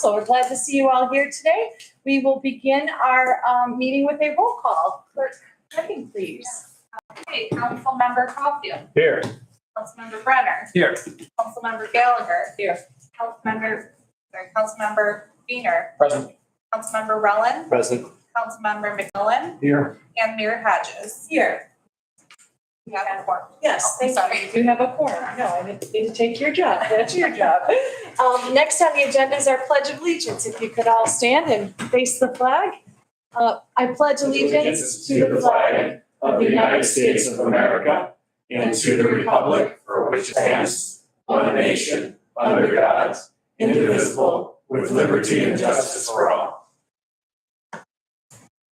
So we're glad to see you all here today. We will begin our meeting with a roll call. Clerk, second, please. Okay, Councilmember Caulfield. Here. Councilmember Brenner. Here. Councilmember Gallagher. Here. Councilmember Wiener. Present. Councilmember Rowland. Present. Councilmember McMillan. Here. And Mayor Hodges. Here. You have a quorum. Yes, I'm thank you. You do have a quorum. No, I didn't need to take your job. That's your job. Next on the agenda is our Pledge of Allegiance. If you could all stand and face the flag. I pledge allegiance to the flag of the United States of America and to the republic for which it stands, one nation, under God, indivisible, with liberty and justice for all.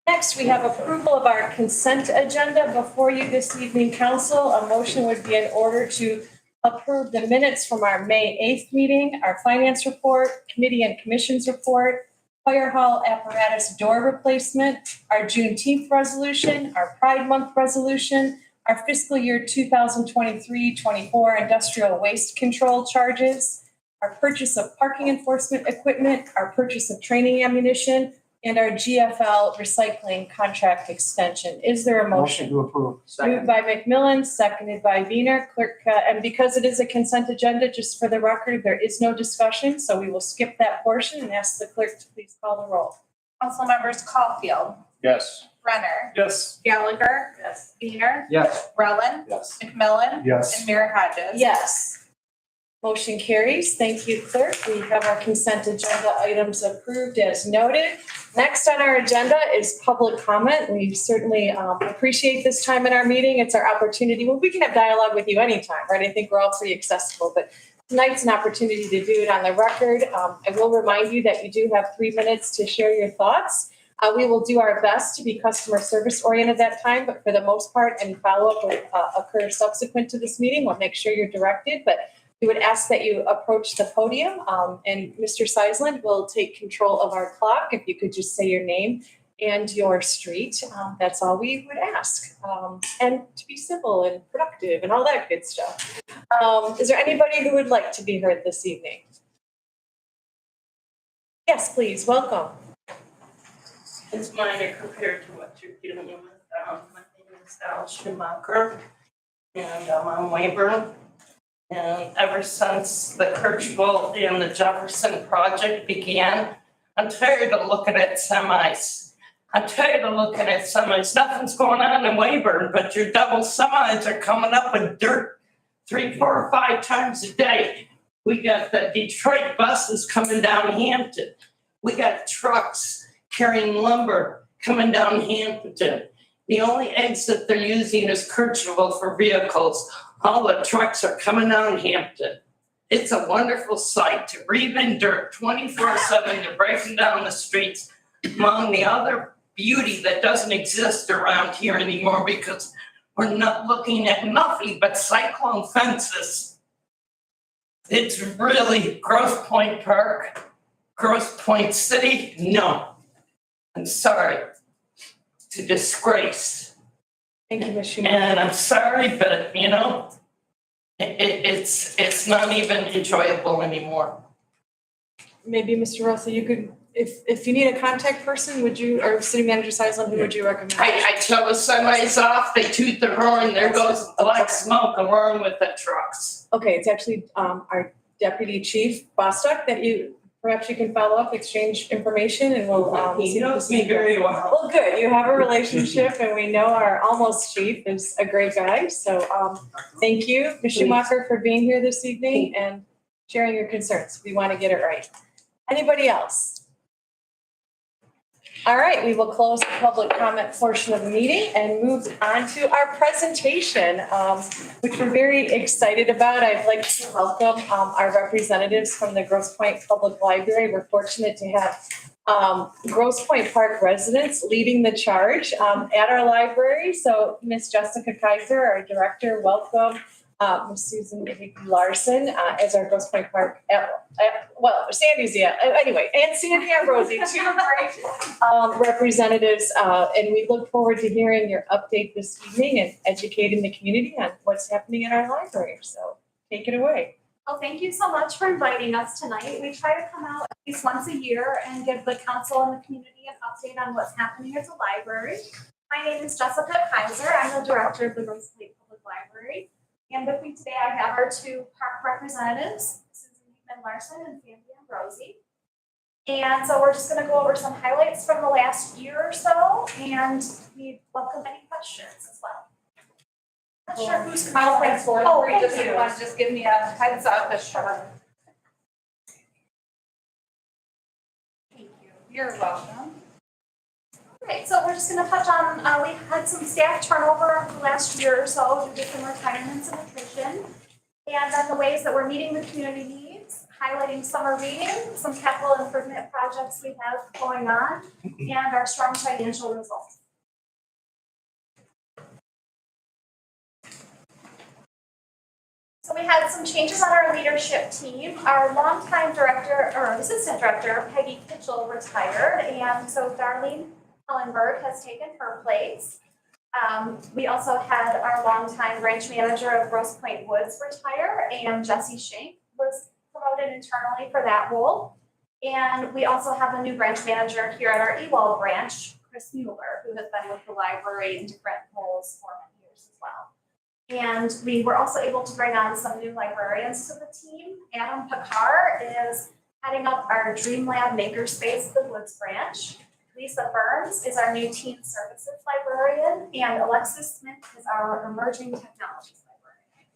Next, we have approval of our consent agenda before you this evening, council. A motion would be in order to approve the minutes from our May 8th meeting, our finance report, committee and commissions report, fire hall apparatus door replacement, our Juneteenth resolution, our Pride Month resolution, our fiscal year 2023-24 industrial waste control charges, our purchase of parking enforcement equipment, our purchase of training ammunition, and our GFL recycling contract extension. Is there a motion? To approve. Moved by McMillan, seconded by Wiener. Clerk, and because it is a consent agenda, just for the record, there is no discussion, so we will skip that portion and ask the clerk to please call the roll. Councilmembers Caulfield. Yes. Brenner. Yes. Gallagher. Yes. Wiener. Yes. Rowland. Yes. McMillan. Yes. And Mayor Hodges. Yes. Motion carries. Thank you, clerk. We have our consent agenda items approved as noted. Next on our agenda is public comment. We certainly appreciate this time in our meeting. It's our opportunity. Well, we can have dialogue with you anytime, right? I think we're all pretty accessible, but tonight's an opportunity to do it on the record. I will remind you that you do have 3 minutes to share your thoughts. We will do our best to be customer service oriented that time, but for the most part, any follow-up will occur subsequent to this meeting. We'll make sure you're directed, but we would ask that you approach the podium, and Mr. Seisland will take control of our clock. If you could just say your name and your street, that's all we would ask. And to be civil and productive and all that good stuff. Is there anybody who would like to be heard this evening? Yes, please, welcome. It's minor compared to what you're dealing with. My name is Al Schumacher, and I'm on Weyburn. And ever since the Kirchville and the Jefferson project began, I'm tired of looking at semis. Nothing's going on in Weyburn, but your double semis are coming up with dirt 3, 4, or 5 times a day. We got the Detroit buses coming down Hampton. We got trucks carrying lumber coming down Hampton. The only exit they're using is Kirchville for vehicles. All the trucks are coming down Hampton. It's a wonderful sight to breathe in dirt 24/7. They're breaking down the streets, among the other beauty that doesn't exist around here anymore because we're not looking at nothing but cyclone fences. It's really Grosse Pointe Park, Grosse Pointe City. No, I'm sorry to disgrace. Thank you, Ms. Schumacher. And I'm sorry, but it's not even enjoyable anymore. Maybe Mr. Russell, you could, if you need a contact person, would you, or City Manager Seisland, who would you recommend? I tell the semis off, they toot their horn, there goes black smoke along with the trucks. Okay, it's actually our Deputy Chief Bostock that perhaps you can follow up, exchange information, and we'll. He knows me very well. Well, good. You have a relationship, and we know our almost chief is a great guy. So thank you, Ms. Schumacher, for being here this evening and sharing your concerns. We want to get it right. Anybody else? All right, we will close the public comment portion of the meeting and move on to our presentation, which we're very excited about. I'd like to welcome our representatives from the Grosse Pointe Public Library. We're fortunate to have Grosse Pointe Park residents leading the charge at our library. So Ms. Jessica Kaiser, our director, welcome. Ms. Susan Larson as our Grosse Pointe Park, Sandy's, anyway, and Sandy Ambrosi, 2 great representatives. And we look forward to hearing your update this evening and educating the community on what's happening in our library. So take it away. Well, thank you so much for inviting us tonight. We try to come out at least once a year and give the council and the community an update on what's happening at the library. My name is Jessica Kaiser. I'm the director of the Grosse Pointe Public Library. And with me today, I have our two park representatives, Susan Hickman Larson and Sandy Ambrosi. And so we're just going to go over some highlights from the last year or so, and we welcome any questions as well. Not sure who's I'll take for it. Oh, Or you thank just you. want to just give me a heads up as sure. Thank you. You're welcome. Right, so we're just gonna touch on, we had some staff turnover over the last year or so due to some retirements and attrition. And then the ways that we're meeting the community needs, highlighting summer reading, some capital improvement projects we have going on, and our strong financial results. So we had some changes on our leadership team. Our longtime director, or assistant director, Peggy Kitchell, retired, and so Darlene Hellenberg has taken her place. We also had our longtime branch manager of Grosse Pointe Woods retire, and Jesse Schenk was promoted internally for that role. And we also have a new branch manager here at our Ewald branch, Chris Mueller, who has been with the library in different roles for many years as well. And we were also able to bring on some new librarians to the team. Adam Picard is heading up our Dream Lab Makerspace, the Woods branch. Lisa Burns is our new teen services librarian, and Alexis Smith is our emerging technologies librarian.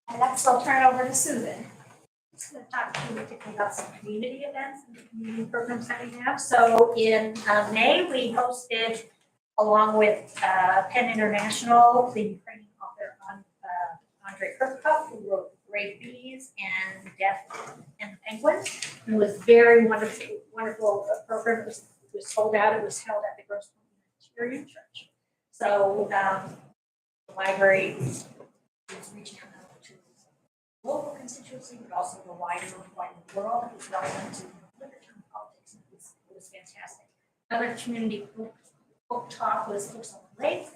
And next I'll turn it over to Susan. Just going to talk to you particularly about some community events and the community programs that we have. So in May, we hosted, along with Penn International, the Ukrainian author Andrei Kurkov, who wrote Brave Bees and Death and the Penguin. It was very wonderful program. It was sold out. It was held at the Grosse Pointe Unitarian Church. So the library is reaching out to local constituency, but also the wider world. It was relevant to literature and politics. It was fantastic. Another community book talk was Books on the Lake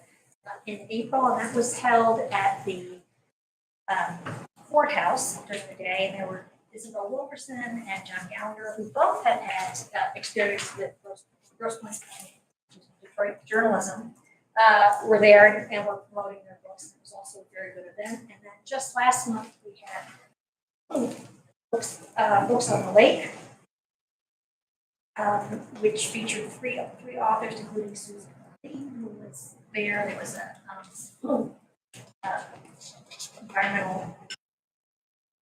in April, and that was held at the courthouse during the day. And there were Isabel Wilkerson and John Gallagher, who both had experience with Grosse Pointe, Detroit journalism, were there and were promoting their books. It was also a very good event. And then just last month, we had Books on the Lake, which featured three authors, including Susan Lee, who was there. There was a environmental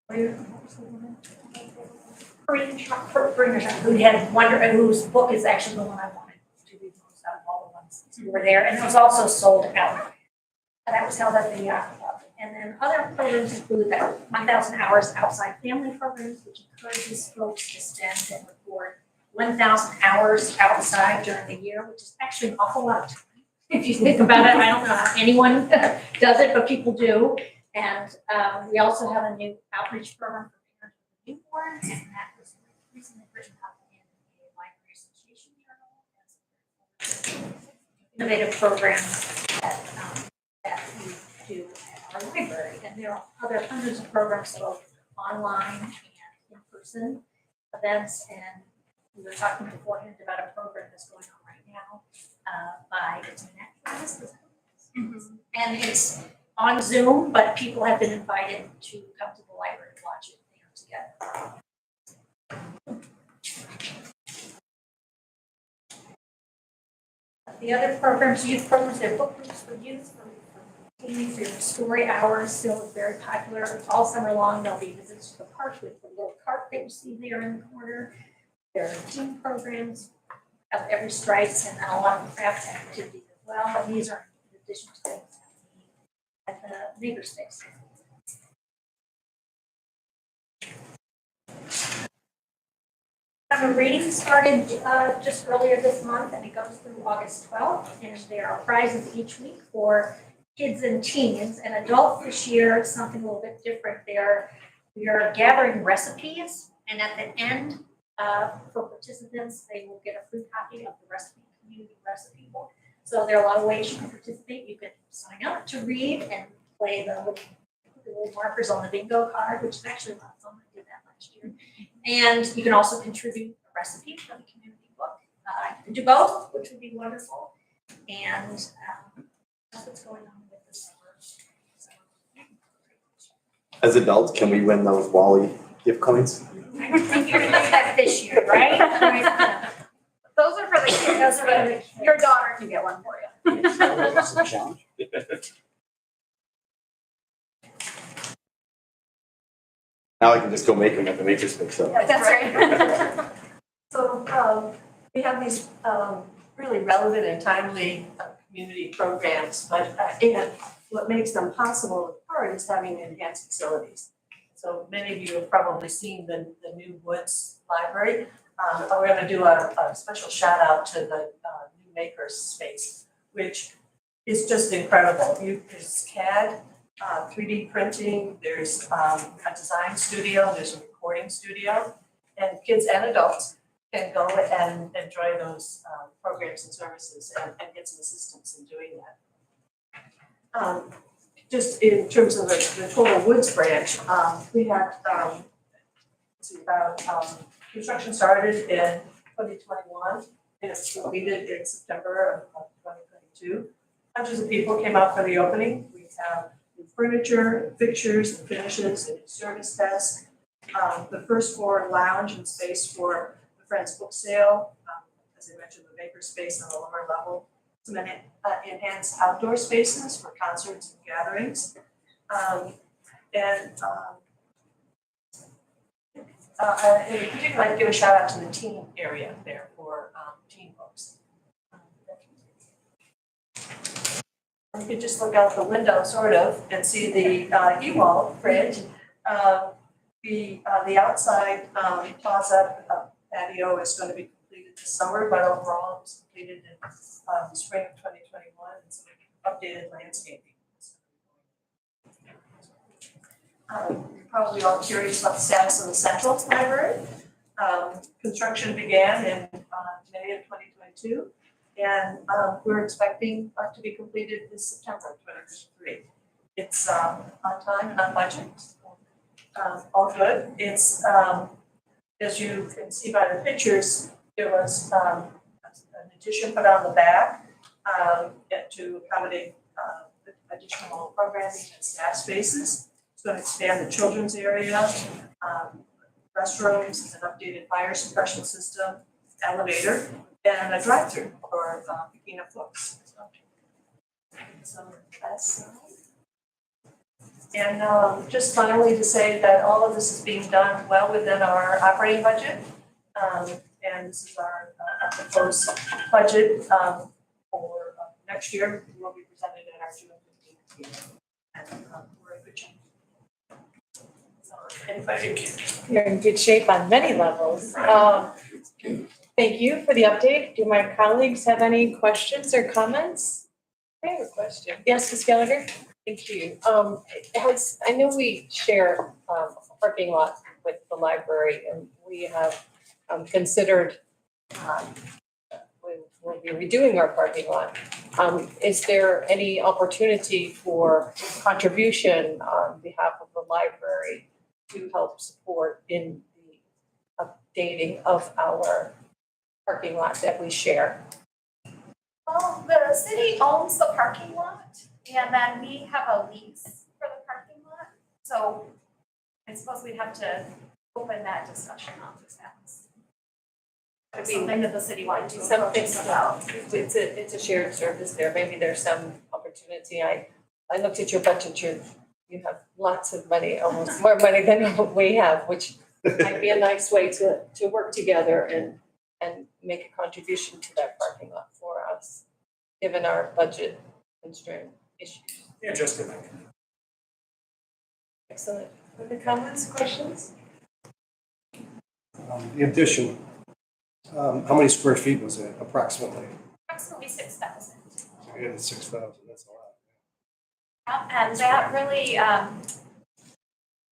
who had whose book is actually the one I wanted to read most out of all the ones who were there, and it was also sold out. And that was held at the Yacht Club. And then other programs include that 1,000 hours outside family programs, which encourages folks to spend and record 1,000 hours outside during the year, which is actually an awful lot of time. If you think about it, I don't know how anyone does it, but people do. And we also have a new outreach program for parents with newborns, and that was recently written up in a library association journal. Innovative programs that we do at our library, and there are other hundreds of programs, both online and in-person events. And we were talking beforehand about a program that's going on right now by Internet. And it's on Zoom, but people have been invited to come to the library and watch it together. The other programs, youth programs, they're book groups for youth, for teens, their story hours, still very popular. All summer long, there'll be visits to the park with the little cart that you see there in the corner. There are teen programs of every stripes and a lot of craft activities as well. And these are in addition to things at the makerspace. Summer reading started just earlier this month, and it goes through August 12th. And there are prizes each week for kids and teens. And adults this year, it's something a little bit different. We are gathering recipes, and at the end, for participants, they will get a free copy of the community recipe book. So there are a lot of ways you can participate. You can sign up to read and play the the little markers on the bingo card, which is actually a lot of fun. I did that last year. And you can also contribute a recipe for the community book. You can do both, which would be wonderful. And that's what's going on with this summer. So, As adults, can we win those Wally gift coins? I would think you're gonna do that this year, right? Those are for the kids. Those are for the kids. Your daughter can get one for you. Now I can just go make them at the makerspace, so. That's right. So we have these really relevant and timely community programs, but and what makes them possible in part is having enhanced facilities. So many of you have probably seen the new Woods Library. We're going to do a special shout out to the new Makers Space, which is just incredible. There's CAD, 3D printing, there's a design studio, there's a recording studio, and kids and adults can go and enjoy those programs and services and get some assistance in doing that. Just in terms of the total Woods branch, we had construction started in 2021 and it's completed in September of 2022. Hundreds of people came out for the opening. We have new furniture, fixtures, and finishes, and service desk. The first floor lounge and space for the Friends Book Sale, as I mentioned, the maker space on the lower level. Some enhanced outdoor spaces for concerts and gatherings. In particular, I'd give a shout out to the teen area there for teen books. You could just look out the window sort of and see the E-wall fridge. The outside plaza patio is going to be completed this summer, but overall it was completed in the spring of 2021 and some updated landscaping. You're probably all curious about the status of the Central Library. Construction began in May of 2022, and we're expecting to be completed this September of 2023. It's on time and on budget. All good. It's as you can see by the pictures, there was an addition put on the back to accommodate additional programming and staff spaces. It's going to expand the children's area, restrooms, an updated fire suppression system, elevator, and a drive-through for picking up books. So that's and just finally to say that all of this is being done well within our operating budget. And this is our proposed budget for next year. It will be presented at our June 15th meeting. And we're in good shape. So, anybody? You're in good shape on many levels. Thank you for the update. Do my colleagues have any questions or comments? I have a question. Yes, Ms. Gallagher? Thank you. I know we share a parking lot with the library, and we have considered we'll be redoing our parking lot. Is there any opportunity for contribution on behalf of the library to help support in the updating of our parking lot that we share? Well, the city owns the parking lot, and then we have a lease for the parking lot. So I suppose we'd have to open that discussion on this house. It's something that the city wanted to Something approach us about. It's a shared service there. Maybe there's some opportunity. I looked at your budget. You have lots of money, almost more money than what we have, which might be a nice way to work together and make a contribution to that parking lot for us, given our budget constraint issues. Yeah, just a minute. Excellent. Other comments, questions? The addition, how many square feet was it approximately? Approximately 6,000. You had 6,000, that's a lot. And that really,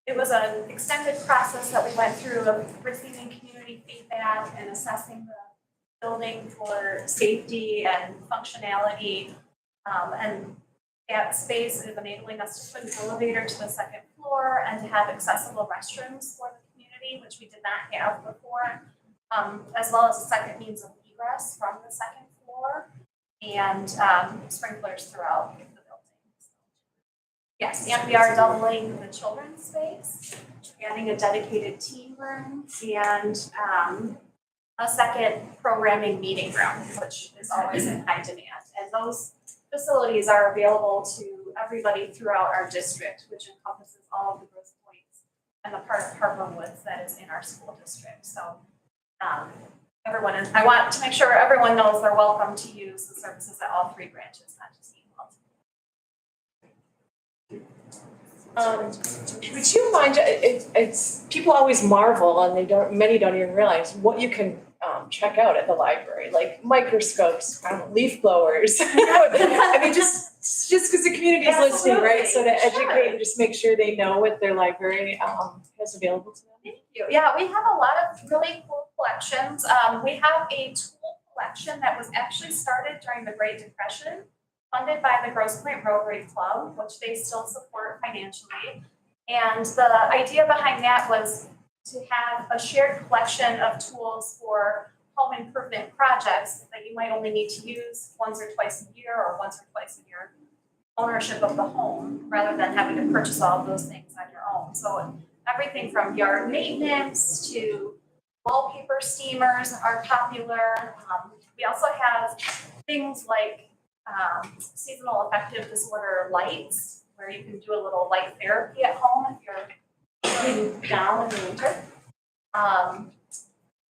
it was an extended process that we went through of receiving community feedback and assessing the building for safety and functionality. And That space is enabling us to put an elevator to the second floor and to have accessible restrooms for the community, which we did not have before, as well as a second means of egress from the second floor and sprinklers throughout the building. Yes, and we are doubling the children's space, adding a dedicated teen room and a second programming meeting room, which is always in high demand. And those facilities are available to everybody throughout our district, which encompasses all of the Grosse Pointes and the part of Harper Woods that is in our school district. So I want to make sure everyone knows they're welcome to use the services at all three branches, not just Eagle. Would you mind, it's, people always marvel and many don't even realize what you can check out at the library, like microscopes, leaf blowers. I mean, just because the community is listening, right? So to educate and just make sure they know what their library has available to them. Thank you. Yeah, we have a lot of really cool collections. We have a tool collection that was actually started during the Great Depression, funded by the Grosse Pointe Rotary Club, which they still support financially. And the idea behind that was to have a shared collection of tools for home improvement projects that you might only need to use once or twice a year or once or twice a year ownership of the home, rather than having to purchase all of those things on your own. So everything from yard maintenance to wallpaper steamers are popular. We also have things like seasonal affective disorder lights, where you can do a little light therapy at home if you're feeling down in the winter.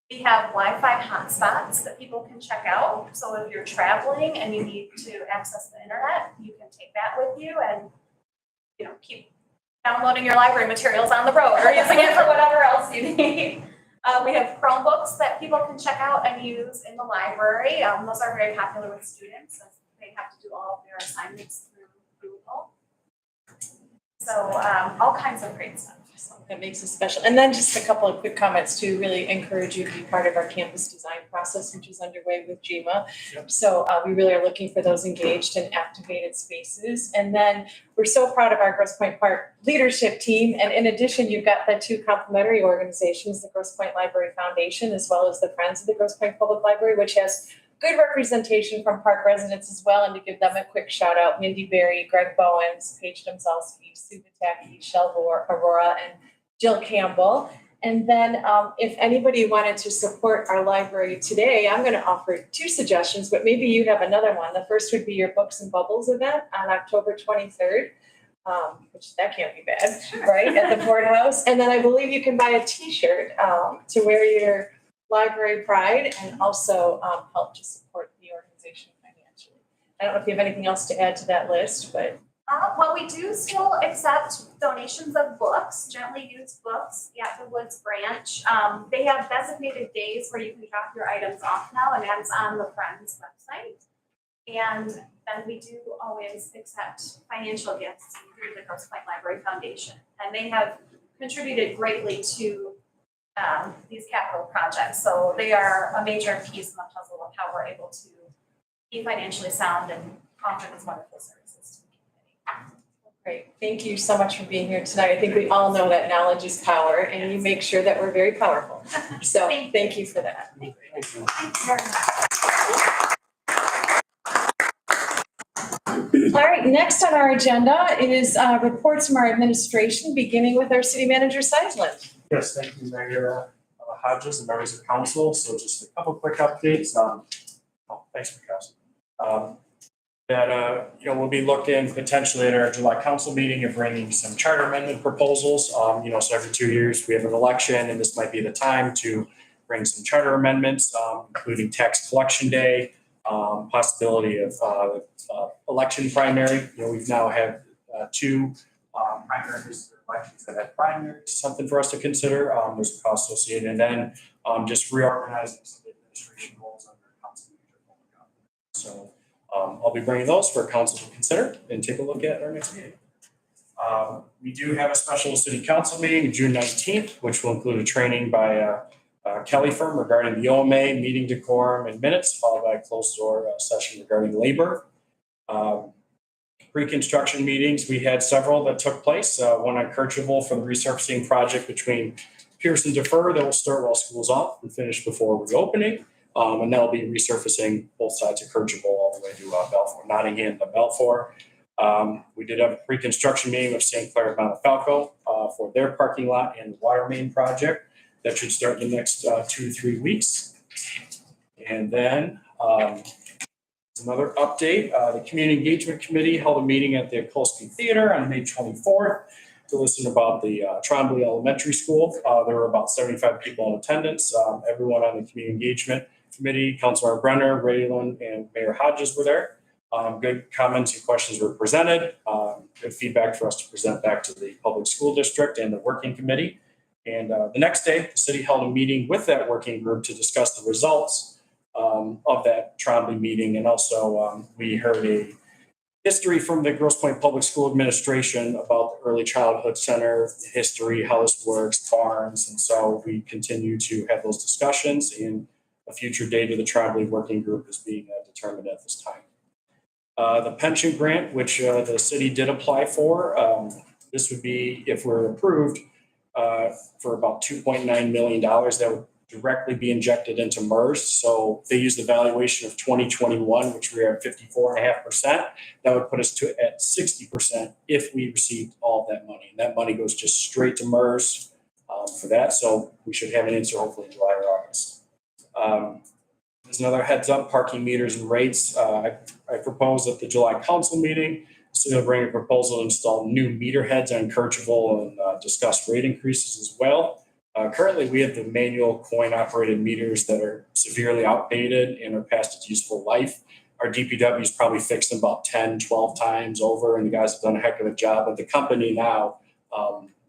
We have Wi-Fi hotspots that people can check out. So if you're traveling and you need to access the internet, you can take that with you and, keep downloading your library materials on the road or using it for whatever else you need. We have Chromebooks that people can check out and use in the library. Those are very popular with students as they have to do all of their assignments through Google. So all kinds of great stuff. That makes it special. And then just a couple of quick comments to really encourage you to be part of our campus design process, which is underway with GMA. Yep. So we really are looking for those engaged and activated spaces. And then we're so proud of our Grosse Pointe Park leadership team. And in addition, you've got the two complementary organizations, the Grosse Pointe Library Foundation, as well as the Friends of the Grosse Pointe Public Library, which has good representation from park residents as well. And to give them a quick shout out, Mindy Berry, Greg Bowens, Paige Domzalski, Sue Bataki, Shel Aurora, and Jill Campbell. And then if anybody wanted to support our library today, I'm going to offer two suggestions, but maybe you have another one. The first would be your Books and Bubbles event on October 23rd, which that can't be bad, right, at the Boardhouse. And then I believe you can buy a t-shirt to wear your library pride and also help to support the organization financially. I don't know if you have anything else to add to that list, but Well, we do still accept donations of books, gently used books at the Woods branch. They have designated days where you can drop your items off now, and that's on the Friends website. And then we do always accept financial gifts through the Grosse Pointe Library Foundation. And they have contributed greatly to these capital projects. So they are a major piece in the puzzle of how we're able to be financially sound and offer these wonderful services to the community. great. Thank you so much for being here tonight. I think we all know that knowledge is power, and you make sure that we're very powerful. So thank you for that. Thank you very much. All right, next on our agenda is reports from our administration, beginning with our city manager, Seisland. Yes, thank you, Mayor Hodges and members of council. So just a couple quick updates. Thanks, Mikasa. We'll be looking potentially at our July council meeting of bringing some charter amendment proposals. So every 2 years we have an election, and this might be the time to bring some charter amendments, including tax collection day, possibility of election primary. We've now had two primaries elections that had primaries, something for us to consider. There's a cost associated, and then just reorganizing some administration roles under council manager. So I'll be bringing those for council to consider and take a look at our next meeting. We do have a special city council meeting June 19th, which will include a training by Kelly firm regarding the OMA, meeting decorum and minutes, followed by a closed door session regarding labor. pre-construction meetings, we had several that took place. One on Kercheval for the resurfacing project between Pierce and Defer that will start while school's off and finish before reopening. And that'll be resurfacing both sides of Kercheval all the way to Balfour, Nottingham to Balfour. We did have a pre-construction meeting with St. Clair Montefalco for their parking lot and water main project. That should start in the next 2 to 3 weeks. And then another update, the Community Engagement Committee held a meeting at the Kolsky Theater on May 24th to listen about the Trombley Elementary School. There were about 75 people in attendance. Everyone on the Community Engagement Committee, Councilor Brenner, Raylan, and Mayor Hodges were there. Good comments and questions were presented. Good feedback for us to present back to the Public School District and the Working Committee. And the next day, the city held a meeting with that working group to discuss the results of that Trombley meeting. And also we heard a history from the Grosse Pointe Public School Administration about the Early Childhood Center, history, how this works, barns. And so we continue to have those discussions, and a future date of the Trombley working group is being determined at this time. The pension grant, which the city did apply for, this would be, if we're approved, for about $2.9 million that would directly be injected into MERS. So they use the valuation of 2021, which we are at 54.5%. That would put us at 60% if we received all of that money. And that money goes just straight to MERS for that. So we should have an answer hopefully in July or August. There's another heads up, parking meters and rates. I proposed at the July council meeting, so they'll bring a proposal to install new meter heads on Kercheval and discuss rate increases as well. Currently, we have the manual coin-operated meters that are severely outdated and are past its useful life. Our DPW's probably fixed them about 10, 12 times over, and the guys have done a heck of a job. But the company now,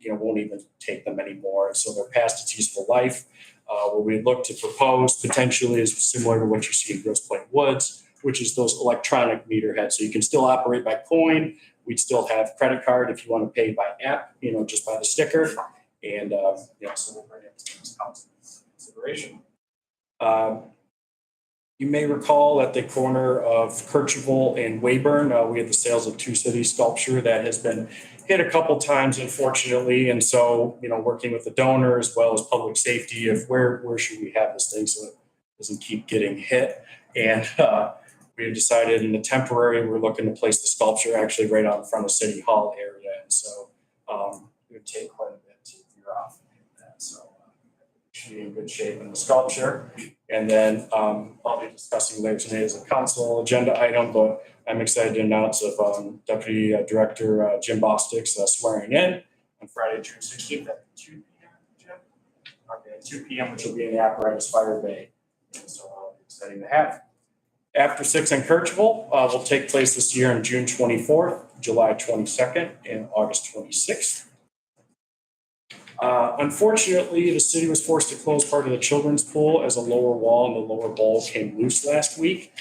won't even take them anymore. So they're past its useful life. What we look to propose potentially is similar to what you see in Grosse Pointe Woods, which is those electronic meter heads. So you can still operate by coin. We'd still have credit card if you want to pay by app, just by the sticker. And, so we'll bring it to this council consideration. You may recall at the corner of Kercheval and Weyburn, we had the Sales of Two Cities sculpture that has been hit a couple times, unfortunately. And so, working with the donor as well as public safety of where should we have this thing so it doesn't keep getting hit. And we have decided in the temporary, we're looking to place the sculpture actually right out in front of City Hall area. And so it would take quite a bit to veer off that. So should be in good shape in the sculpture. And then I'll be discussing later today as a council agenda item, but I'm excited to announce of Deputy Director Jim Bostic's swearing in on Friday, June 16th at 2 p.m. Jim? Okay, at 2 p.m., which will be in the Apparatus Fire Bay. And so I'll be excited to have. After 6 in Kercheval will take place this year on June 24th, July 22nd, and August 26th. Unfortunately, the city was forced to close part of the children's pool as a lower wall and the lower bowl came loose last week.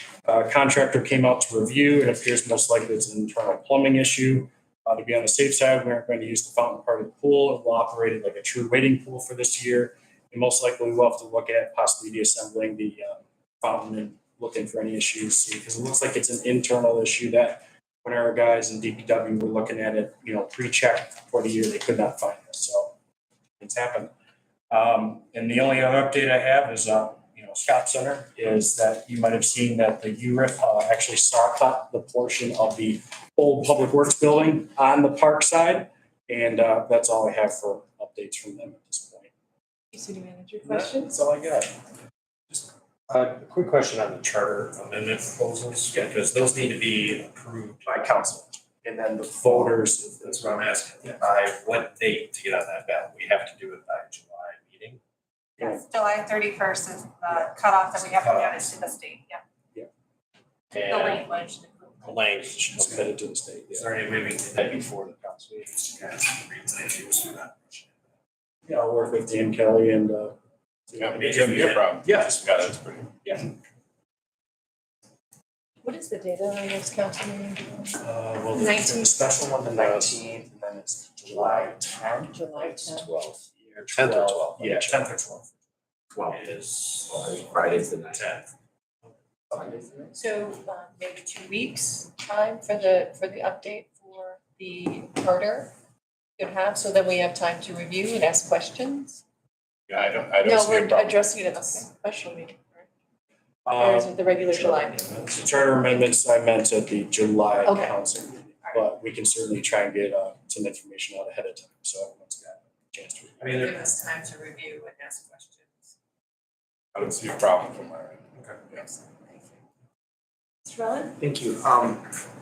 Contractor came out to review. It appears most likely it's an internal plumbing issue. To be on the safe side, we aren't going to use the fountain part of the pool. It will operate it like a true wading pool for this year. And most likely we'll have to look at possibly deassembling the fountain and looking for any issues, because it looks like it's an internal issue that when our guys in DPW were looking at it, pre-checked for the year, they could not find it. So it's happened. And the only other update I have is, Scott Center, is that you might have seen that the URIF actually saw cut the portion of the old Public Works building on the park side. And that's all I have for updates from them at this point. City manager questions? That's all I got. A quick question on the charter amendment proposals, because those need to be approved by council. And then the voters, That's what I'm asking. By what date to get on that ballot? We have to do it by July meeting. Yes, July 31st is the cutoff that we have to get it to the state, yeah. The And language. the language should be submitted to the state. Is there any way we can do that before the council meeting? I'll work with Dan Kelly and, It shouldn't be a problem. Yes. Got it. What is the date on this council meeting? well, the 19th. special one, the 19th, and then it's July 10th. July 10th. 12th. 10th or 12th. Yeah, 10th or 12th. 12 is Friday's the 9th. 10th. So maybe 2 weeks time for the update for the charter you have, so that we have time to review and ask questions? Yeah, I don't No, see a we're problem. addressing it at the special meeting, right? Or is it the regular July meeting? The charter amendments I meant at the July Okay. council meeting, but we can certainly try and get some information out ahead of time, so everyone's got a chance to. I mean, Give us time to review and ask questions. I don't see a problem from my end. Okay. Excellent, thank you. Mr. Rowland? Thank you.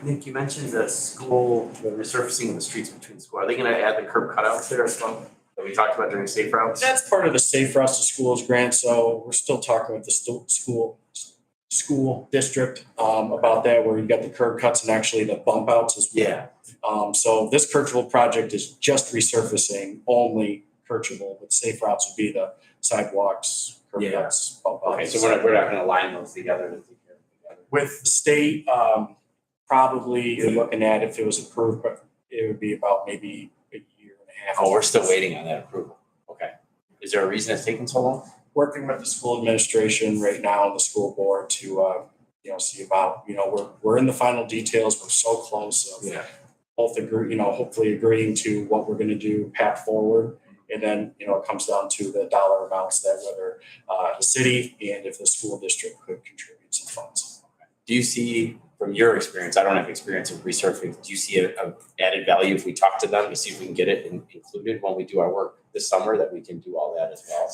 Nick, you mentioned the school, the resurfacing of the streets between school. Are they gonna add the curb cutouts there as well? That we talked about during safe routes? That's part of the Safe Routes to Schools grant, so we're still talking with the school district about that, where you got the curb cuts and actually the bump outs as well. Yeah. So this Kirchhoff project is just resurfacing only Kirchhoff, but Safe Routes would be the sidewalks, curb Yeah. cuts, bump outs. Okay, so we're not gonna line those together to take care of it together. With the state, probably you're looking at, if it was approved, but it would be about maybe a year and a half. Oh, we're still waiting on that approval. Okay. Is there a reason it's taking so long? Working with the school administration right now and the school board to, see about, we're in the final details. We're so close of both agree, hopefully agreeing to what we're gonna do, path forward. And then, it comes down to the dollar amounts that whether, the city and if the school district could contribute some funds. Do you see, from your experience, I don't have experience of resurfacing, do you see a added value if we talk to them to see if we can get it included when we do our work this summer, that we can do all that as well?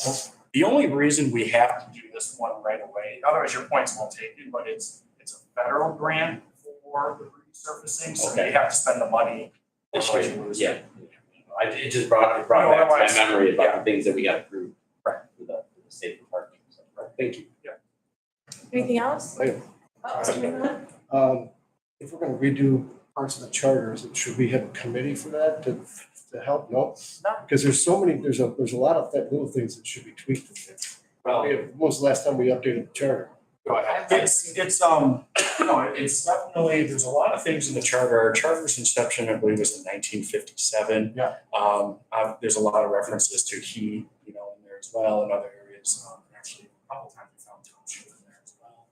The only reason we have to do this one right away, otherwise your point's well taken, but it's a federal grant for the resurfacing, so they have to spend the money. This Otherwise year, you lose yeah. it. It just brought back to Otherwise, my memory about yeah. the things that we got approved. Right. For the state department. So, right, thank you. Anything else? I- Oh, Mr. Rowland? If we're gonna redo parts of the charters, should we have a committee for that to help? No? No. Because there's so many, there's a lot of little things that should be tweaked in there. Well, When was the last time we updated the charter? go ahead. It's definitely, there's a lot of things in the charter. Our charter's inception, I believe, was in 1957. Yeah. There's a lot of references to he, in there as well, and other areas. Actually, a couple times we found township in there as well.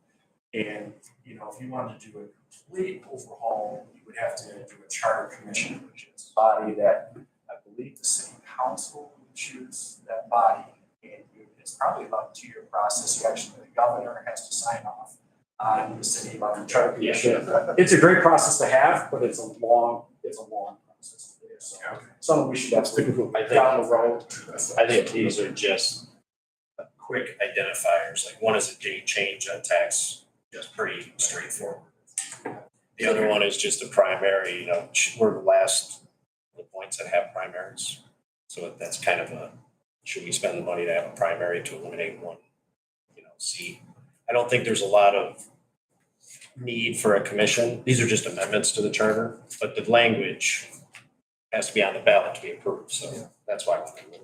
And, if you wanted to do a complete overhaul, you would have to do a charter commission, which is a body that I believe the city council would choose that body. And it's probably about a 2-year process. The governor has to sign off on the city about the charter commission. It's a great process to have, but it's a long process to do. So something we should have to do down the road. I think these are just quick identifiers, like one is a date change on tax, just pretty straightforward. The other one is just a primary, we're the last of the points that have primaries. So that's kind of should we spend the money to have a primary to eliminate one, seat? I don't think there's a lot of need for a commission. These are just amendments to the charter, but the language has to be on the ballot to be approved, so that's why we're doing it.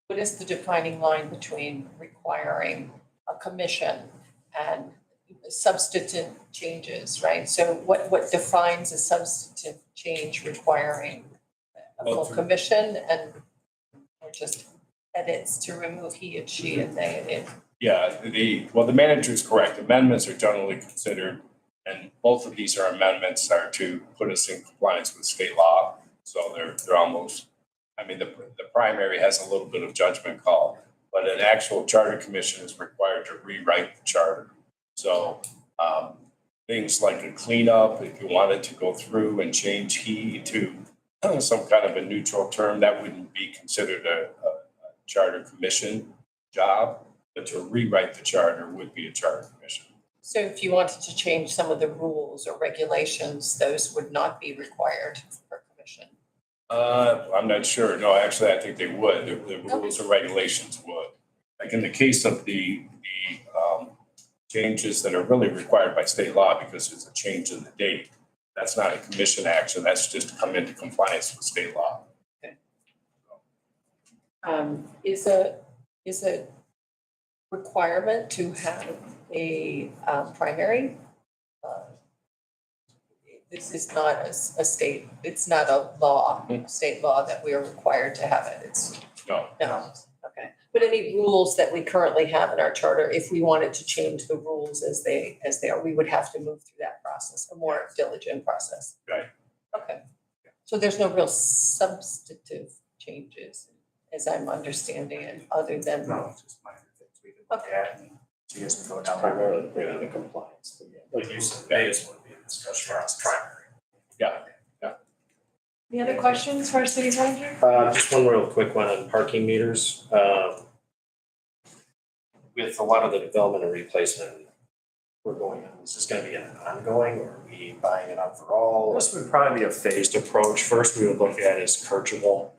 What is the defining line between requiring a commission and substantive changes, right? So what defines a substantive change requiring a full commission and or just edits to remove he and she and they and it? Yeah, the manager is correct. Amendments are generally considered, and both of these amendments are to put us in compliance with state law. So they're almost, the primary has a little bit of judgment call, but an actual charter commission is required to rewrite the charter. So things like a cleanup, if you wanted to go through and change he to some kind of a neutral term, that wouldn't be considered a charter commission job. But to rewrite the charter would be a charter commission. So if you wanted to change some of the rules or regulations, those would not be required for commission. I'm not sure. No, actually, I think they would. The rules or regulations would. Like in the case of the changes that are really required by state law because it's a change in the date, that's not a commission action. That's just to come into compliance with state law. Is a requirement to have a primary? This is not a state, it's not a law, state law that we are required to have it. It's No. no, okay. But any rules that we currently have in our charter, if we wanted to change the rules as they are, we would have to move through that process, a more diligent process. Right. Okay. So there's no real substantive changes, as I'm understanding it, other than. No, it's just minor things we can look at and see as we go down. Primarily bringing the compliance. Like you said, May is what we discussed for us primary. Any other questions for our city manager? Just one real quick one on parking meters. With a lot of the development and replacement we're going on, is this gonna be an ongoing or are we buying it up for all? This would probably be a phased approach. First, we would look at is Kirchable,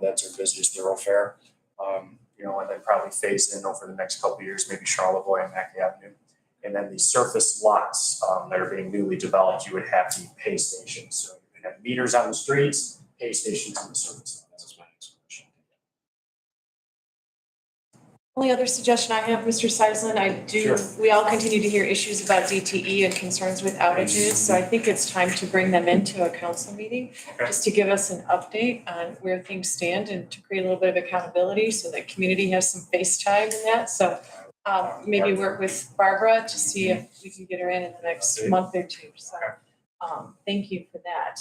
that's our busiest thoroughfare. And then probably phase in over the next couple of years, maybe Charlevoix and Mackey Avenue. And then the surface lots that are being newly developed, you would have the pay stations. So you would have meters on the streets, pay stations on the surface lots. That's my next question. Only other suggestion I have, Mr. Seisland, Sure. we all continue to hear issues about DTE and concerns with outages, so I think it's time to bring them into a council meeting, Okay. just to give us an update on where things stand and to create a little bit of accountability so that community has some face time in that, so maybe work with Barbara to see if we can get her in the next month or two, so. Thank you for that.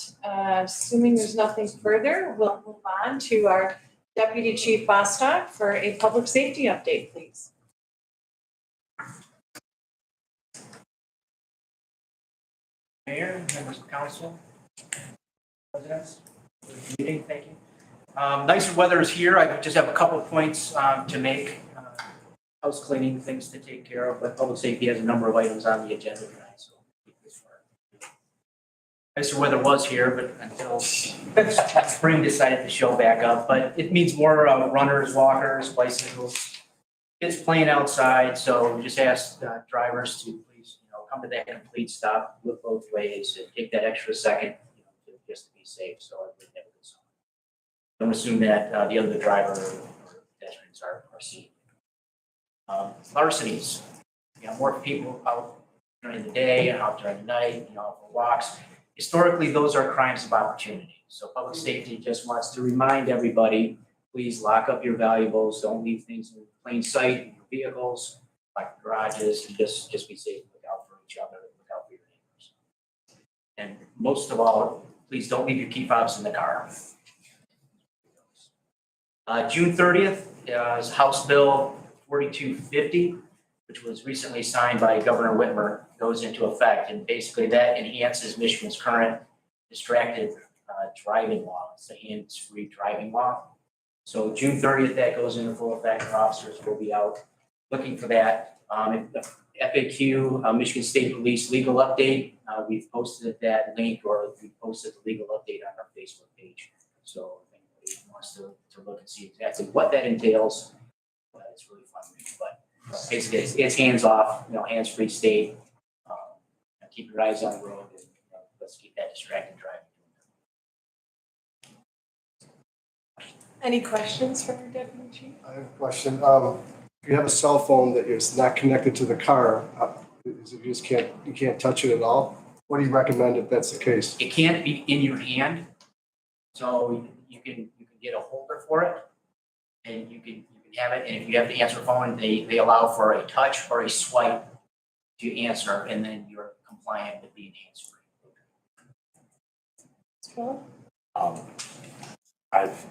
Assuming there's nothing further, we'll move on to our Deputy Chief Bostock for a public safety update, please. Mayor, members of council, residents, meeting, thank you. Nicer weather is here. I just have a couple of points to make. House cleaning, things to take care of, but public safety has a number of items on the agenda tonight, so. Nicer weather was here, but until spring decided to show back up, but it means more runners, walkers, bicycles, kids playing outside, so we just ask drivers to please, come to that complete stop, look both ways, and take that extra second, just to be safe, so everybody have a good summer. Don't assume that the other driver or pedestrians are seen. Larcenies, more people out during the day, out during the night, for walks. Historically, those are crimes of opportunity. So public safety just wants to remind everybody, please lock up your valuables, don't leave things in plain sight in your vehicles, like garages, and just be safe, look out for each other, look out for your neighbors. And most of all, please don't leave your key fobs in the car. June 30th is House Bill 4250, which was recently signed by Governor Whitmer, goes into effect. And basically that enhances Michigan's current distracted driving law. It's the hands-free driving law. So June 30th, that goes into full effect. Our officers will be out looking for that. FAQ, Michigan State Police legal update. We've posted that link, or we posted the legal update on our Facebook page. So if anybody wants to look and see exactly what that entails, it's really fun reading, but basically it's hands off, hands-free state. Keep your eyes on the road and let's keep that distracted driving. Any questions for our Deputy Chief? I have a question. If you have a cell phone that is not connected to the car, you can't touch it at all? What do you recommend if that's the case? It can't be in your hand, so you can get a holder for it, and you can have it. And if you have the answer phone, they allow for a touch or a swipe to answer, and then you're compliant with being hands-free. I've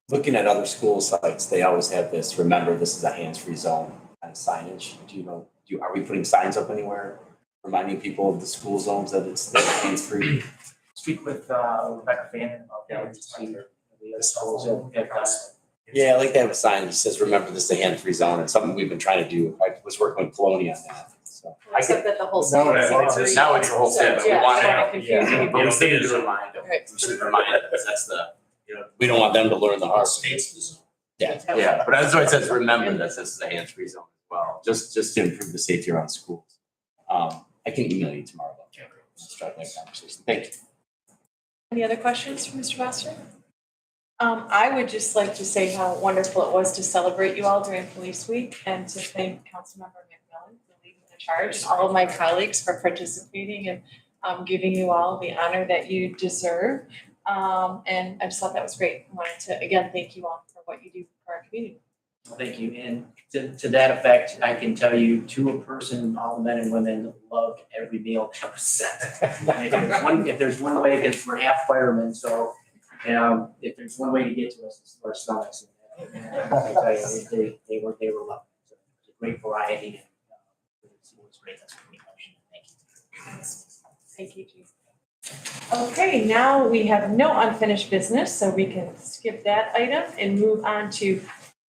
looking at other school sites, they always have this, remember, this is a hands-free zone kind of signage. Are we putting signs up anywhere reminding people of the school zones that it's hands-free? Speak with Rebecca Fannin about that. The other schools have done it. Yeah, I like to have a sign that says, remember, this is a hands-free zone. It's something we've been trying to do. I was working with Colonia on that, so. Except that the whole. Now city- Now it's a whole set, but we Yeah, want I don't to, wanna confuse but people. we still need to remind them. Right. We should remind them, because that's we don't want them to learn the hard way. States the zone. Yeah, but that's why it says, remember that this is a hands-free zone as well, just to improve the safety around schools. I can email you tomorrow about that. Let's start that conversation. Thank you. Any other questions for Mr. Foster? I would just like to say how wonderful it was to celebrate you all during Police Week and to thank Councilmember McMillan for leading the charge and all of my colleagues for participating and giving you all the honor that you deserve. And I just thought that was great. I wanted to, again, thank you all for what you do for our community. Thank you. And to that effect, I can tell you to a person, all the men and women loved every meal that was sent. And if there's one way, because we're half firemen, so, if there's one way to get to us, it's our stomachs. And I tell you, they were loved. So it was a great variety and, it was great. That's what we Thank you. Thank you, Chief. Okay, now we have no unfinished business, so we can skip that item and move on to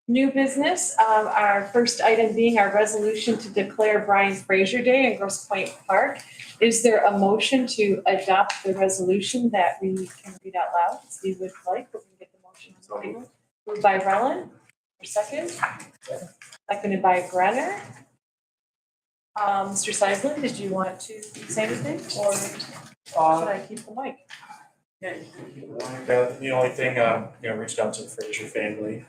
new business. Our first item being our resolution to declare Brian Fraser Day in Grosse Pointe Park. Is there a motion to adopt the resolution that we can read out loud? If you would like, we can get the motion on the table. Moved by Rellen, for second. Seconded by Brenner. Mr. Seisland, did you want to say anything, or should I keep the mic? The only thing, reached out to the Fraser family,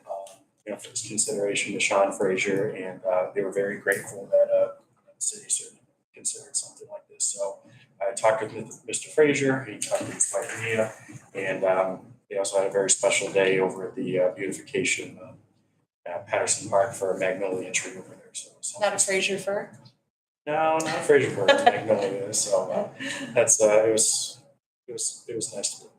for this consideration to Sean Fraser, and they were very grateful that the city certainly considered something like this. So I talked with Mr. Fraser, he talked with his wife Mia, and they also had a very special day over at the beautification at Patterson Park for a magnolia tree over there. So Not a Fraser fir? no, not Fraser Park, magnolia. So that's it was nice to do.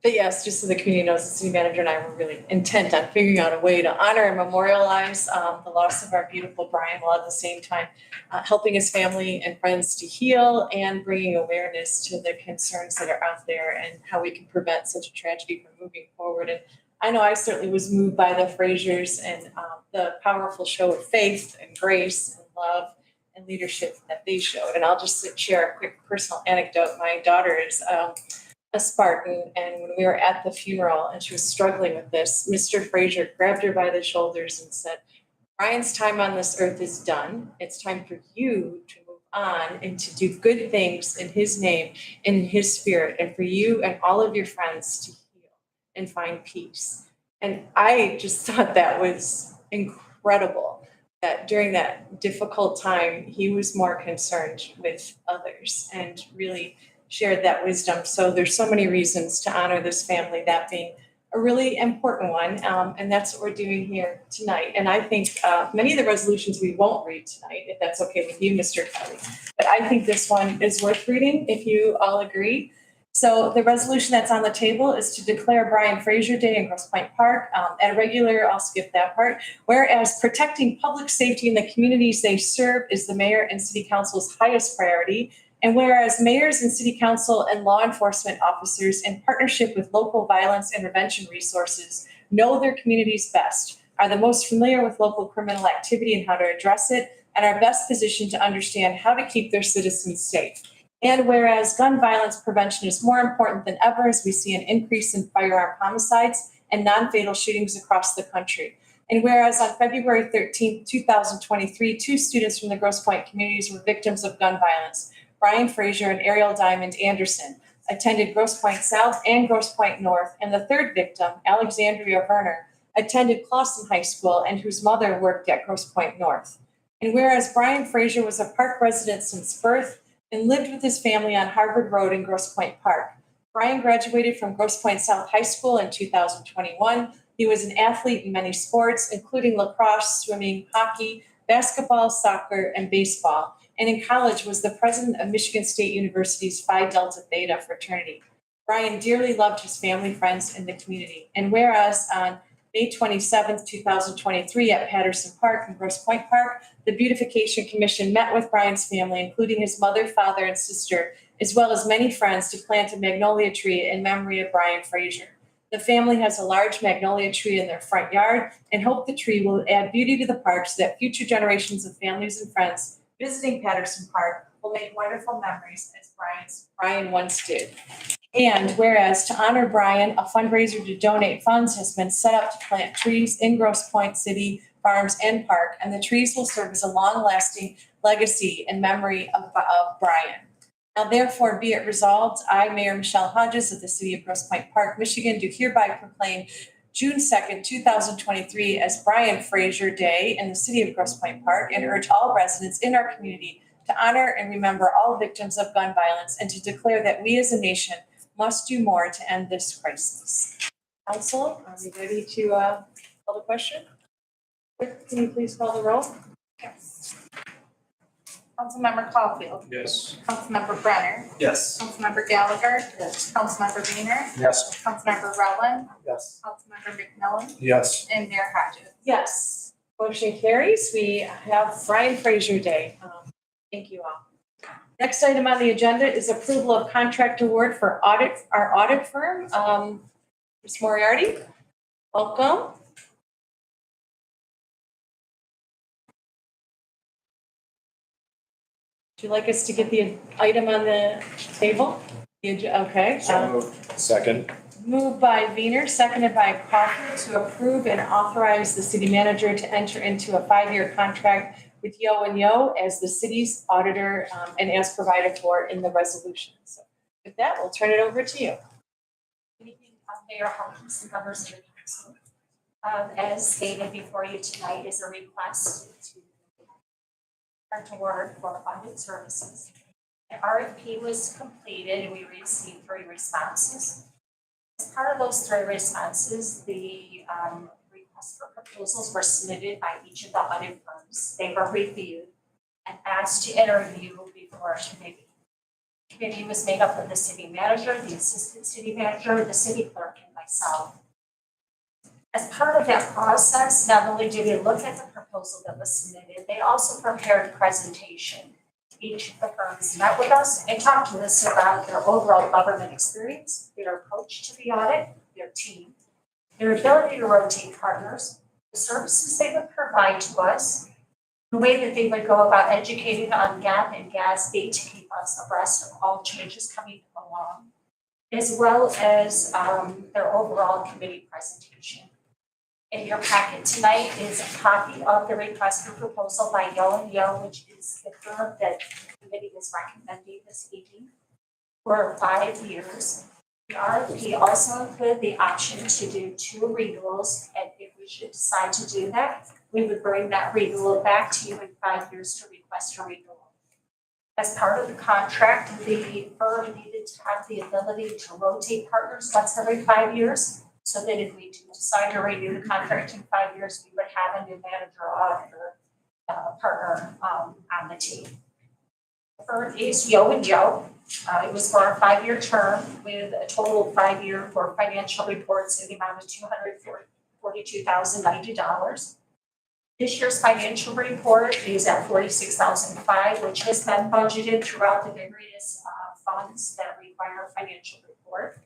But yes, just so the community knows, the city manager and I were really intent on figuring out a way to honor and memorialize the loss of our beautiful Brian, while at the same time helping his family and friends to heal and bringing awareness to the concerns that are out there and how we can prevent such a tragedy from moving forward. And I know I certainly was moved by the Frasers and the powerful show of faith and grace and love and leadership that they showed. And I'll just share a quick personal anecdote. My daughter is a Spartan, and when we were at the funeral and she was struggling with this, Mr. Fraser grabbed her by the shoulders and said, Brian's time on this earth is done. It's time for you to move on and to do good things in his name and in his spirit, and for you and all of your friends to heal and find peace. And I just thought that was incredible, that during that difficult time, he was more concerned with others and really shared that wisdom. So there's so many reasons to honor this family, that being a really important one. And that's what we're doing here tonight. And I think many of the resolutions we won't read tonight, if that's okay with you, Mr. Kelly. But I think this one is worth reading, if you all agree. So the resolution that's on the table is to declare Brian Fraser Day in Grosse Pointe Park. At a regular, I'll skip that part. Whereas protecting public safety in the communities they serve is the mayor and city council's highest priority. And whereas mayors and city council and law enforcement officers, in partnership with local violence intervention resources, know their communities best, are the most familiar with local criminal activity and how to address it, and are best positioned to understand how to keep their citizens safe. And whereas gun violence prevention is more important than ever as we see an increase in firearm homicides and non-fatal shootings across the country. And whereas on February 13th, 2023, 2 students from the Grosse Pointe communities were victims of gun violence. Brian Fraser and Ariel Diamond Anderson attended Grosse Pointe South and Grosse Pointe North, and the third victim, Alexandria Werner, attended Clawson High School and whose mother worked at Grosse Pointe North. And whereas Brian Fraser was a park resident since birth and lived with his family on Harvard Road in Grosse Pointe Park, Brian graduated from Grosse Pointe South High School in 2021. He was an athlete in many sports, including lacrosse, swimming, hockey, basketball, soccer, and baseball. And in college was the president of Michigan State University's Phi Delta Theta fraternity. Brian dearly loved his family, friends, and the community. And whereas on May 27th, 2023 at Patterson Park and Grosse Pointe Park, the Beautification Commission met with Brian's family, including his mother, father, and sister, as well as many friends, to plant a magnolia tree in memory of Brian Fraser. The family has a large magnolia tree in their front yard and hope the tree will add beauty to the park so that future generations of families and friends visiting Patterson Park will make wonderful memories as Brian once did. And whereas to honor Brian, a fundraiser to donate funds has been set up to plant trees in Grosse Pointe City, Farms, and Park, and the trees will serve as a long-lasting legacy in memory of Brian. Now therefore be it resolved, I, Mayor Michelle Hodges of the City of Grosse Pointe Park, Michigan, do hereby proclaim June 2nd, 2023 as Brian Fraser Day in the City of Grosse Pointe Park, and urge all residents in our community to honor and remember all victims of gun violence and to declare that we as a nation must do more to end this crisis. Council, are we ready to call the question? Clerk, can you please call the roll? Yes. Councilmember Caulfield. Yes. Councilmember Brenner. Yes. Councilmember Gallagher. Yes. Councilmember Weiner. Yes. Councilmember Rowland. Yes. Councilmember McMillan. Yes. And Mayor Hodges. Yes. Motion carries. We have Brian Fraser Day. Thank you all. Next item on the agenda is approval of contract award for our audit firm. Ms. Moriarty, welcome. Would you like us to get the item on the table? Okay. Second. Moved by Wiener, seconded by Crawford to approve and authorize the city manager to enter into a 5-year contract with Yo and Yo as the city's auditor and as provided for in the resolution. So with that, we'll turn it over to you. Good evening, Mayor Holmes and members of the council. As stated before you tonight is a request to award for audit services. The RFP was completed and we received 3 responses. As part of those 3 responses, the requests for proposals were submitted by each of the audit firms. They were reviewed and asked to interview before a committee. The committee was made up of the city manager, the assistant city manager, the city clerk, and myself. As part of that process, not only did we look at the proposal that was submitted, they also prepared a presentation. Each of the firms met with us and talked to us about their overall government experience, their approach to the audit, their team, their ability to rotate partners, the services they would provide to us, the way that they would go about educating on GAAP and GASB to keep us abreast of all changes coming along, as well as their overall committee presentation. In your packet tonight is a copy of the request for proposal by Yo and Yo, which is the firm that the committee is recommending this evening for 5 years. The RFP also included the option to do 2 renewals, and if we should decide to do that, we would bring that renewal back to you in 5 years to request a renewal. As part of the contract, the firm needed to have the ability to rotate partners once every 5 years, so that if we do decide to renew the contract in 5 years, we would have a new manager or auditor partner on the team. The firm is Yo and Yo. It was for a 5-year term with a total 5-year for financial reports in the amount of $242,090. This year's financial report is at $46,005, which has been budgeted throughout the various funds that require a financial report.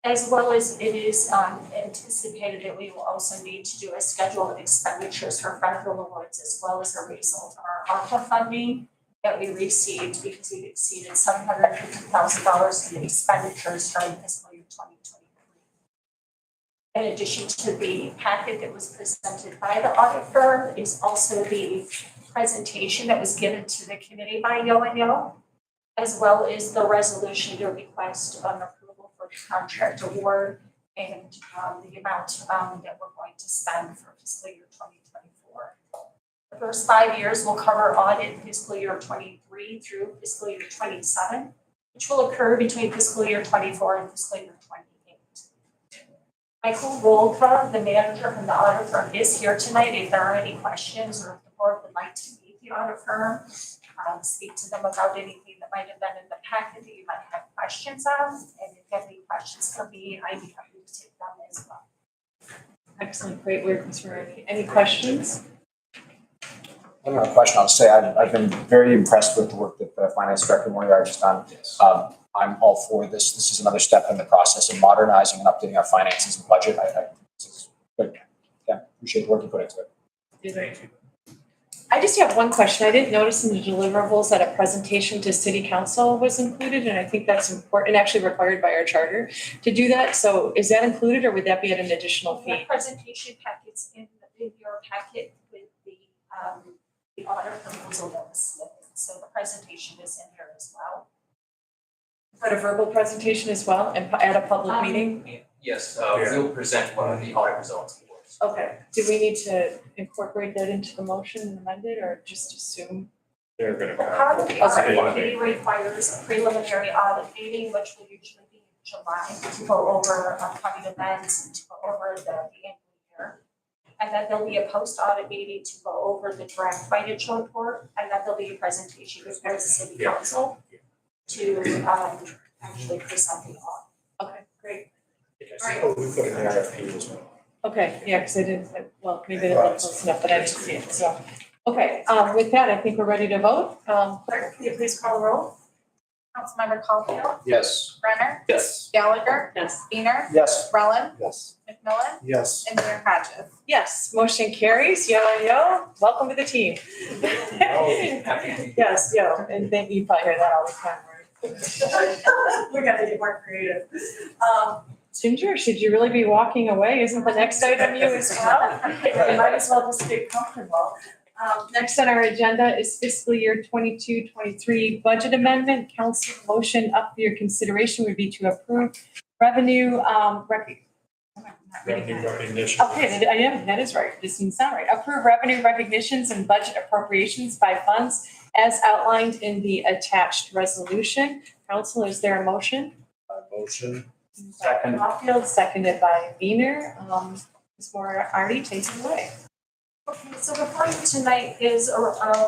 As well as it is anticipated that we will also need to do a schedule of expenditures for federal awards as well as a result of our ARPA funding that we received because we've exceeded $750,000 in expenditures during fiscal year 2023. In addition to the packet that was presented by the audit firm is also the presentation that was given to the committee by Yo and Yo, as well as the resolution to request approval for the contract award and the amount that we're going to spend for fiscal year 2024. The first 5 years will cover audit fiscal year 23 through fiscal year 27, which will occur between fiscal year 24 and fiscal year 28. Michael Rolka, the manager from the audit firm, is here tonight. If there are any questions or if the board would like to meet the audit firm, speak to them about anything that might have been in the packet that you might have questions on. And if you have any questions for me, I'd be happy to take them as well. Excellent, great work, Ms. Murray. Any questions? I don't have a question. I'll say I've been very impressed with the work that the finance director Moriarty has done. I'm all for this. This is another step in the process of modernizing and updating our finances and budget. But yeah, appreciate the work you put into it. I just have one question. I didn't notice in the deliverables that a presentation to city council was included, and I think that's important, actually required by our charter to do that. So is that included or would that be at an additional The fee? presentation packets in your packet with the audit proposal that was submitted. So the presentation is in here as well. Put a verbal presentation as well and at a public meeting? Yes, we'll present one of the audit results. Okay. Do we need to incorporate that into the motion and amend it or just assume? They're gonna. Part of the audit committee requires a preliminary audit meeting, which will usually be in July, to go over upcoming events and to go over the annual year. And then there'll be a post-audit meeting to go over the draft financial report, and then there'll be a presentation before the city council to actually present the audit. Okay, great. Oh, we put an RFP as well. Okay, yeah, because I didn't, well, maybe I didn't look close enough, but I didn't see it, so. Okay, with that, I think we're ready to vote. Clerk, can you please call the roll? Councilmember Caulfield, Yes. Brenner, Yes. Gallagher, Yes. Weiner, Yes. Rellin, Yes. McMillan, Yes. and Mayor Hodges. Yes, motion carries. Yo, yo, welcome to the team. Yes, yo, and then you probably hear that all the time, right? We gotta get more creative. Ginger, should you really be walking away? Isn't the next item you as well? You might as well just get comfortable. Next on our agenda is fiscal year 22-23 budget amendment. Council motion up for your consideration would be to approve revenue, Revenue recognition. Okay, I am, that is right, this didn't sound right. Approve revenue recognitions and budget appropriations by funds as outlined in the attached resolution. Council, is there a motion? Motion. Second. Caulfield, seconded by Wiener. Ms. Moriarty, take it away. Okay, so before you tonight is a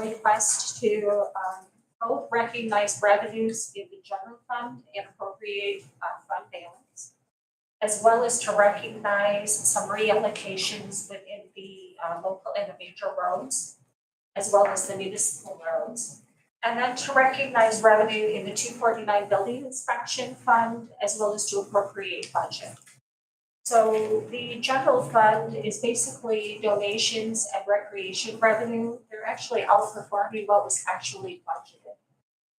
request to both recognize revenues in the general fund and appropriate fund balance, as well as to recognize some reallocations within the local and the major roads, as well as the municipal roads. And then to recognize revenue in the 249 building inspection fund, as well as to appropriate budget. So the general fund is basically donations and recreation revenue. They're actually outperforming what was actually budgeted.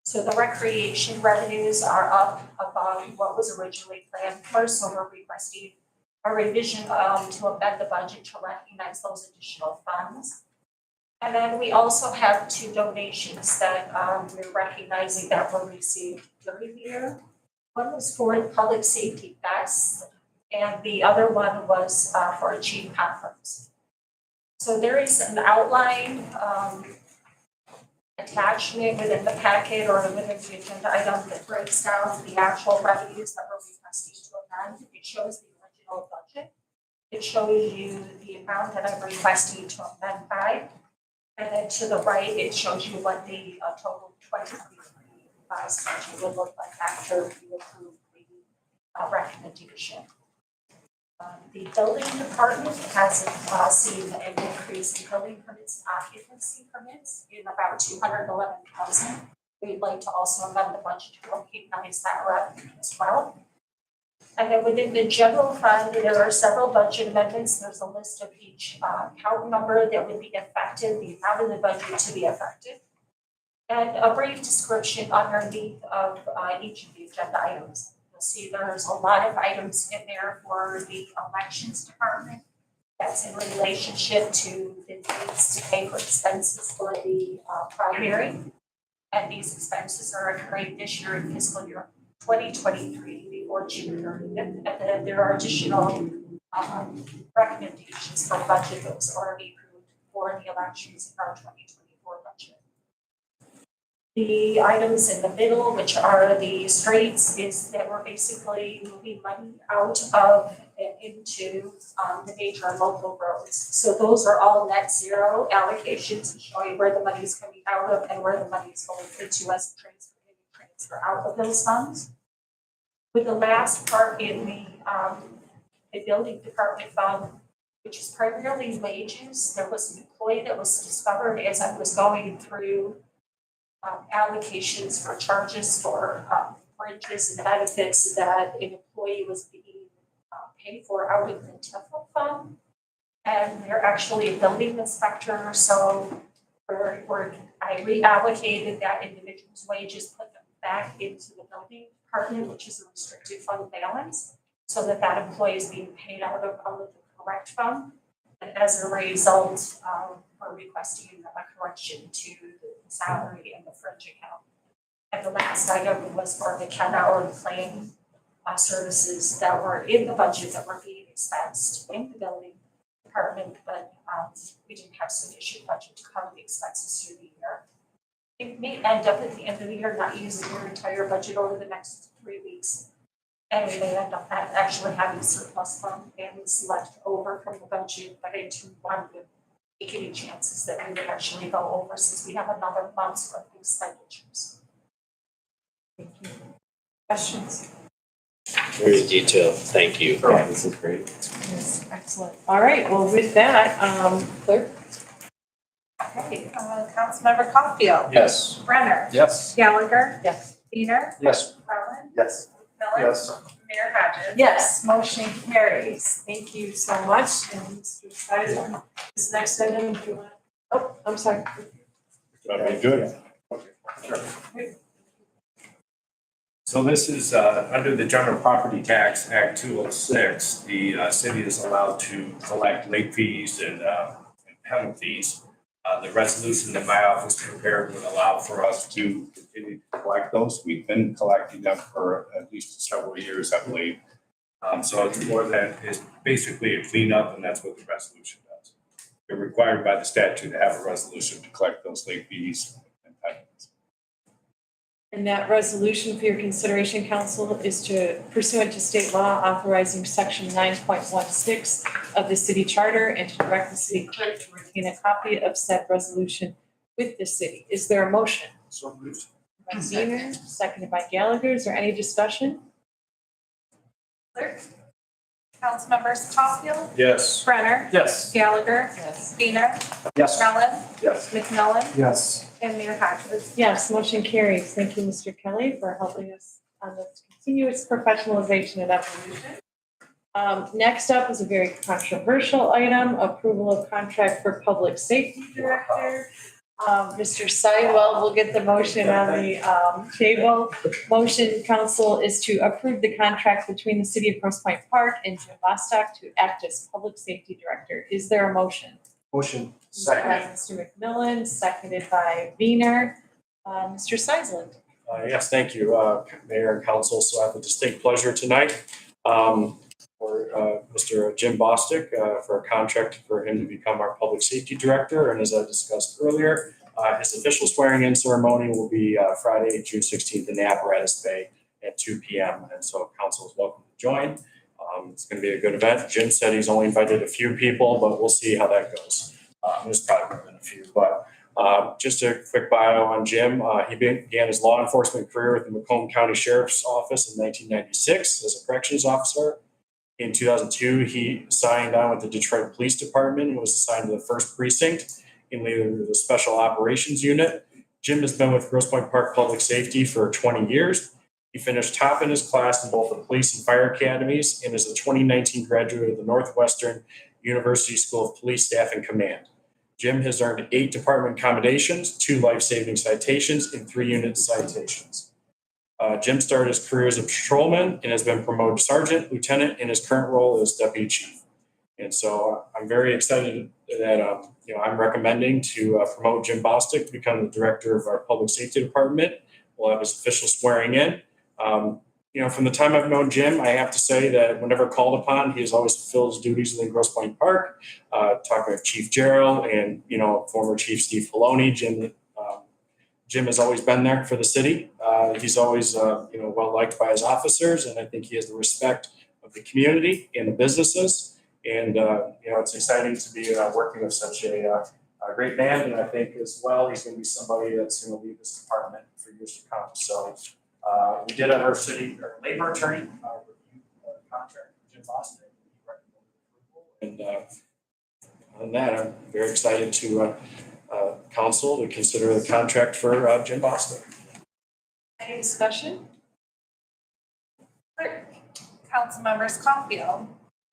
So the recreation revenues are up above what was originally planned for, so we're requesting a revision to amend the budget to recognize those additional funds. And then we also have 2 donations that we're recognizing that were received during the year. One was for the public safety vest, and the other one was for a chief conference. So there is an outline attachment within the packet or within the agenda item that breaks down the actual revenues that we're requesting to amend. It shows the original budget. It shows you the amount that I'm requesting to amend by. And then to the right, it shows you what the total 2023 revised budget would look like after you approve the recommendation. The building department has seen an increase in building permits and occupancy permits in about 211,000. We'd like to also amend the budget to recognize that revenue as well. And then within the general fund, there are several budget amendments. There's a list of each count number that would be affected, the amount of the budget to be affected, and a brief description underneath of each of the agenda items. You'll see there's a lot of items in there for the elections department. That's in relationship to the needs to pay for expenses for the primary. And these expenses are occurring this year in fiscal year 2023 before June 30th. And then there are additional recommendations for budget that was already approved for the elections in our 2024 budget. The items in the middle, which are the streets, is that we're basically moving money out of and into the major local roads. So those are all net zero allocations showing where the money is coming out of and where the money is going into as a transfer out of those funds. With the last part in the building department fund, which is primarily wages, there was an employee that was discovered as I was going through allocations for charges for wages and benefits that an employee was being paid for out of the TIFL fund. And they're actually a building inspector, so I reallocated that individual's wages, put them back into the building department, which is a restricted fund balance, so that that employee is being paid out of the correct fund. And as a result, we're requesting a correction to the salary and the fringe account. And the last item was for the 10-hour claim services that were in the budget that were being expensed in the building department, but we didn't have sufficient budget to cover the expenses through the year. It may end up at the end of the year not using your entire budget over the next 3 weeks. And we may end up actually having surplus fund payments left over from the budget, but I do want to take any chances that we would actually go over since we have another month's worth of expenditures. Questions? Very detailed, thank you. Yeah, this is great. Yes, excellent. All right, well, with that, clerk? Okay, Councilmember Caulfield. Yes. Brenner. Yes. Gallagher. Yes. Wiener. Yes. Rowland. Yes. Miller. Yes. Mayor Hodges. Yes, motion carries. Thank you so much. And Mr. Sizer, this next item, if you want. Oh, I'm sorry. That'd be good. So this is under the General Property Tax Act 206, the city is allowed to collect late fees and penalties. The resolution that my office prepared would allow for us to continue to collect those. We've been collecting them for at least several years, I believe. So it's more than, it's basically a cleanup, and that's what the resolution does. We're required by the statute to have a resolution to collect those late fees and penalties. And that resolution for your consideration, council, is to pursuant to state law authorizing section 9.16 of the city charter and to direct the city clerk to retain a copy of said resolution with the city. Is there a motion? So moved. By Wiener, seconded by Gallagher. Is there any discussion? Clerk? Councilmembers Caulfield. Yes. Brenner. Yes. Gallagher. Yes. Wiener. Yes. Rowland. Yes. McMillan. Yes. And Mayor Hodges. Yes, motion carries. Thank you, Mr. Kelly, for helping us on this continuous professionalization and evolution. Next up is a very controversial item, approval of contract for public safety director. Mr. Sidewell will get the motion on the table. Motion, council, is to approve the contract between the city of Grosse Pointe Park and Jim Bostock to act as public safety director. Is there a motion? Motion. Mr. McMillan, seconded by Wiener. Mr. Seisland. Yes, thank you, Mayor and Council. So I have the distinct pleasure tonight for Mr. Jim Bostock for a contract for him to become our Public Safety Director. And as I discussed earlier, his official swearing-in ceremony will be Friday, June 16th in the Apparatus Bay at 2 p.m. And so Council is welcome to join. It's going to be a good event. Jim said he's only invited a few people, but we'll see how that goes. There's probably more than a few, but just a quick bio on Jim. He began his law enforcement career with the Macomb County Sheriff's Office in 1996 as a corrections officer. In 2002, he signed on with the Detroit Police Department and was assigned to the 1st Precinct in the Special Operations Unit. Jim has been with Grosse Pointe Park Public Safety for 20 years. He finished top in his class in both the police and fire academies and is a 2019 graduate of the Northwestern University School of Police Staff and Command. Jim has earned 8 department commendations, 2 life-saving citations, and 3 unit citations. Jim started his career as a patrolman and has been promoted to sergeant, lieutenant, in his current role as deputy chief. And so I'm very excited that I'm recommending to promote Jim Bostock to become the director of our public safety department. We'll have his official swearing in. From the time I've known Jim, I have to say that whenever called upon, he has always fulfilled his duties within Grosse Pointe Park. Talking with Chief Gerald and, former Chief Steve Filoni, Jim has always been there for the city. He's always, well-liked by his officers, and I think he has the respect of the community and the businesses. And, it's exciting to be working with such a great man. And I think as well, he's going to be somebody that's going to lead this department for years to come. So we did have our labor attorney review the contract with Jim Bostock. And on that, I'm very excited to council to consider the contract for Jim Bostock. Any discussion? Councilmembers Caulfield.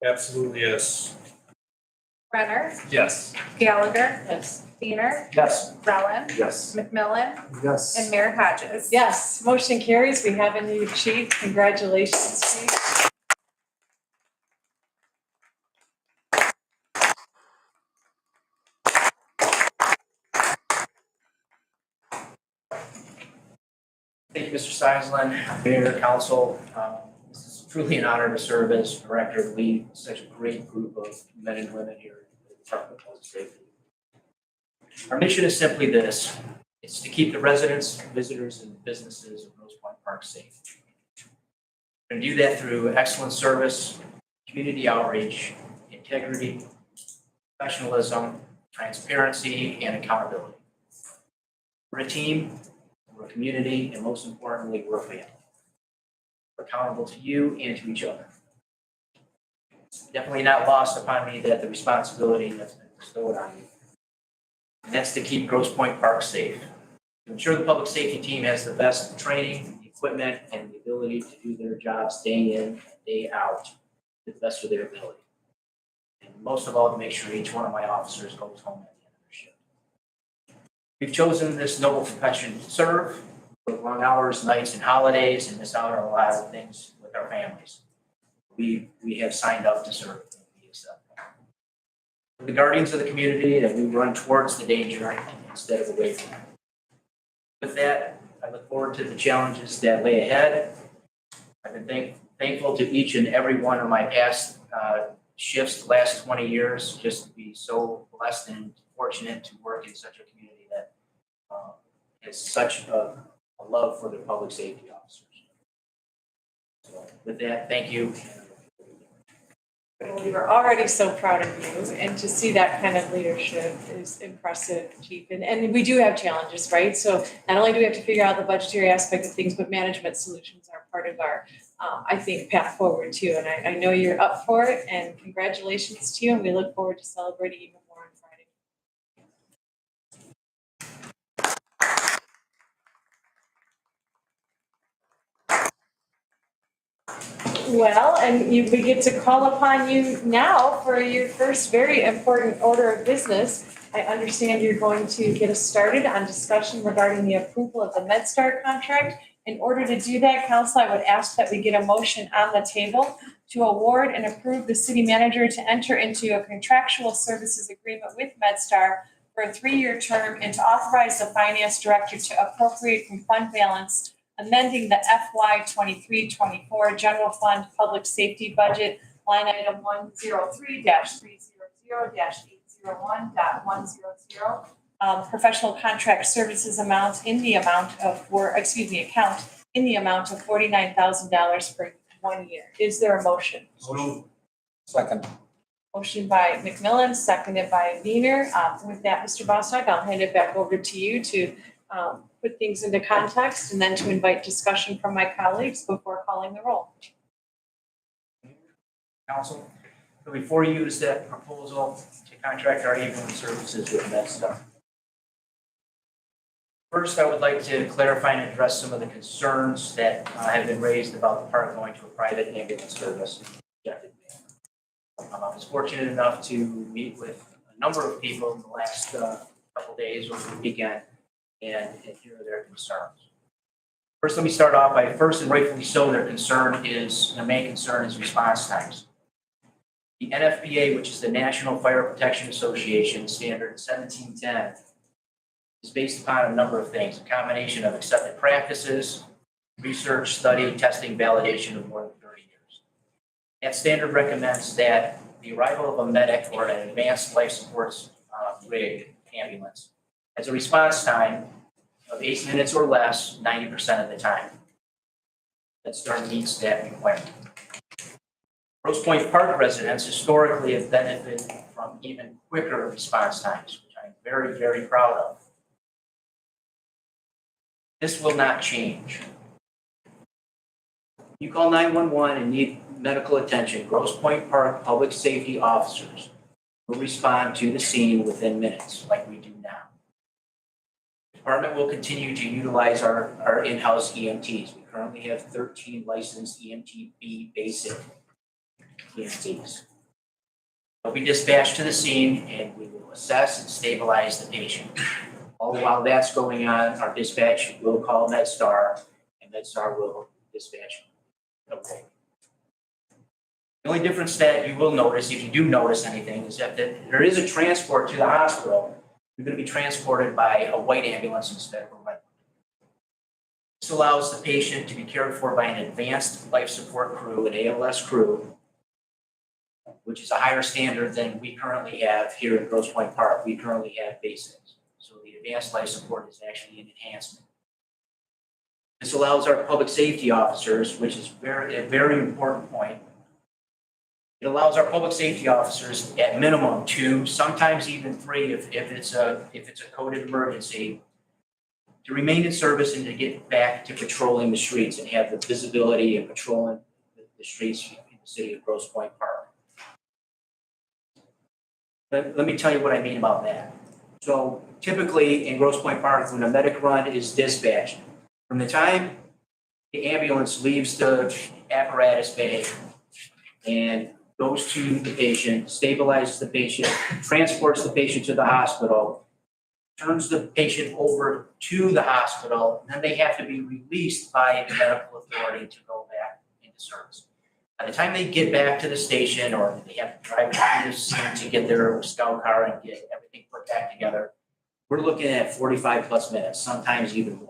Absolutely, yes. Brenner. Yes. Gallagher. Yes. Wiener. Yes. Rowland. Yes. McMillan. Yes. And Mayor Hodges. Yes, motion carries. We have a new chief. Congratulations, chief. Thank you, Mr. Seisland, Mayor, Council. This is truly an honor to serve as director and lead such a great group of men and women here at the Department of Public Safety. Our mission is simply this: it's to keep the residents, visitors, and businesses of Grosse Pointe Park safe. We're gonna do that through excellent service, community outreach, integrity, professionalism, transparency, and accountability. We're a team, we're a community, and most importantly, we're a family. We're accountable to you and to each other. It's definitely not lost upon me that the responsibility that's been bestowed on you. And that's to keep Grosse Pointe Park safe. To ensure the public safety team has the best training, equipment, and the ability to do their jobs day in, day out, to the best of their ability. And most of all, to make sure each one of my officers goes home at the end of their shift. We've chosen this noble profession to serve, work long hours, nights, and holidays, and miss out on a lot of things with our families. We have signed up to serve, and we accept that. We're the guardians of the community, that we run towards the danger instead of away from it. With that, I look forward to the challenges that lay ahead. I've been thankful to each and every one of my past shifts the last 20 years, just to be so blessed and fortunate to work in such a community that has such a love for the public safety officers. So with that, thank you. We were already so proud of you, and to see that kind of leadership is impressive, Chief. And we do have challenges, right? So not only do we have to figure out the budgetary aspect of things, but management solutions are part of our, I think, path forward too. And I know you're up for it, and congratulations to you, and we look forward to celebrating even more on Friday. Well, and we get to call upon you now for your first very important order of business. I understand you're going to get us started on discussion regarding the approval of the MedStar contract. In order to do that, council, I would ask that we get a motion on the table to award and approve the city manager to enter into a contractual services agreement with MedStar for a 3-year term and to authorize the finance director to appropriate from fund balance, amending the FY 23-24 general fund public safety budget line item 103-300-801.100. Professional contract services amount in the amount of $49,000 for 1 year. Is there a motion? Second. Motion by McMillan, seconded by Wiener. With that, Mr. Bosniak, I'll hand it back over to you to put things into context and then to invite discussion from my colleagues before calling the roll. Council, so before you is that proposal to contract our ambulance services with MedStar. First, I would like to clarify and address some of the concerns that have been raised about the park going to a private ambulance service. I was fortunate enough to meet with a number of people in the last couple days over the weekend and hear their concerns. First, let me start off by first and rightfully so, their main concern is response times. The NFPA, which is the National Fire Protection Association standard 1710, is based upon a number of things, a combination of accepted practices, research, study, testing, validation of more than 30 years. That standard recommends that the arrival of a medic or an advanced life support rig ambulance has a response time of 8 minutes or less 90% of the time. MedStar meets that requirement. Grosse Pointe Park residents historically have benefited from even quicker response times, which I'm very, very proud of. This will not change. You call 911 and need medical attention, Grosse Pointe Park public safety officers will respond to the scene within minutes, like we do now. The department will continue to utilize our in-house EMTs. We currently have 13 licensed EMT-B basic EMTs. They'll be dispatched to the scene and we will assess and stabilize the patient. All while that's going on, our dispatch will call MedStar and MedStar will dispatch. Okay. The only difference that you will notice, if you do notice anything, is that there is a transport to the hospital. You're going to be transported by a white ambulance instead of a red. This allows the patient to be cared for by an advanced life support crew, an ALS crew, which is a higher standard than we currently have here in Grosse Pointe Park. We currently have basics. So the advanced life support is actually an enhancement. This allows our public safety officers, which is a very important point. It allows our public safety officers at minimum 2, sometimes even 3 if it's a coded emergency, to remain in service and to get back to patrolling the streets and have the visibility and patrolling the streets in the city of Grosse Pointe Park. Let me tell you what I mean about that. So typically in Grosse Pointe Park, when a medic run is dispatched, from the time the ambulance leaves the apparatus bay and goes to the patient, stabilizes the patient, transports the patient to the hospital, turns the patient over to the hospital, then they have to be released by the medical authority to go back into service. By the time they get back to the station, or they have to drive to the scene to get their scout car and get everything put back together, we're looking at 45 plus minutes, sometimes even more.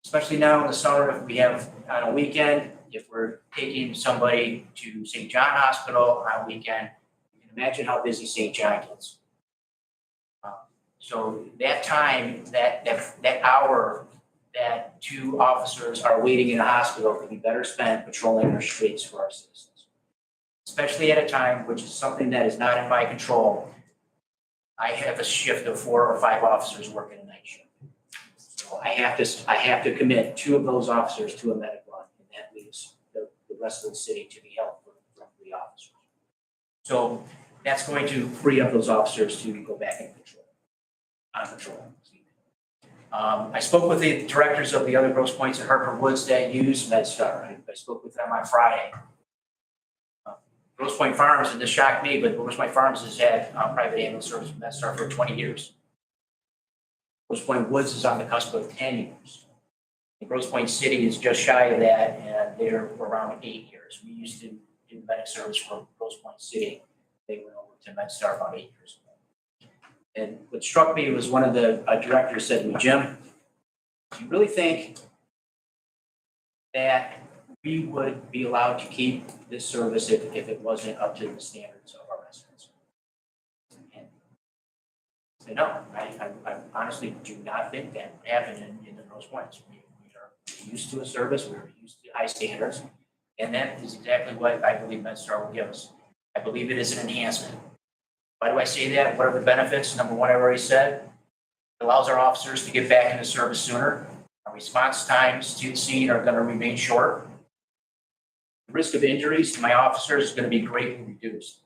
Especially now in the summer, if we have on a weekend, if we're taking somebody to St. John Hospital on a weekend, you can imagine how busy St. John gets. So that time, that hour that 2 officers are waiting in the hospital could be better spent patrolling our streets for our citizens. Especially at a time, which is something that is not in my control. I have a shift of 4 or 5 officers working a night shift. So I have to commit 2 of those officers to a medic run, and that leaves the rest of the city to be held for 3 officers. So that's going to free up those officers to go back and patrol. I spoke with the directors of the other Grosse Pointes and Harper Woods that use MedStar. I spoke with them on Friday. Grosse Pointe Farms, and this shocked me, but Grosse Pointe Farms has had private ambulance service with MedStar for 20 years. Grosse Pointe Woods is on the cusp of 10 years. And Grosse Pointe City is just shy of that, and they're around 8 years. We used to do medic service for Grosse Pointe City. They went over to MedStar about 8 years ago. And what struck me was one of the directors said to me, Jim, do you really think that we would be allowed to keep this service if it wasn't up to the standards of our residents? And I said, no, I honestly do not think that would happen in the Grosse Pointes. We are used to a service, we are used to high standards, and that is exactly what I believe MedStar will give us. I believe it is an enhancement. Why do I say that? What are the benefits? Number one, I've already said, it allows our officers to get back into service sooner. Our response times to the scene are going to remain short. The risk of injuries to my officers is going to be greatly reduced.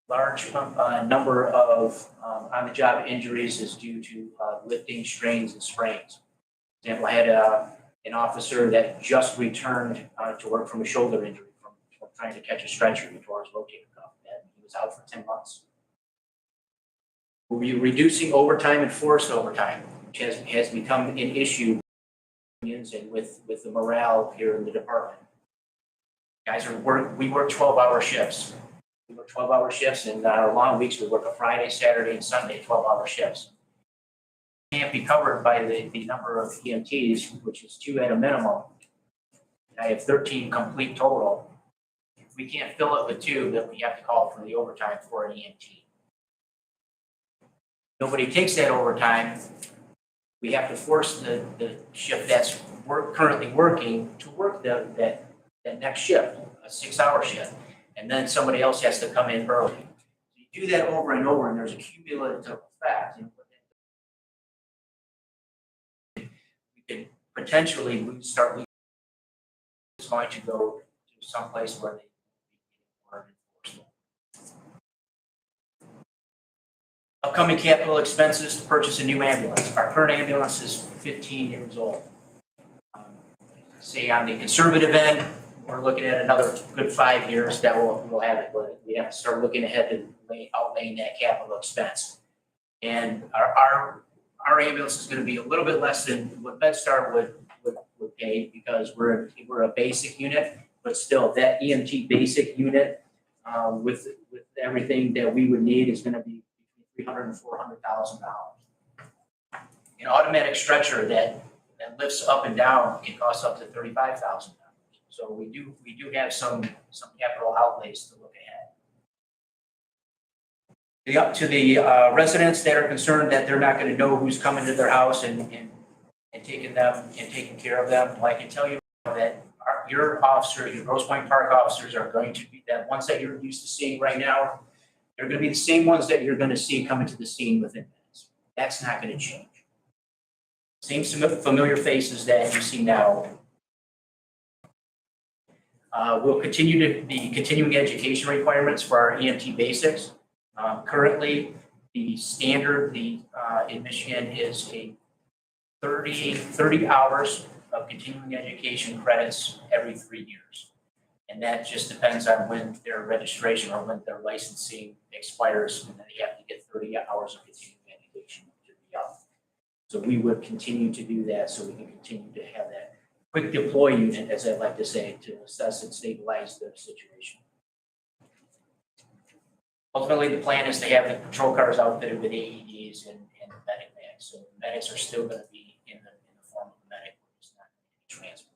Large number of on-the-job injuries is due to lifting, strains, and sprains. For example, I had an officer that just returned to work from a shoulder injury from trying to catch a stretcher before his rotator cuff, and he was out for 10 months. We'll be reducing overtime and forced overtime, which has become an issue and with the morale here in the department. Guys we work 12-hour shifts. We work 12-hour shifts, and on our long weeks, we work a Friday, Saturday, and Sunday, 12-hour shifts. Can't be covered by the number of EMTs, which is 2 at a minimum. I have 13 complete total. If we can't fill it with 2, then we have to call for the overtime for an EMT. Nobody takes that overtime. We have to force the shift that's currently working to work that next shift, a 6-hour shift, and then somebody else has to come in early. You do that over and over, and there's a cumulative effect. We can potentially start. It's going to go to someplace where they are enforced. Upcoming capital expenses to purchase a new ambulance. Our current ambulance is 15 years old. Say on the conservative end, we're looking at another good 5 years that we'll have it, but we have to start looking ahead to outlaying that capital expense. And our ambulance is going to be a little bit less than what MedStar would pay, because we're a basic unit, but still that EMT basic unit with everything that we would need is going to be $300,000 and $400,000. An automatic stretcher that lifts up and down can cost up to $35,000. So we do have some capital outlays to look ahead. To the residents that are concerned that they're not going to know who's coming to their house and and taking care of them. Well, I can tell you that your officers, your Grosse Pointe Park officers are going to be, the ones that you're used to seeing right now, they're gonna be the same ones that you're gonna see coming to the scene within minutes. That's not gonna change. Same familiar faces that you see now. We'll continue to be continuing education requirements for our EMT basics. Currently, the standard, in Michigan is a 30 hours of continuing education credits every 3 years. And that just depends on when their registration or when their licensing expires, and then they have to get 30 hours of continuing education to be up. So we would continue to do that so we can continue to have that quick deploy unit, as I like to say, to assess and stabilize the situation. Ultimately, the plan is to have the patrol cars outfitted with AEDs and medic bags. So the medics are still going to be in the form of a medic, it's not going to be transported.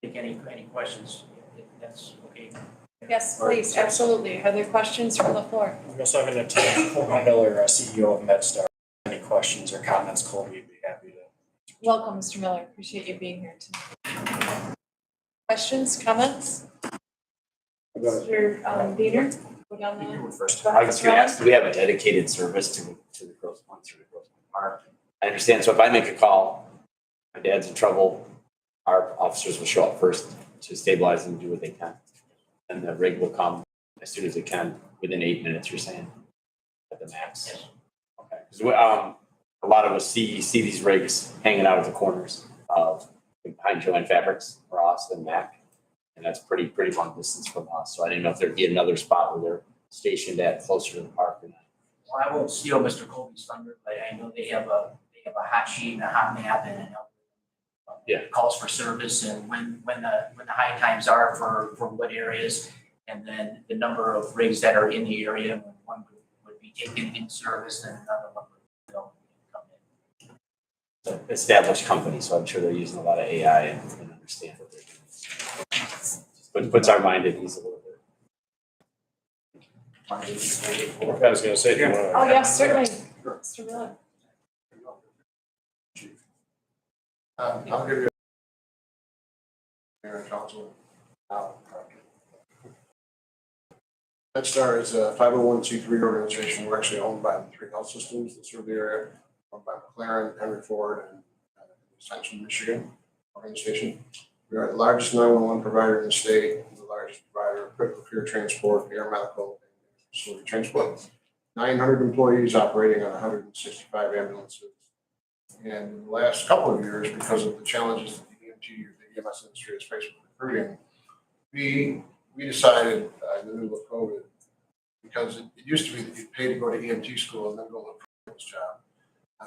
Take any questions, if that's okay. Yes, please, absolutely. Are there questions from the floor? We also have an attendant, Colby Miller, CEO of MedStar. Any questions or comments, Colby, would be happy to. Welcome, Mr. Miller. Appreciate you being here tonight. Questions, comments? Mr. Diener, go down the. You were first. Go ahead, I was gonna Mr. ask, do we have a dedicated service to the Grosse Pointe, through the Grosse Pointe Park? I understand, so if I make a call, my dad's in trouble, our officers will show up first to stabilize and do what they can. And the rig will come as soon as it can, within 8 minutes, you're saying, at the max? Yes. Okay, 'cause a lot of us see these rigs hanging out at the corners of, behind Joanne Fabrics, Ross and Mac. And that's pretty long distance from us, so I didn't know if there'd be another spot where they're stationed at closer to the park or not. Well, I won't steal Mr. Colby's thunder, but I know they have a hot sheet and a hot map and calls for service and when the high times are for what areas, and then the number of rigs that are in the area when one would be taken in service and another one would come in. It's an established company, so I'm sure they're using a lot of AI and understand what they're doing. But puts our mind at ease a little bit. I was gonna say, do you wanna? Oh, yes, certainly. Mr. Miller. I'll give you. Mayor and council. MedStar is a 501c3 organization. We're actually owned by the 3 health systems that serve the area, owned by McLaren, Henry Ford, and Central Michigan organization. We are the largest 911 provider in the state, the largest provider of critical care transport, air medical, and facility transport. 900 employees operating on 165 ambulances. And in the last couple of years, because of the challenges that the EMS industry is facing with recruiting, we decided in the middle of COVID, because it used to be that you'd pay to go to EMT school and then go look for a job.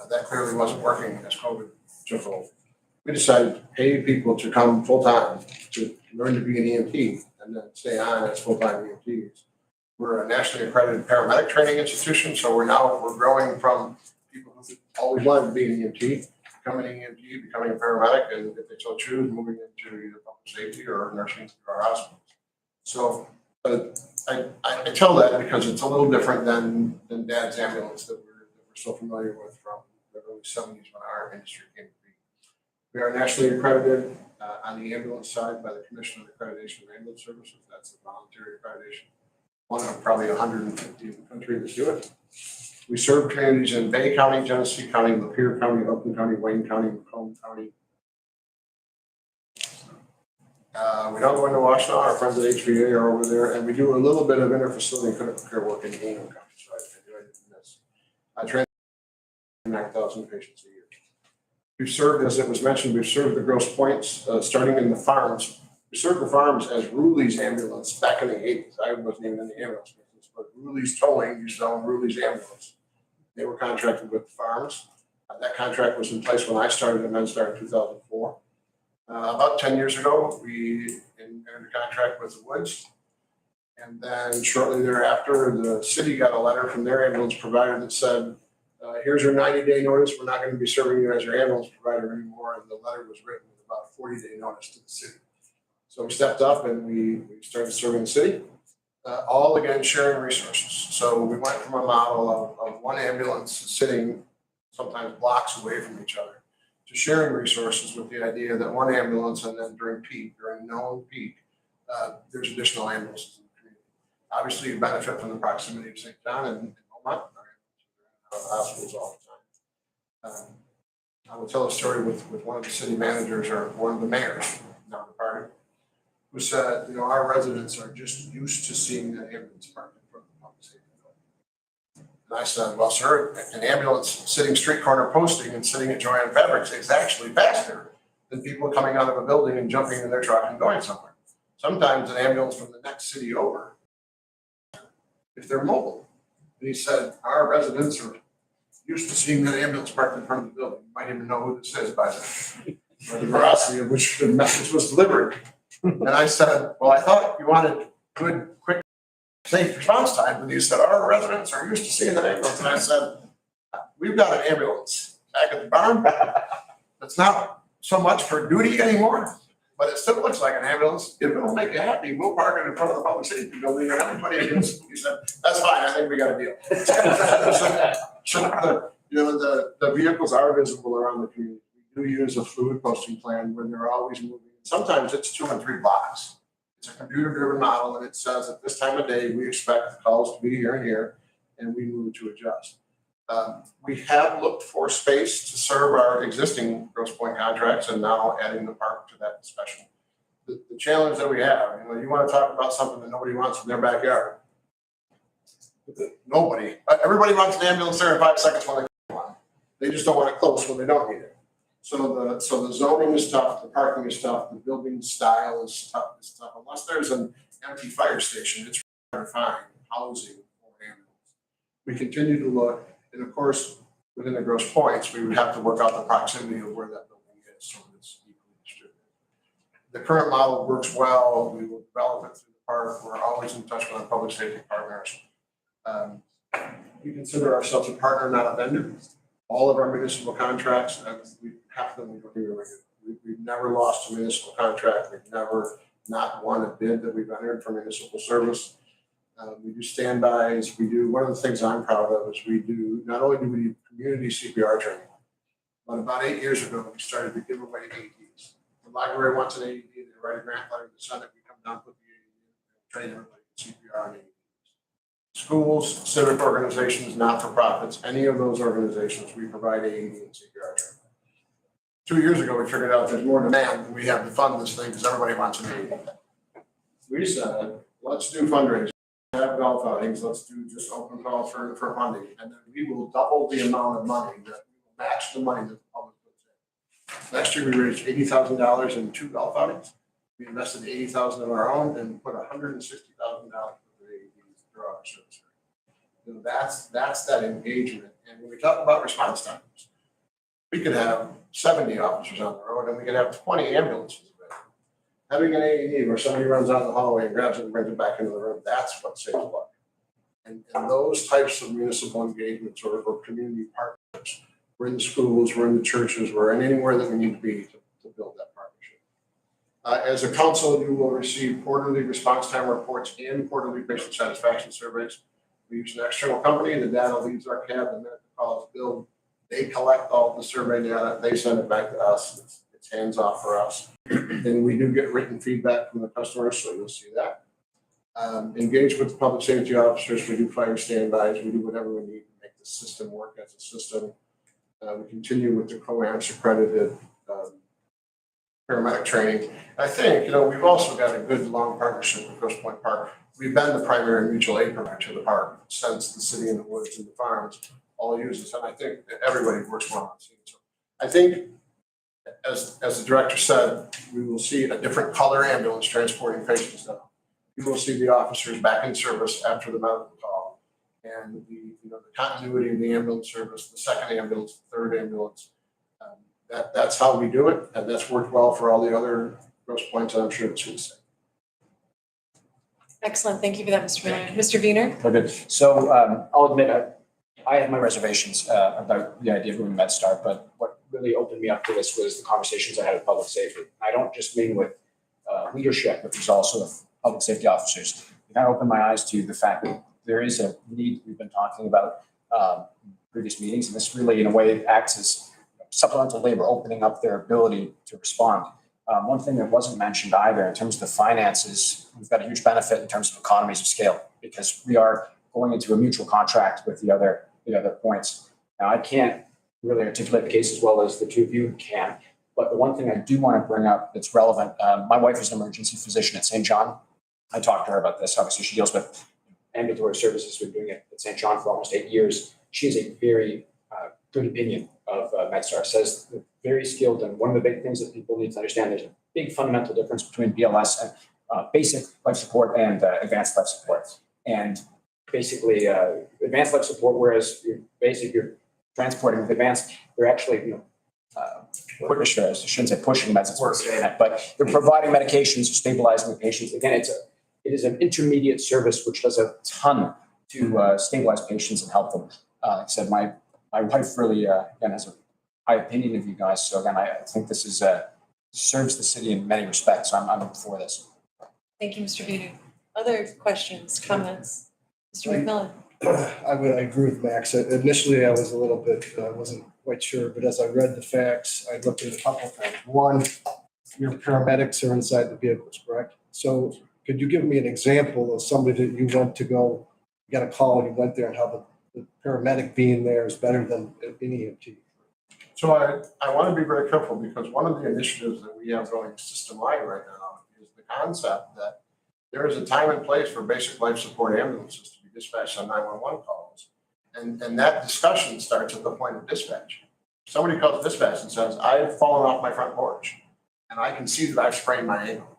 That clearly wasn't working as COVID took hold. We decided to pay people to come full-time to learn to be an EMT and then stay on as full-time EMTs. We're a nationally accredited paramedic training institution, so we're growing from people who always wanted to be an EMT, becoming an EMT, becoming a paramedic, and if they so choose, moving into either public safety or nursing or our hospitals. So I tell that because it's a little different than Dad's ambulance that we're so familiar with from the early 70s when our industry came to be. We are nationally accredited on the ambulance side by the Commission of Accreditation of Ambulance Services. That's a voluntary accreditation. One of probably 150 in the country that do it. We serve communities in Bay County, Genesee County, Lapeer County, Oakland County, Wayne County, Macomb County. We don't go into Washtenaw. Our friends at HVA are over there, and we do a little bit of interfacility and critical care work in Ingham County. So I did this. I train 9,000 patients a year. We've served, as it was mentioned, we've served the Grosse Pointes, starting in the farms. We served the farms as Ruleigh's ambulance back in the 80s. I wasn't even in the ambulance business, but Ruleigh's Towing used to own Ruleigh's ambulance. They were contracted with the farms. That contract was in place when I started at MedStar in 2004. About 10 years ago, we entered a contract with the Woods. And then shortly thereafter, the city got a letter from their ambulance provider that said, here's your 90-day notice. We're not going to be serving you as your ambulance provider anymore. And the letter was written with about a 40-day notice to the city. So we stepped up and we started serving the city. All again, sharing resources. So we went from a model of one ambulance sitting sometimes blocks away from each other to sharing resources with the idea that one ambulance, and then during known peak, there's additional ambulances in the community. Obviously, you benefit from the proximity of St. John and Beaumont. Hospitals all the time. I will tell a story with one of the city managers or one of the mayors, not the party, who said, you know, our residents are just used to seeing that ambulance parked in front of the public safety building. And I said, well, sir, an ambulance sitting street corner posting and sitting at Joanne Fabrics is actually faster than people coming out of a building and jumping in their truck and going somewhere. Sometimes an ambulance from the next city over, if they're mobile. And he said, our residents are used to seeing that ambulance parked in front of the building. You might even know who this is by the veracity of which the message was delivered. And I said, well, I thought you wanted good, quick, safe response time. And he said, our residents are used to seeing that ambulance. And I said, we've got an ambulance back at the barn. It's not so much for duty anymore, but it still looks like an ambulance. If it'll make you happy, we'll park it in front of the public safety building and everybody is. He said, that's fine, I think we got a deal. The vehicles are visible around the community. We do use a fluid posting plan where they're always moving. Sometimes it's 2 and 3 blocks. It's a computer-driven model, and it says at this time of day, we expect the calls to be here and here, and we move to adjust. We have looked for space to serve our existing Grosse Pointe contracts and now adding the park to that discussion. The challenge that we have, you know, you want to talk about something that nobody wants in their backyard. Nobody. Everybody wants an ambulance there in 5 seconds when they come on. They just don't want it close when they don't need it. So the zoning is tough, the parking is tough, the building style is tough. Unless there's an empty fire station, it's hard to find housing for ambulance. We continue to look, and of course, within the Grosse Pointes, we would have to work out the proximity of where that building is so that it's equally distributed. The current model works well. We will develop it through the park. We're always in touch with our public safety partners. We consider ourselves a partner, not a vendor. All of our municipal contracts, half of them we don't even renew. We've never lost a municipal contract. We've never not won a bid that we've entered for municipal service. We do standbys. We do, one of the things I'm proud of is not only do we do community CPR training, but about 8 years ago, we started to give away AEDs. The library wants an AED, they write a grant letter to the Senate, we come down, put the AED in, train everybody in CPR and AEDs. Schools, civic organizations, not-for-profits, any of those organizations, we provide AED and CPR training. 2 years ago, we figured out there's more demand than we have to fund this thing because everybody wants an AED. We said, let's do fundraising, have golf outings, let's do just open call for funding, and then we will double the amount of money that we will match the money that the public puts in. Last year, we raised $80,000 in 2 golf outings. We invested $80,000 of our own and put $160,000 for the AEDs through our service. You know, that's that engagement. And when we talk about response times, we could have 70 officers on the road and we could have 20 ambulances available. Having an AED where somebody runs out in the hallway and grabs it and brings it back into the room, that's what saves a life. And those types of municipal engagements or community partnerships, we're in the schools, we're in the churches, we're in anywhere that we need to be to build that partnership. As a council, you will receive quarterly response time reports and quarterly patient satisfaction surveys. We use an external company, the data leaves our cab, the minute the call is billed, they collect all the survey data, they send it back to us, it's hands off for us. And we do get written feedback from the customers, so you'll see that. Engage with the public safety officers, we do fire standbys, we do whatever we need to make the system work as a system. We continue with the COAMS accredited paramedic training. I think, we've also got a good long partnership with Grosse Pointe Park. We've been the primary mutual aid provider to the park since the city and the woods and the farms all use this, and I think that everybody works well on it. So I think, as the director said, we will see a different color ambulance transporting patients now. You will see the officers back in service after the medical call, and the continuity of the ambulance service, the second ambulance, the third ambulance. That's how we do it, and that's worked well for all the other Grosse Pointes, and I'm sure it's the same. Excellent. Thank you for that, Mr. Miller. Mr. Wiener? Good. So I'll admit I have my reservations about the idea of doing MedStar, but what really opened me up to this was the conversations I had with public safety. I don't just mean with leadership, but there's also the public safety officers. kind of opened my eyes to the fact that there is a need we've been talking about in previous meetings, and this really, in a way, acts as supplemental labor, opening up their ability to respond. One thing that wasn't mentioned either in terms of the finances, we've got a huge benefit in terms of economies of scale because we are going into a mutual contract with the other points. Now, I can't really articulate the case as well as the two of you can, but the one thing I do want to bring up that's relevant, my wife is an emergency physician at St. John. I talked to her about this. Obviously, she deals with ambulatory services. We've been doing it at St. John for almost 8 years. She has a very good opinion of MedStar. Says they're very skilled, and one of the big things that people need to understand, there's a big fundamental difference between BLS and basic life support and advanced life support. And basically, advanced life support, whereas you're transporting with advanced, they're actually, pushing, I shouldn't say pushing meds, it's worse saying that, but they're providing medications, stabilizing the patients. Again, it is an intermediate service which does a ton to stabilize patients and help them. Like I said, my wife really, again, has a high opinion of you guys. So again, I think this is serves the city in many respects. So I'm for this. Thank you, Mr. Beatty. Other questions, comments? Mr. McMillan? I agree with Max. Initially, I was a little bit, wasn't quite sure, but as I read the facts, I looked at a couple of things. One, your paramedics are inside the vehicles, correct? So could you give me an example of somebody that you went to go, you got a call, you went there, and how the paramedic being there is better than an EMT? So I want to be very careful because one of the initiatives that we have going system-wide right now is the concept that there is a time and place for basic life support ambulances to be dispatched on 911 calls. And that discussion starts at the point of dispatch. Somebody calls dispatch and says, I've fallen off my front porch and I can see that I've sprained my ankle.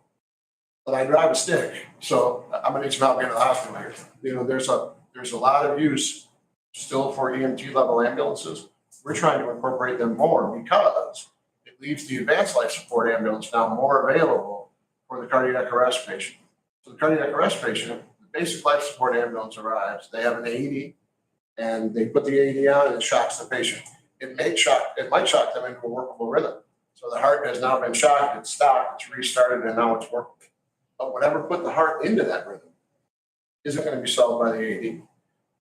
But I drive a stick, so I'm gonna need some help getting to the hospital here. You know, there's a lot of use still for EMT level ambulances. We're trying to incorporate them more because it leaves the advanced life support ambulance now more available for the cardiac arrest patient. So the cardiac arrest patient, the basic life support ambulance arrives, they have an AED, and they put the AED on and it shocks the patient. It might shock them into a workable rhythm. So the heart has now been shocked, it's stopped, it's restarted, and now it's working. But whatever put the heart into that rhythm isn't going to be solved by the AED.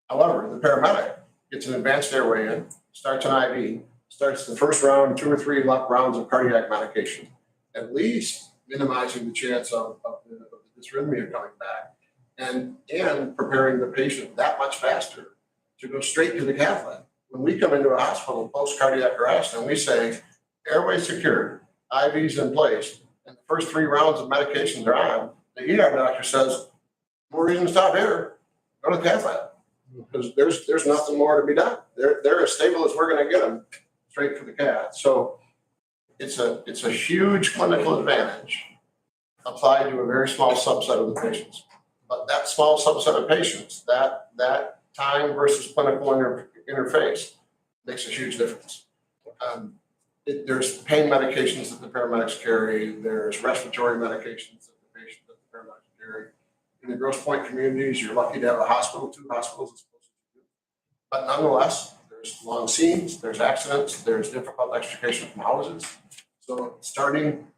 However, the paramedic gets an advanced airway in, starts an IV, starts the first round, 2 or 3 rounds of cardiac medication, at least minimizing the chance of the dysrhythmia coming back, and preparing the patient that much faster to go straight to the cath lab. When we come into a hospital post cardiac arrest and we say, airway secured, IVs in place, and the first 3 rounds of medications are on, the ER doctor says, no reason to stop here, go to the cath lab. Because there's nothing more to be done. They're as stable as we're gonna get them straight for the cath. So it's a huge clinical advantage applied to a very small subset of the patients. But that small subset of patients, that time versus clinical interface makes a huge difference. There's pain medications that the paramedics carry. There's respiratory medications that the paramedics carry. In the Grosse Pointe communities, you're lucky to have a hospital, 2 hospitals as opposed to 2. But nonetheless, there's long scenes, there's accidents, there's difficult extrication from houses. So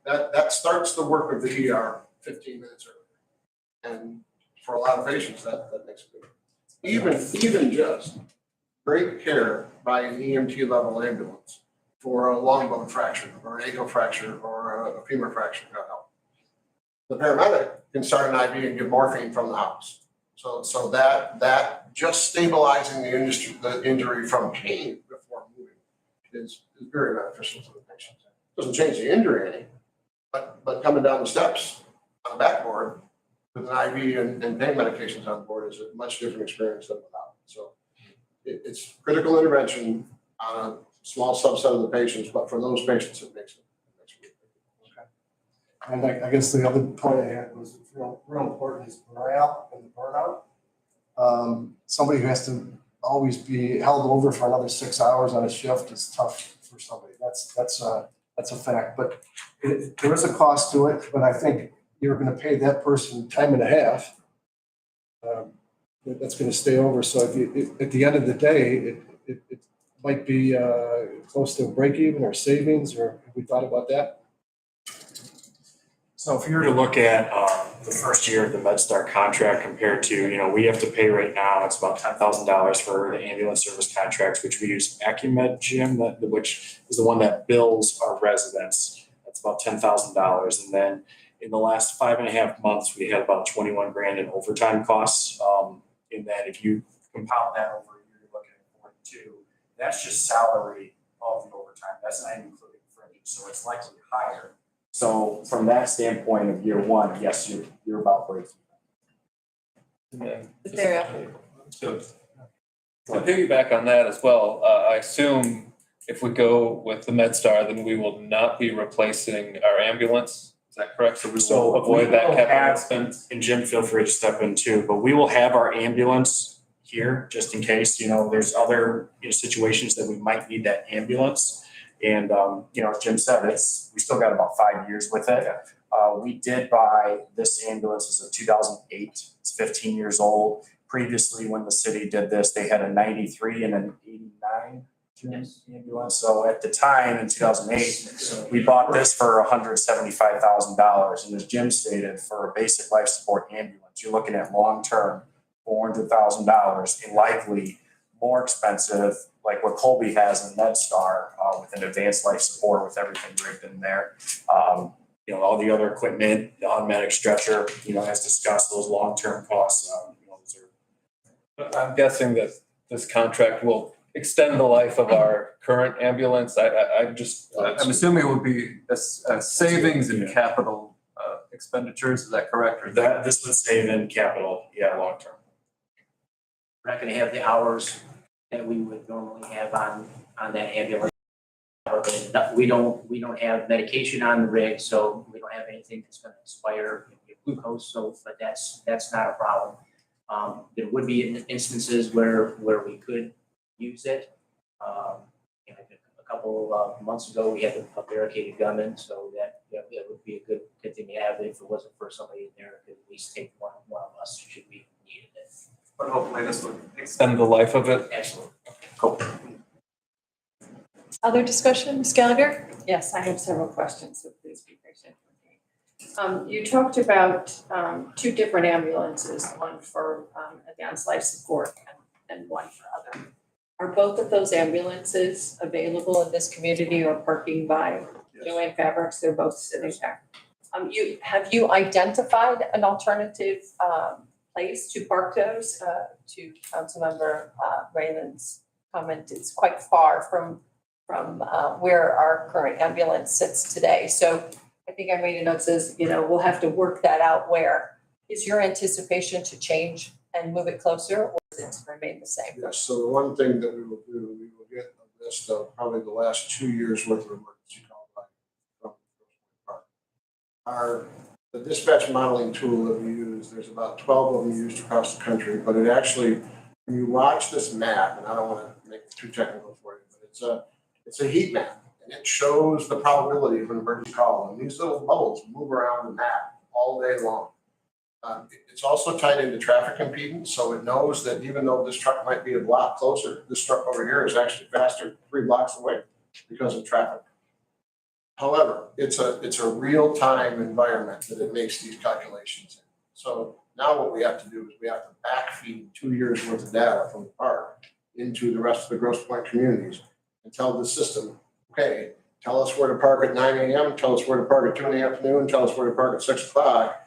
that starts the work of the ER 15 minutes earlier. And for a lot of patients, that makes a difference. Even just great care by an EMT level ambulance for a long bone fracture or an ankle fracture or a femur fracture, God help. The paramedic can start an IV and give morphine from the house. So that just stabilizing the injury from pain before moving is very beneficial to the patient. Doesn't change the injury any, but coming down the steps on a backboard with an IV and pain medications on board is a much different experience than without. So it's critical intervention on a small subset of the patients, but for those patients, it makes it. And I guess the other point I had was real important is morale and the burnout. Somebody who has to always be held over for another 6 hours on a shift is tough for somebody. That's a fact. But there is a cost to it. But I think you're going to pay that person time and a half. That's going to stay over. So at the end of the day, it might be close to a break even or savings. Or have we thought about that? So if you were to look at the first year of the MedStar contract compared to, we have to pay right now, it's about $10,000 for the ambulance service contracts, which we use Acumed, Jim, which is the one that bills our residents. That's about $10,000. And then in the last 5.5 months, we had about 21 grand in overtime costs. And then if you compound that over a year, you're looking at 42. That's just salary of the overtime. That's not even including fringes. So it's likely higher. So from that standpoint of year one, yes, you're about breaking. To piggyback on that as well, I assume if we go with the MedStar, then we will not be replacing our ambulance. Is that correct? So we will avoid that capital expense. And Jim, feel free to step in too, but we will have our ambulance here just in case, there's other situations that we might need that ambulance. And, as Jim said, we still got about 5 years with it. We did buy this ambulance as a 2008. It's 15 years old. Previously, when the city did this, they had a 93 and an 89 ambulance. So at the time in 2008, we bought this for $175,000. And as Jim stated, for a basic life support ambulance, you're looking at long-term $400,000 and likely more expensive, like what Colby has in MedStar with an advanced life support with everything rigged in there. All the other equipment, the automatic stretcher, as discussed, those long-term costs, I'm guessing that this contract will extend the life of our current ambulance. I'm assuming it would be a savings in capital expenditures. Is that correct? Or this would save in capital, long-term. We're not gonna have the hours that we would normally have on that ambulance. We don't have medication on the rig, so we don't have anything that's gonna expire glucose, but that's not a problem. There would be instances where we could use it. A couple of months ago, we had a barricaded gunman, so that would be a good thing to have. If it wasn't for somebody in there, it could at least take one of us should we need it. But hopefully this would extend the life of it. Excellent. Cool. Other discussion, Ms. Gallagher? Yes, I have several questions, so please be patient with me. You talked about two different ambulances, one for advanced life support and one for other. Are both of those ambulances available in this community or parking by Joanne Fabrics? They're both sitting there. Have you identified an alternative place to park those? To Councilmember Raylan's comment, it's quite far from where our current ambulance sits today. So I think I made a note says, we'll have to work that out. Where is your anticipation to change and move it closer, or is it to remain the same? Yes, so the one thing that we will do, we will get a list of probably the last 2 years worth of emergency call by the dispatch modeling tool that we use, there's about 12 of them used across the country, but it actually, when you watch this map, and I don't want to make it too technical for you, but it's a heat map, and it shows the probability of an emergency call, and these little bubbles move around the map all day long. It's also tied into traffic impedance, so it knows that even though this truck might be a block closer, this truck over here is actually faster 3 blocks away because of traffic. However, it's a real-time environment that it makes these calculations in. So now what we have to do is we have to backfeed 2 years worth of data from the park into the rest of the Grosse Pointe communities and tell the system, okay, tell us where to park at 9 a.m., tell us where to park at 2 in the afternoon, tell us where to park at 6 o'clock,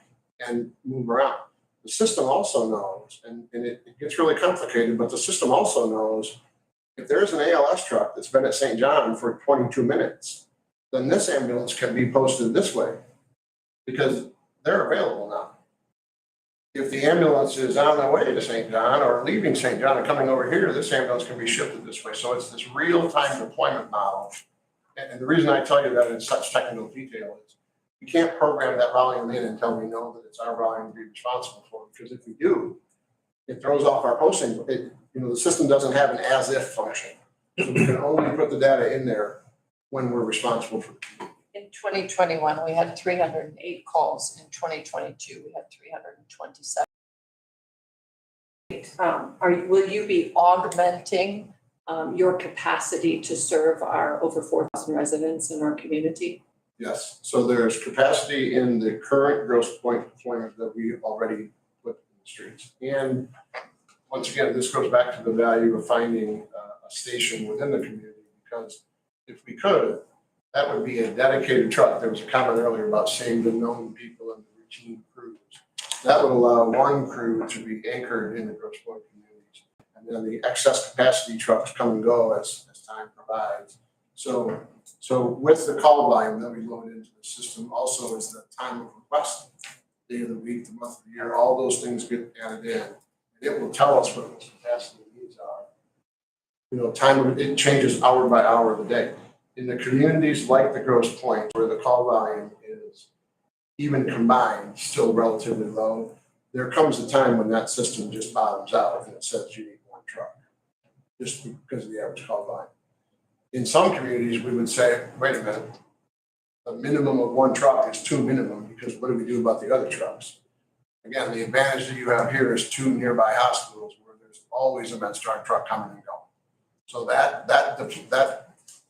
and move around. The system also knows, and it gets really complicated, but the system also knows if there's an ALS truck that's been at St. John for 22 minutes, then this ambulance can be posted this way because they're available now. If the ambulance is on their way to St. John or leaving St. John and coming over here, this ambulance can be shifted this way. So it's this real-time deployment model. And the reason I tell you that in such technical detail is we can't program that volume in until we know that it's our volume to be responsible for it. Because if we do, it throws off our posting. The system doesn't have an as-if function. So we can only put the data in there when we're responsible for the community. In 2021, we had 308 calls. In 2022, we had 327. Will you be augmenting your capacity to serve our over 4,000 residents in our community? Yes, so there's capacity in the current Grosse Pointe deployment that we already put in the streets. And once again, this goes back to the value of finding a station within the community, because if we could, that would be a dedicated truck. There was a comment earlier about saying the known people and the routine crews. That would allow one crew to be anchored in the Grosse Pointe communities. And then the excess capacity trucks come and go as time provides. So with the call volume that we load into the system, also is the time of request, day of the week, the month of the year, all those things get added in. And it will tell us what those capacity needs are. You know, it changes hour by hour of the day. In the communities like the Grosse Pointe, where the call volume is even combined, still relatively low, there comes a time when that system just bottoms out and it says you need one truck, just because of the average call volume. In some communities, we would say, wait a minute, the minimum of one truck is two minimum, because what do we do about the other trucks? Again, the advantage that you have here is two nearby hospitals where there's always a MedStar truck coming and going. So that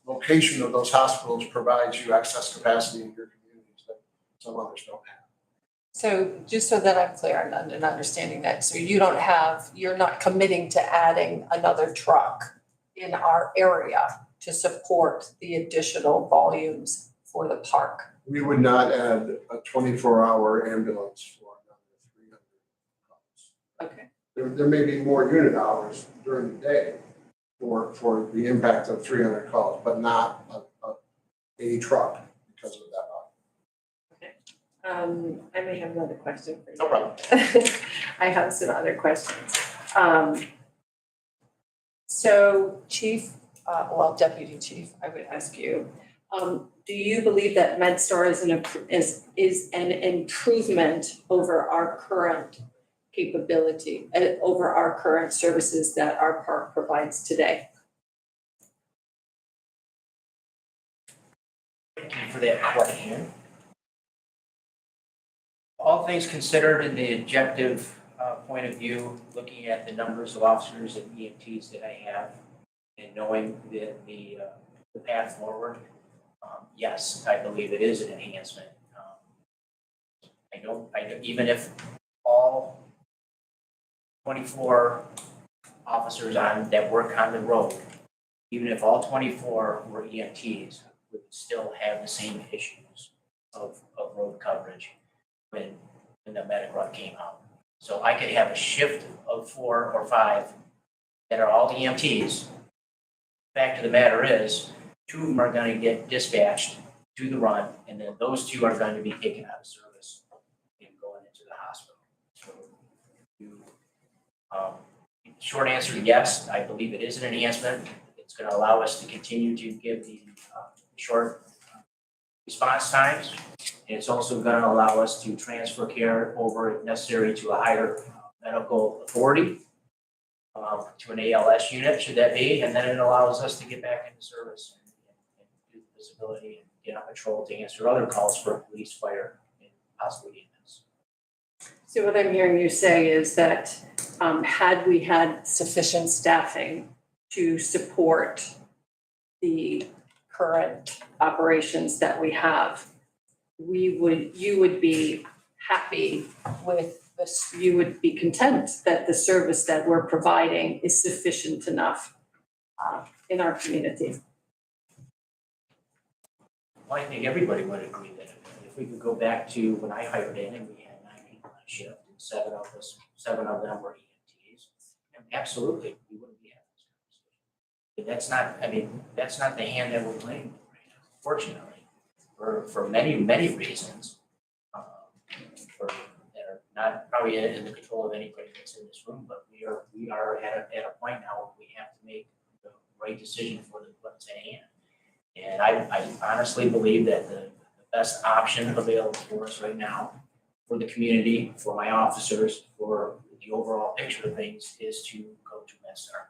location of those hospitals provides you excess capacity in your communities that some others don't have. So just so that I'm clear and understanding that, so you're not committing to adding another truck in our area to support the additional volumes for the park? We would not add a 24-hour ambulance for another 300 calls. Okay. There may be more unit hours during the day for the impact of 300 calls, but not a truck because of that volume. I may have another question for you. No problem. I have some other questions. So Chief, Deputy Chief, I would ask you, do you believe that MedStar is an improvement over our current capability, over our current services that our park provides today? Thank you for that question. All things considered in the objective point of view, looking at the numbers of officers and EMTs that I have, and knowing that the path forward, yes, I believe it is an enhancement. Even if all 24 officers that work on the road, even if all 24 were EMTs, we would still have the same issues of road coverage when the medic run came out. So I could have a shift of 4 or 5 that are all EMTs. Fact of the matter is, 2 of them are going to get dispatched to the run, and then those 2 are going to be taken out of service and going into the hospital. So, short answer, yes, I believe it is an enhancement. It's going to allow us to continue to give the short response times. And it's also going to allow us to transfer care over if necessary to a higher medical authority, to an ALS unit, should that be, and then it allows us to get back into service and do the visibility and get on patrol to answer other calls for police, fire, and possibly EMS. So what I'm hearing you say is that had we had sufficient staffing to support the current operations that we have, you would be happy with this, you would be content that the service that we're providing is sufficient enough in our community. Well, I think everybody would agree that if we could go back to when I hired in and we had 9 people on shift and 7 of them were EMTs, absolutely, we wouldn't be having this conversation. But that's not the hand that we're playing with right now, fortunately, for many, many reasons, that are not probably in the control of anybody that's in this room, but we are at a point now where we have to make the right decision for what's at hand. And I honestly believe that the best option available for us right now, for the community, for my officers, for the overall picture of things, is to go to MedStar.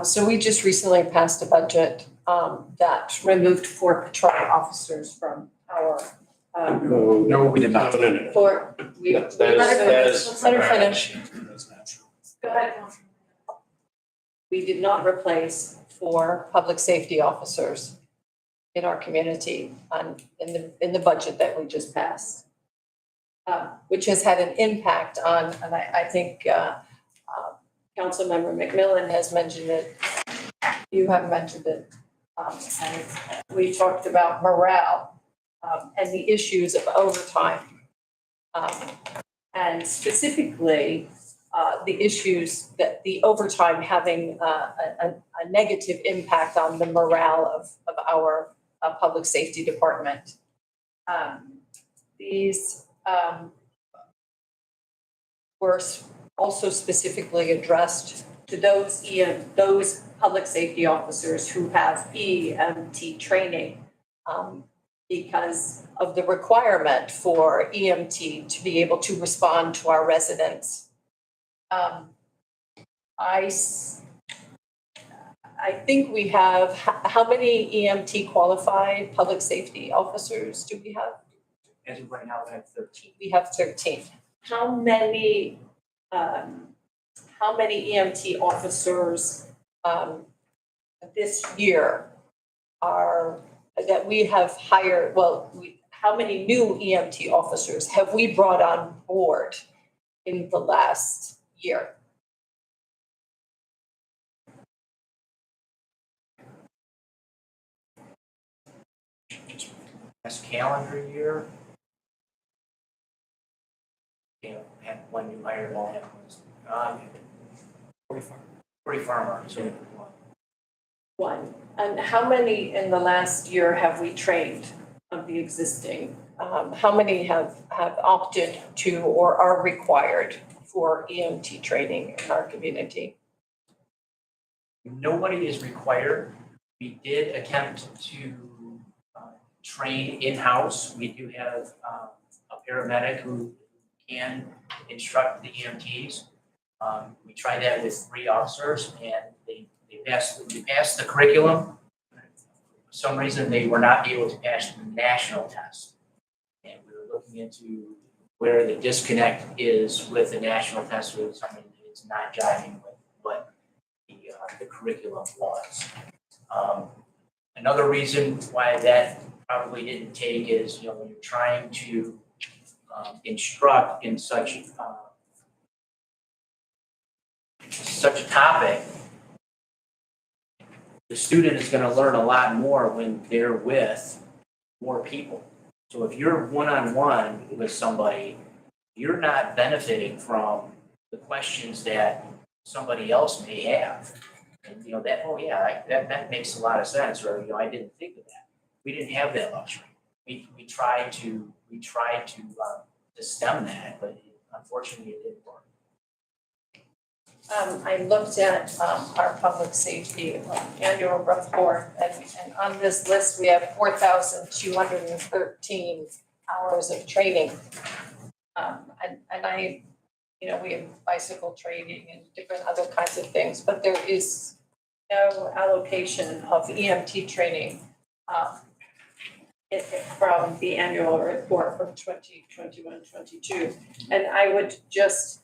So we just recently passed a budget that removed 4 patrol officers from our. No, we did not. For, That is. Let her finish. That's natural. Go ahead. We did not replace 4 public safety officers in our community in the budget that we just passed. Which has had an impact on, and I think Councilmember McMillan has mentioned it, you have mentioned it, and we talked about morale and the issues of overtime. And specifically, the issues that the overtime having a negative impact on the morale of our public safety department. These were also specifically addressed to those public safety officers who have EMT training because of the requirement for EMT to be able to respond to our residents. I think we have, how many EMT qualified public safety officers do we have? As of right now, we have 13. We have 13. How many EMT officers this year that we have hired? How many new EMT officers have we brought on board in the last year? Last calendar year. Had one new hire, all that was, Cory Farmer, so One. And how many in the last year have we trained of the existing? How many have opted to or are required for EMT training in our community? nobody is required. We did attempt to train in-house. We do have a paramedic who can instruct the EMTs. We tried that with 3 officers and they passed the curriculum. For some reason, they were not able to pass the national test. And we were looking into where the disconnect is with the national test, with something that it's not jiving with what the curriculum was. Another reason why that probably didn't take is, when you're trying to instruct in such a topic, the student is going to learn a lot more when they're with more people. So if you're one-on-one with somebody, you're not benefiting from the questions that somebody else may have. And that makes a lot of sense, or I didn't think of that. We didn't have that luxury. We tried to stem that, but unfortunately it didn't work. I looked at our public safety annual report, and on this list, we have 4,213 hours of training. We have bicycle training and different other kinds of things, but there is no allocation of EMT training from the annual report from 2021-22. And I would just,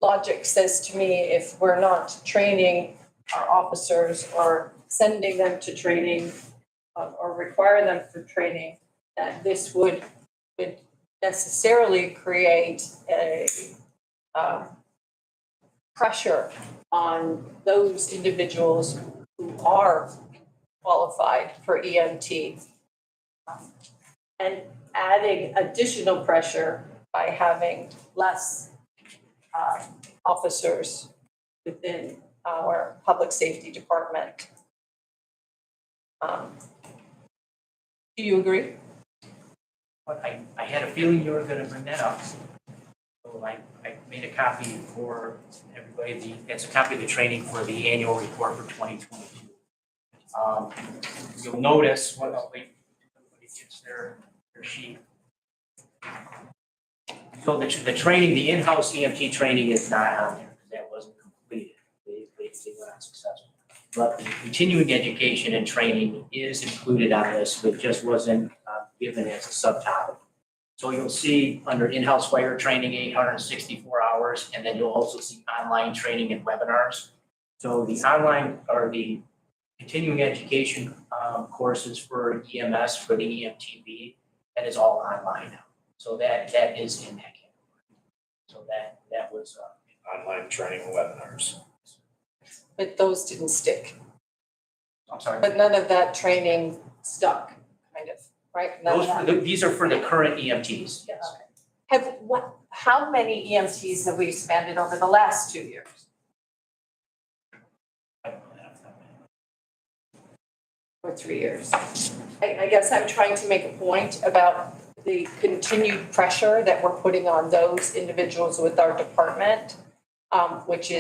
logic says to me, if we're not training our officers or sending them to training or require them for training, that this would necessarily create a pressure on those individuals who are qualified for EMT, and adding additional pressure by having less officers within our public safety department. Do you agree? But I had a feeling you were going to bring that up. So I made a copy for everybody. It's a copy of the training for the annual report for 2022. You'll notice, everybody gets their sheet. So the training, the in-house EMT training is not on there because that wasn't completed. They were not successful. But the continuing education and training is included on this, but just wasn't given as a subtopic. So you'll see under in-house fire training, 864 hours, and then you'll also see online training and webinars. So the online or the continuing education courses for EMS, for the EMTB, that is all online now. So that is in that category. So that was Online training and webinars. But those didn't stick. I'm sorry. But none of that training stuck, kind of, right? None of that. These are for the current EMTs, yes. How many EMTs have we expanded over the last 2 years? Or 3 years? I guess I'm trying to make a point about the continued pressure that we're putting on those individuals with our department, which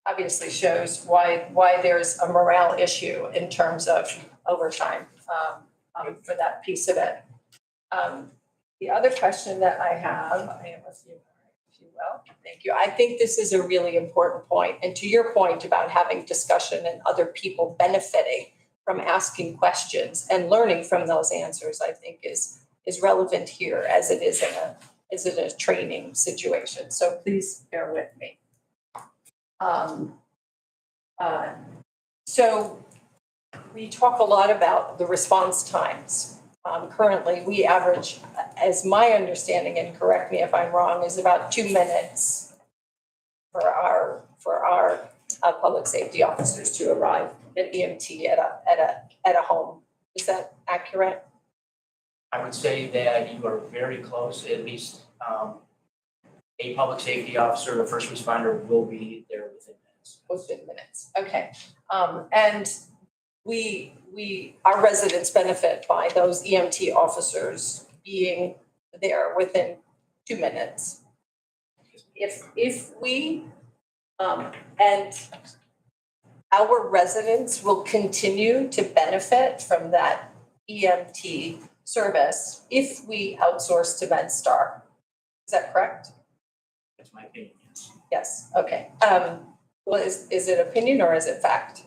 obviously shows why there's a morale issue in terms of overtime for that piece of it. The other question that I have if you will, thank you. I think this is a really important point. And to your point about having discussion and other people benefiting from asking questions and learning from those answers, I think is relevant here as it is in a training situation. So please bear with me. So we talk a lot about the response times. Currently, we average, as my understanding, and correct me if I'm wrong, is about 2 minutes for our public safety officers to arrive at EMT at a home. Is that accurate? I would say that you are very close, at least a public safety officer, a first responder will be there within minutes. Within minutes, okay. And our residents benefit by those EMT officers being there within 2 minutes. If we, and our residents will continue to benefit from that EMT service if we outsource to MedStar. Is that correct? That's my opinion, yes. Yes, okay. Well, is it opinion or is it fact?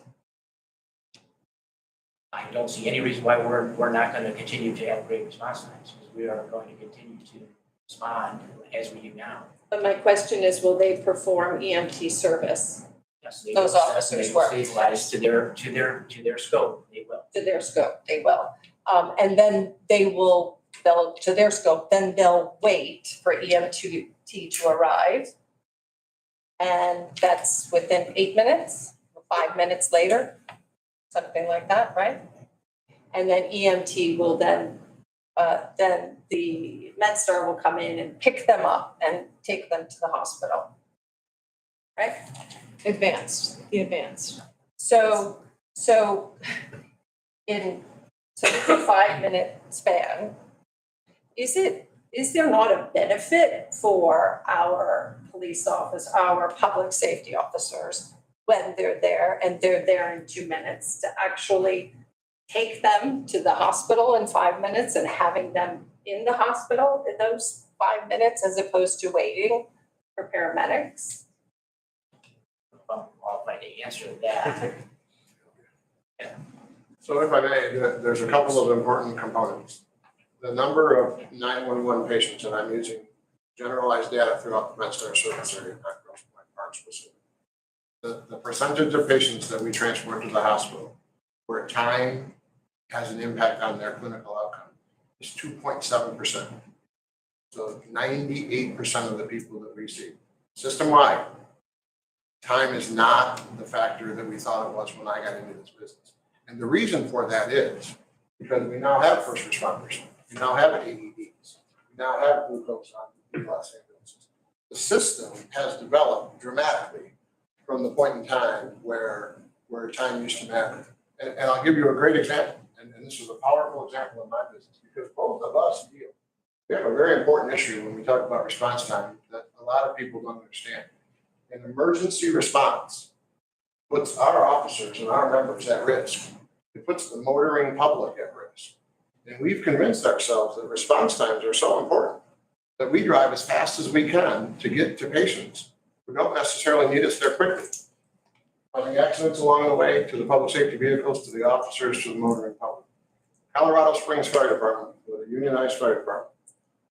I don't see any reason why we're not going to continue to have great response times, because we are going to continue to respond as we do now. But my question is, will they perform EMT service? Yes, they Those will officers assess, they will work. stabilize to their scope, they will. To their scope, they will. And then they'll to their scope, then they'll wait for EMT to arrive. And that's within 8 minutes, 5 minutes later, something like that, right? And then EMT will then the MedStar will come in and pick them up and take them to the hospital. Right? The advanced. So in a 5-minute span, is there not a benefit for our police office, our public safety officers, when they're there and they're there in 2 minutes, to actually take them to the hospital in 5 minutes and having them in the hospital in those 5 minutes as opposed to waiting for paramedics? I'm qualified to answer that. So if I may, there's a couple of important components. The number of 911 patients, and I'm using generalized data throughout the MedStar service area, not Grosse Pointe Park specific. The percentage of patients that we transport to the hospital where time has an impact on their clinical outcome is 2.7%. So 98% of the people that we see, system-wide, time is not the factor that we thought it was when I got into this business. And the reason for that is because we now have first responders, we now have AEDs, we now have glucose on B-class ambulances. The system has developed dramatically from the point in time where time used to matter. And I'll give you a great example, and this is a powerful example of my business, because both of us feel we have a very important issue when we talk about response time that a lot of people don't understand. An emergency response puts our officers and our members at risk. It puts the motoring public at risk. And we've convinced ourselves that response times are so important that we drive as fast as we can to get to patients who don't necessarily need us there quickly. From the accidents along the way, to the public safety vehicles, to the officers, to the motoring public. Colorado Springs Fire Department, with a unionized fire department,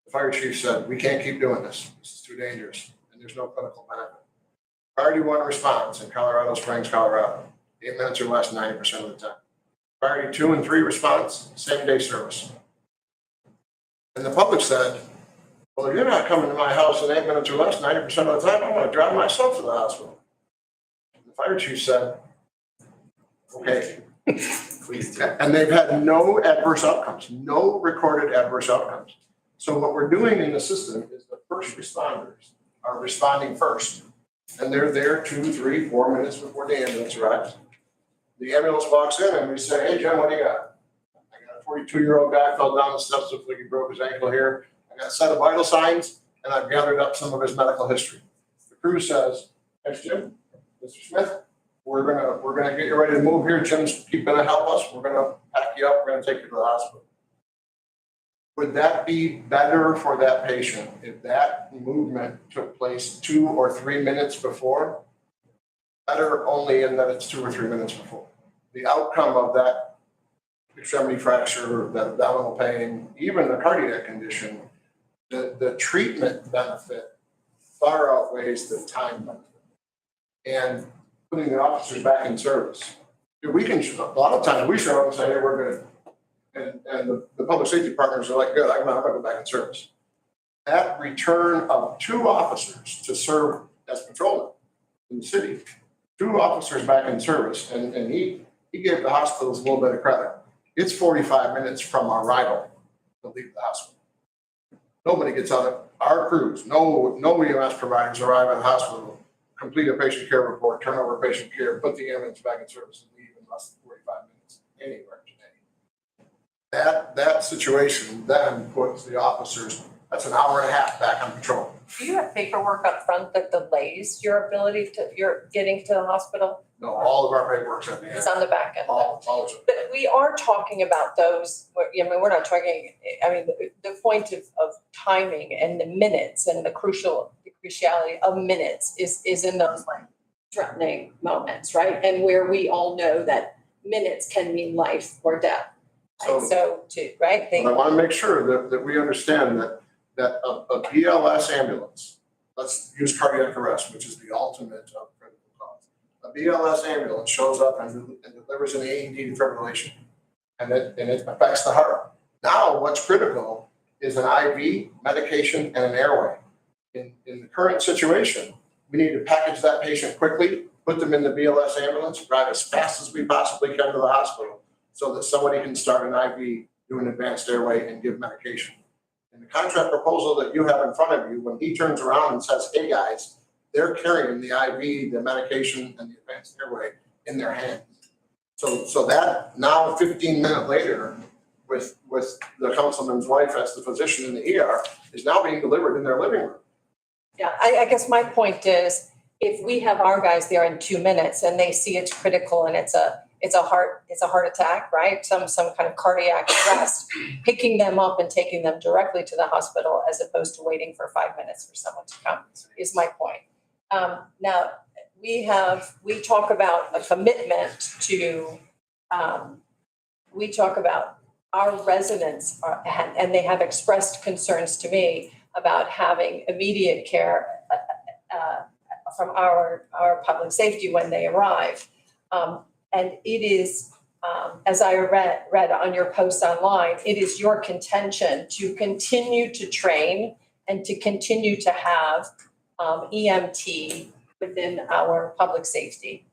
the fire chief said, we can't keep doing this. This is too dangerous, and there's no clinical benefit. Priority 1 response in Colorado Springs, Colorado, 8 minutes or less 90% of the time. Priority 2 and 3 response, same day service. And the public said, well, if you're not coming to my house in 8 minutes or less 90% of the time, I'm gonna drive myself to the hospital. The fire chief said, okay. Please do. And they've had no adverse outcomes, no recorded adverse outcomes. So what we're doing in the system is the first responders are responding first. And they're there 2, 3, 4 minutes before the ambulance arrives. The ambulance walks in and we say, hey, Jim, what do you got? I got a 42-year-old guy fell down the steps, looks like he broke his ankle here. I got a set of vital signs and I've gathered up some of his medical history. The crew says, thanks, Jim, Mr. Smith. We're gonna get you ready to move here. Jim's gonna help us. We're gonna pack you up. We're gonna take you to the hospital. Would that be better for that patient if that movement took place 2 or 3 minutes before? Better only in that it's 2 or 3 minutes before. The outcome of that extremity fracture, that abdominal pain, even the cardiac condition, the treatment benefit far outweighs the time benefit. And putting the officers back in service. We can, a lot of times we show up and say, hey, we're good. And the public safety partners are like, good, I'm gonna go back in service. That return of 2 officers to serve as patrolmen in the city, 2 officers back in service, and he gave the hospitals a little bit of credit. It's 45 minutes from our arrival to leave the hospital. Nobody gets out of our crews, no EMS providers arrive at the hospital, complete a patient care report, turn over patient care, put the ambulance back in service and leave in less than 45 minutes anywhere today. That situation then puts the officers, that's an hour and a half back on patrol. Do you have paperwork up front that delays your ability to, your getting to the hospital? No, all of our paperwork's at the end. It's on the back end. All of it. But we are talking about those, I mean, we're not talking, I mean, the point of timing and the minutes and the cruciality of minutes is in those like threatening moments, right? And where we all know that minutes can mean life or death. Right? But I want to make sure that we understand that a BLS ambulance, let's use cardiac arrest, which is the ultimate of critical cause. A BLS ambulance shows up and delivers an AED defibrillation, and it affects the heart. Now, what's critical is an IV, medication, and an airway. In the current situation, we need to package that patient quickly, put them in the BLS ambulance, drive as fast as we possibly can to the hospital so that somebody can start an IV, do an advanced airway, and give medication. In the contract proposal that you have in front of you, when he turns around and says, hey guys, they're carrying the IV, the medication, and the advanced airway in their hands. So that now 15 minutes later, with the councilman's wife as the physician in the ER, is now being delivered in their living room. Yeah, I guess my point is, if we have our guys there in 2 minutes and they see it's critical and it's a heart attack, right? Some kind of cardiac arrest, picking them up and taking them directly to the hospital as opposed to waiting for 5 minutes for someone to come is my point. Now, we talk about a commitment to, we talk about our residents and they have expressed concerns to me about having immediate care from our public safety when they arrive. And it is, as I read on your post online, it is your contention to continue to train and to continue to have EMT within our public safety.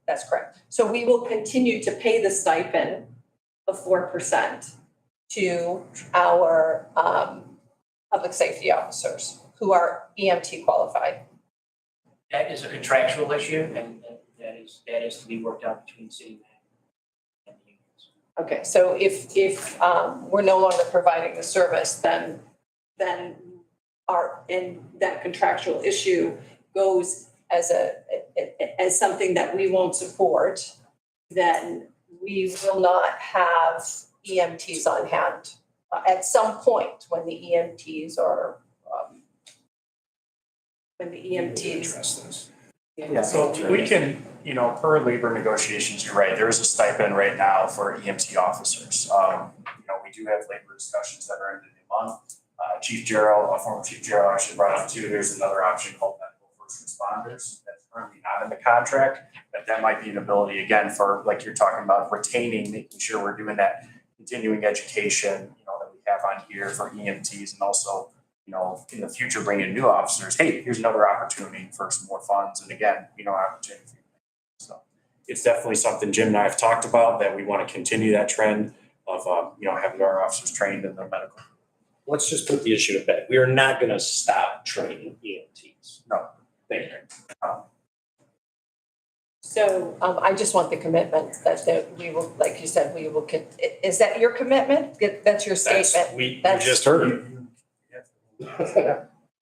That's correct. So we will continue to pay the stipend of 4% to our public safety officers who are EMT qualified. That is a contractual issue, and that is to be worked out between city and the unions. Okay, so if we're no longer providing the service, then that contractual issue goes as something that we won't support, then we will not have EMTs on hand at some point when the EMTs are Address this. Yeah, so we can, per labor negotiations, you're right, there is a stipend right now for EMT officers. We do have labor discussions that are ended in a month. Chief Gerald, former Chief Gerald actually brought up too, there's another option called medical first responders that's currently not in the contract, that might be an ability again for, like you're talking about, retaining, making sure we're doing that continuing education, that we have on here for EMTs and also, in the future, bringing new officers, hey, here's another opportunity for some more funds and again, opportunity. So it's definitely something Jim and I have talked about, that we want to continue that trend of, having our officers trained in the medical. Let's just put the issue to bed. We are not gonna stop training EMTs. No. Thank you. So I just want the commitment that we will, like you said, we will, is that your commitment? That's your statement? We That's- just heard it.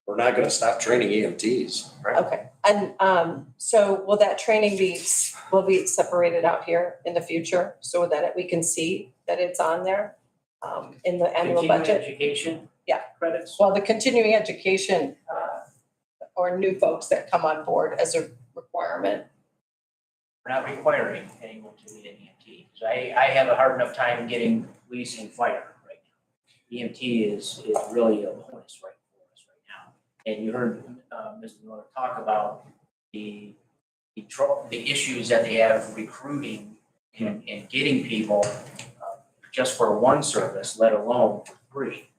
We're not gonna stop training EMTs. Okay, and so will that training will be separated out here in the future so that we can see that it's on there in the annual Continuing budget? education. Yeah. Credits. Well, the continuing education or new folks that come on board as a requirement. We're not requiring anyone to be an EMT. So I have a hard enough time getting police and fire right now. EMT is really a bonus for us right now. And you heard Mr. Miller talk about the issues that they have recruiting and getting people just for one service, let alone for free.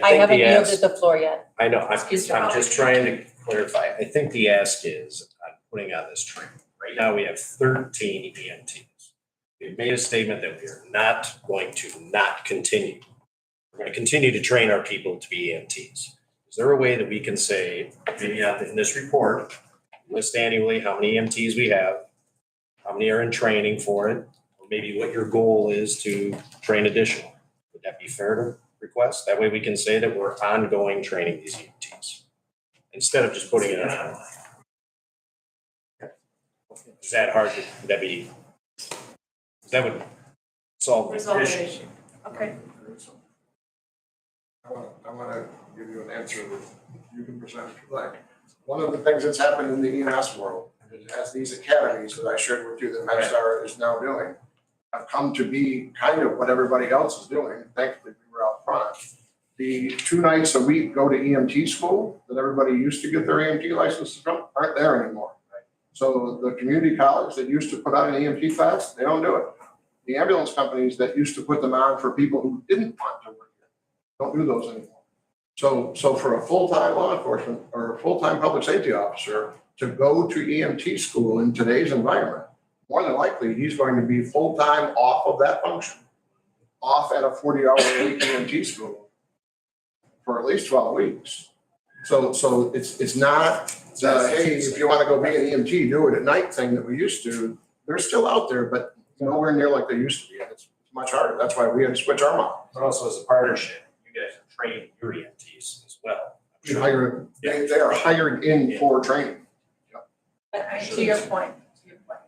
I haven't yielded the floor yet. I know, I'm Excuse me. just trying to clarify. I think the ask is on putting on this training. Right now, we have 13 EMTs. We've made a statement that we are not going to not continue. We're going to continue to train our people to be EMTs. Is there a way that we can say, maybe in this report, list annually how many EMTs we have, how many are in training for it, or maybe what your goal is to train additional? Would that be fair to request? That way we can say that we're ongoing training these EMTs instead of just putting it on. Is that hard? Would that be, that would solve the Resolve the issue. issue. Okay. I wanna give you an answer that you can present if you like. One of the things that's happened in the EMS world is as these academies that I shared with you that MedStar is now doing have come to be kind of what everybody else is doing. Thankfully, we were out front. The 2 nights a week go to EMT school that everybody used to get their EMT licenses from aren't there anymore. So the community college that used to put on an EMT class, they don't do it. The ambulance companies that used to put them on for people who didn't want to work here don't do those anymore. So for a full-time law enforcement or a full-time public safety officer to go to EMT school in today's environment, more than likely, he's going to be full-time off of that function, off at a 40-hour-a-week EMT school for at least 12 weeks. So it's not the, hey, if you want to go be an EMT, do it at night thing that we used to. They're still out there, but nowhere near like they used to be. It's much harder. That's why we had to switch our model. But also as a partnership, you guys are training your EMTs as well. We hire, they are hired in for training. To your point,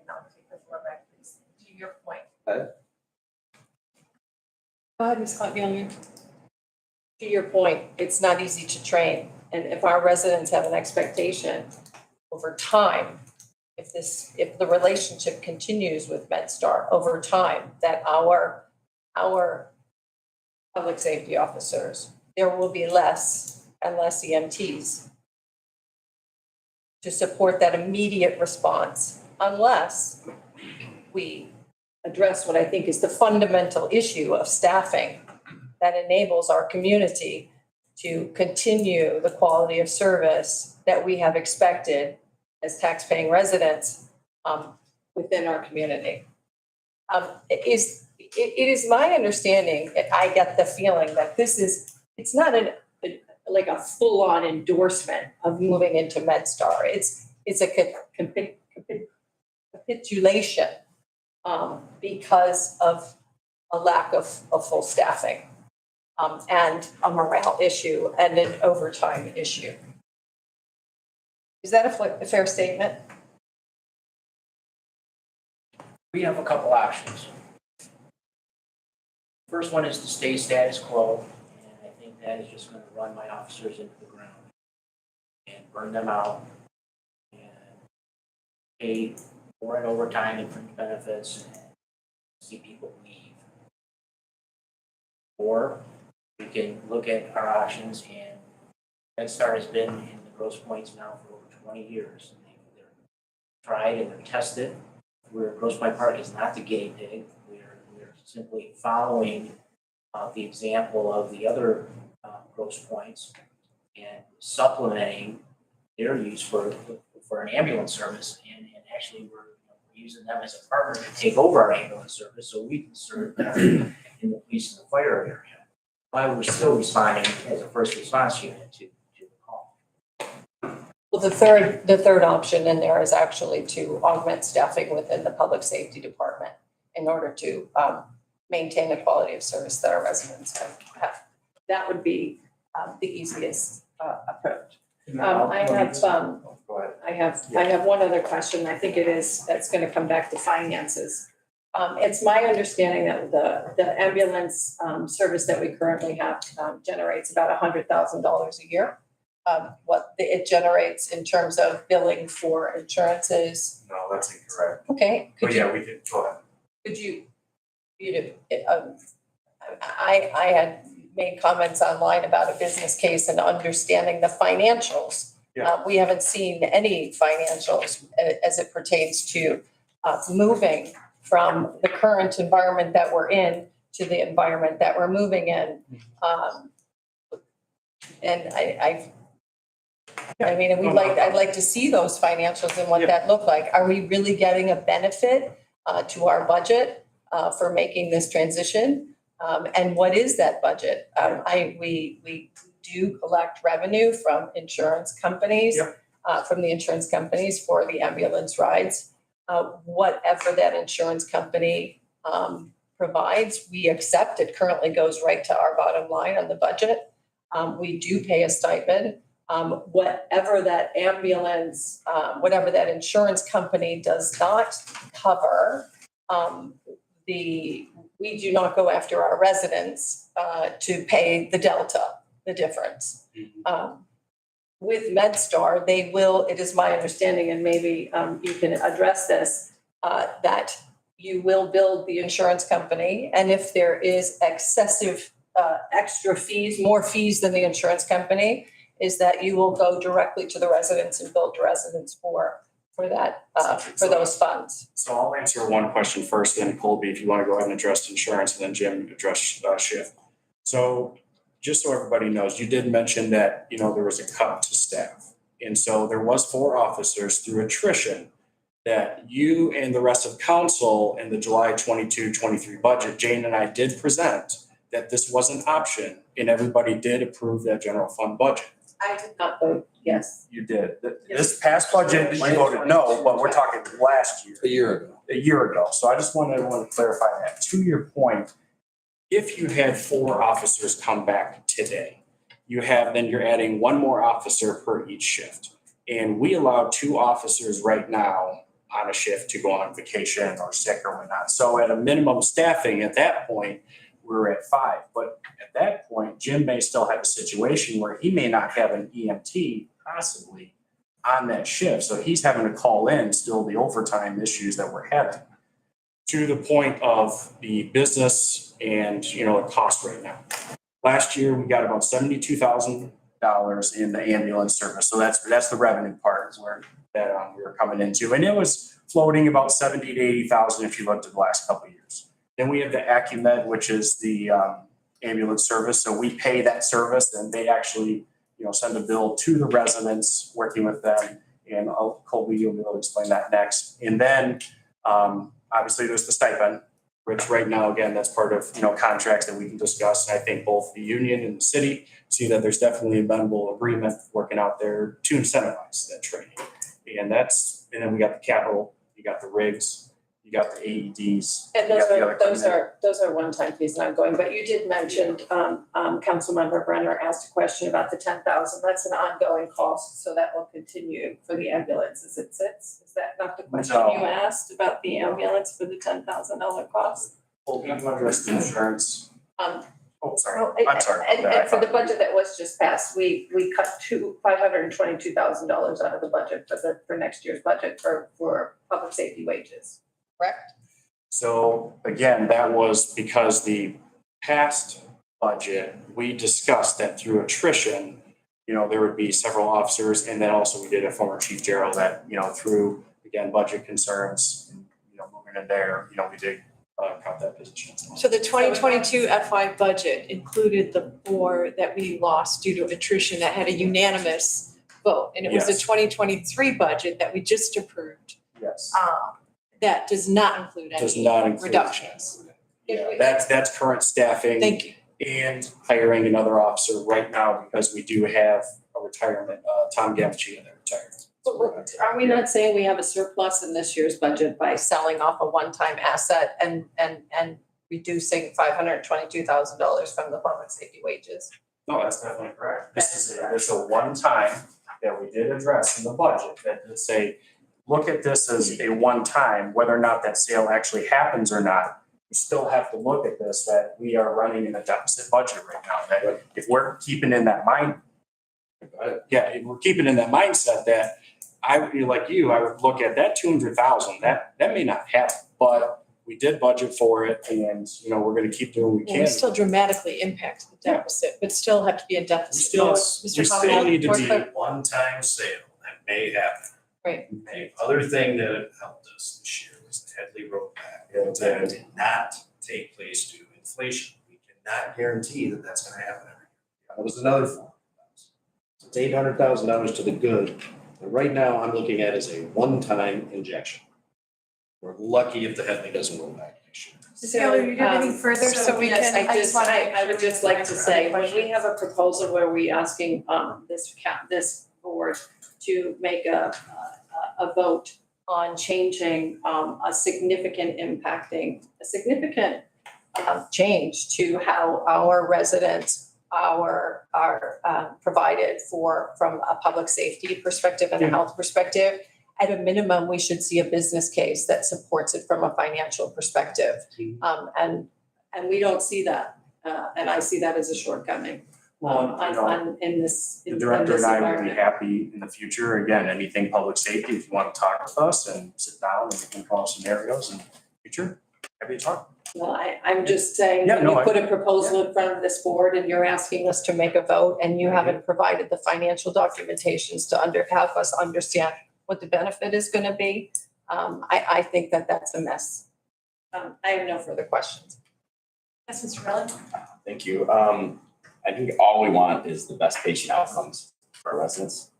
now take the floor back, please. To your point. Go ahead, Ms. Clotnier. To your point, it's not easy to train. And if our residents have an expectation over time, if the relationship continues with MedStar over time, that our public safety officers, there will be less and less EMTs to support that immediate response unless we address what I think is the fundamental issue of staffing that enables our community to continue the quality of service that we have expected as taxpaying residents within our community. It is my understanding, I get the feeling that it's not like a full-on endorsement of moving into MedStar. It's a capitulation because of a lack of full staffing. And a morale issue and an overtime issue. Is that a fair statement? We have a couple options. First one is to stay status quo, and I think that is just gonna run my officers into the ground and burn them out and pay more in overtime and fringe benefits and see people leave. Or we can look at our options, and MedStar has been in the Grosse Points now for over 20 years. tried and they're tested. Where Grosse Pointe Park is not the guinea pig. We're simply following the example of the other Grosse Pointes and supplementing their use for an ambulance service. And actually, we're using them as a partner to take over our ambulance service so we can serve them in the police and the fire area. While we're still responding as a first response unit to the call. Well, the third option in there is actually to augment staffing within the public safety department in order to maintain the quality of service that our residents have. That would be the easiest approach. Go ahead. I have one other question. I think that's going to come back to finances. It's my understanding that the ambulance service that we currently have generates about $100,000 a year. What it generates in terms of billing for insurances. No, that's incorrect. Okay. But yeah, we did, go ahead. Could you I had made comments online about a business case and understanding the financials. Yeah. We haven't seen any financials as it pertains to moving from the current environment that we're in to the environment that we're moving in. And I'd like to see those financials and what that looked like. Are we really getting a benefit to our budget for making this transition? And what is that budget? We do collect revenue from insurance companies, from the insurance companies for the ambulance rides. Whatever that insurance company provides, we accept. It currently goes right to our bottom line on the budget. We do pay a stipend. Whatever that whatever that insurance company does not cover, we do not go after our residents to pay the delta, the difference. With MedStar, it is my understanding, and maybe you can address this, that you will bill the insurance company, and if there is excessive extra fees, more fees than the insurance company, is that you will go directly to the residents and bill the residents for that, for those funds. So I'll answer one question first, then Colby, if you want to go ahead and address insurance, and then Jim address shift. So just so everybody knows, you did mention that, there was a cut to staff. And so there was 4 officers through attrition that you and the rest of council in the July 22-23 budget, Jane and I did present that this was an option, and everybody did approve that general fund budget. I did not vote yes. You did. This past budget, you voted no, but we're talking last year. A year ago. So I just wanted to clarify that. To your point, if you had 4 officers come back today, you're adding 1 more officer per each shift. And we allow 2 officers right now on a shift to go on vacation or sick or whatnot. So at a minimum staffing at that point, we're at 5. But at that point, Jim may still have a situation where he may not have an EMT possibly on that shift. So he's having to call in still the overtime issues that we're having. To the point of the business and, the cost right now. Last year, we got about $72,000 in the ambulance service. So that's the revenue part is where that we were coming into. And it was floating about 70 to 80,000 if you looked at the last couple of years. Then we have the Acumed, which is the ambulance service. So we pay that service and they actually, send a bill to the residents working with them. And Colby, you'll be able to explain that next. And then obviously there's the stipend, which right now, again, that's part of, contracts that we can discuss. And I think both the union and the city see that there's definitely a bendable agreement working out there to incentivize that training. And then we got the capital, you got the rigs, you got the AEDs. And those are one-time fees and ongoing, but you did mention, Councilmember Brenner asked a question about the 10,000. That's an ongoing cost, so that will continue for the ambulance as it sits. Is that not the question you asked about the ambulance for the $10,000 cost? Well, we address the insurance. Sorry. I'm sorry. And for the budget that was just passed, we cut $522,000 out of the budget for next year's budget for public safety wages, correct? So again, that was because the past budget, we discussed that through attrition, there would be several officers. And then also we did a former Chief Gerald that, through the again, budget concerns, and, moving in there, we did cut that position. So the 2022 FY budget included the 4 that we lost due to attrition that had a unanimous vote. And it was the Yes. 2023 budget that we just approved. Yes. That does not include Does any not include. reductions. Yeah, that's current staffing. Thank you. And hiring another officer right now because we do have a retirement, Tom Gamachino that retired. Are we not saying we have a surplus in this year's budget by selling off a one-time asset and reducing $522,000 from the public safety wages? No, that's definitely correct. This is a one-time that we did address in the budget, that to say, look at this as a one-time, whether or not that sale actually happens or not. We still have to look at this, that we are running in a deficit budget right now, that if we're keeping in that mind, if we're keeping in that mindset that I would be like you, I would look at that 200,000, that may not happen, but we did budget for it and, we're gonna keep doing what we Well, can. we still dramatically impact the deficit, but still have to be a deficit. We Mr. still Conrad, need to Board be- Clerk? One-time sale that may happen. Right. The other thing that helped us this year was the Headley Road back. That did not take place due to inflation. We cannot guarantee that that's gonna happen every year. That was another thing. So it's $800,000 to the good, but right now I'm looking at it as a one-time injection. We're lucky if the Headley doesn't go back next year. So, Taylor, you have any further? so we yes, can- I would just like to say, when we have a proposal where we asking this board to make a vote on changing a significant change to how our residents are provided from a public safety perspective and a health perspective. At a minimum, we should see a business case that supports it from a financial perspective. And we don't see that, and I see that as a shortcoming in this The director and I would be environment. happy in the future, again, anything public safety, if you want to talk with us and sit down and we can call scenarios in the future, happy to talk. Well, I'm just saying, Yeah, when no, you I- put a proposal in front of this board and you're asking us to make a vote and you haven't provided the financial documentations to help us understand what the benefit is gonna be, I think that's a mess. I have no further questions. Yes, Mr. Rowland? Thank you. I think all we want is the best patient outcomes for our residents.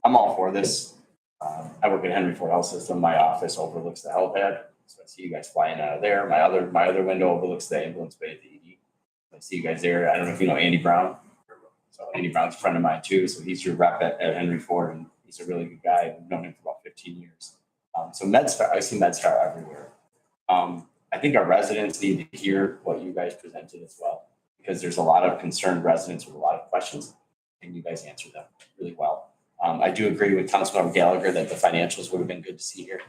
I'm all for this. I work at Henry Ford Health System. My office overlooks the helipad. So I see you guys flying out of there. My other window overlooks the ambulance bay at the ED. I see you guys there. I don't know if you know Andy Brown. So Andy Brown's a friend of mine too. So he's your rep at Henry Ford and he's a really good guy. I've known him for about 15 years. So MedStar, I see MedStar everywhere. I think our residents need to hear what you guys presented as well, because there's a lot of concerned residents with a lot of questions and you guys answer them really well. I do agree with Councilmember Gallagher that the financials would have been good to see here.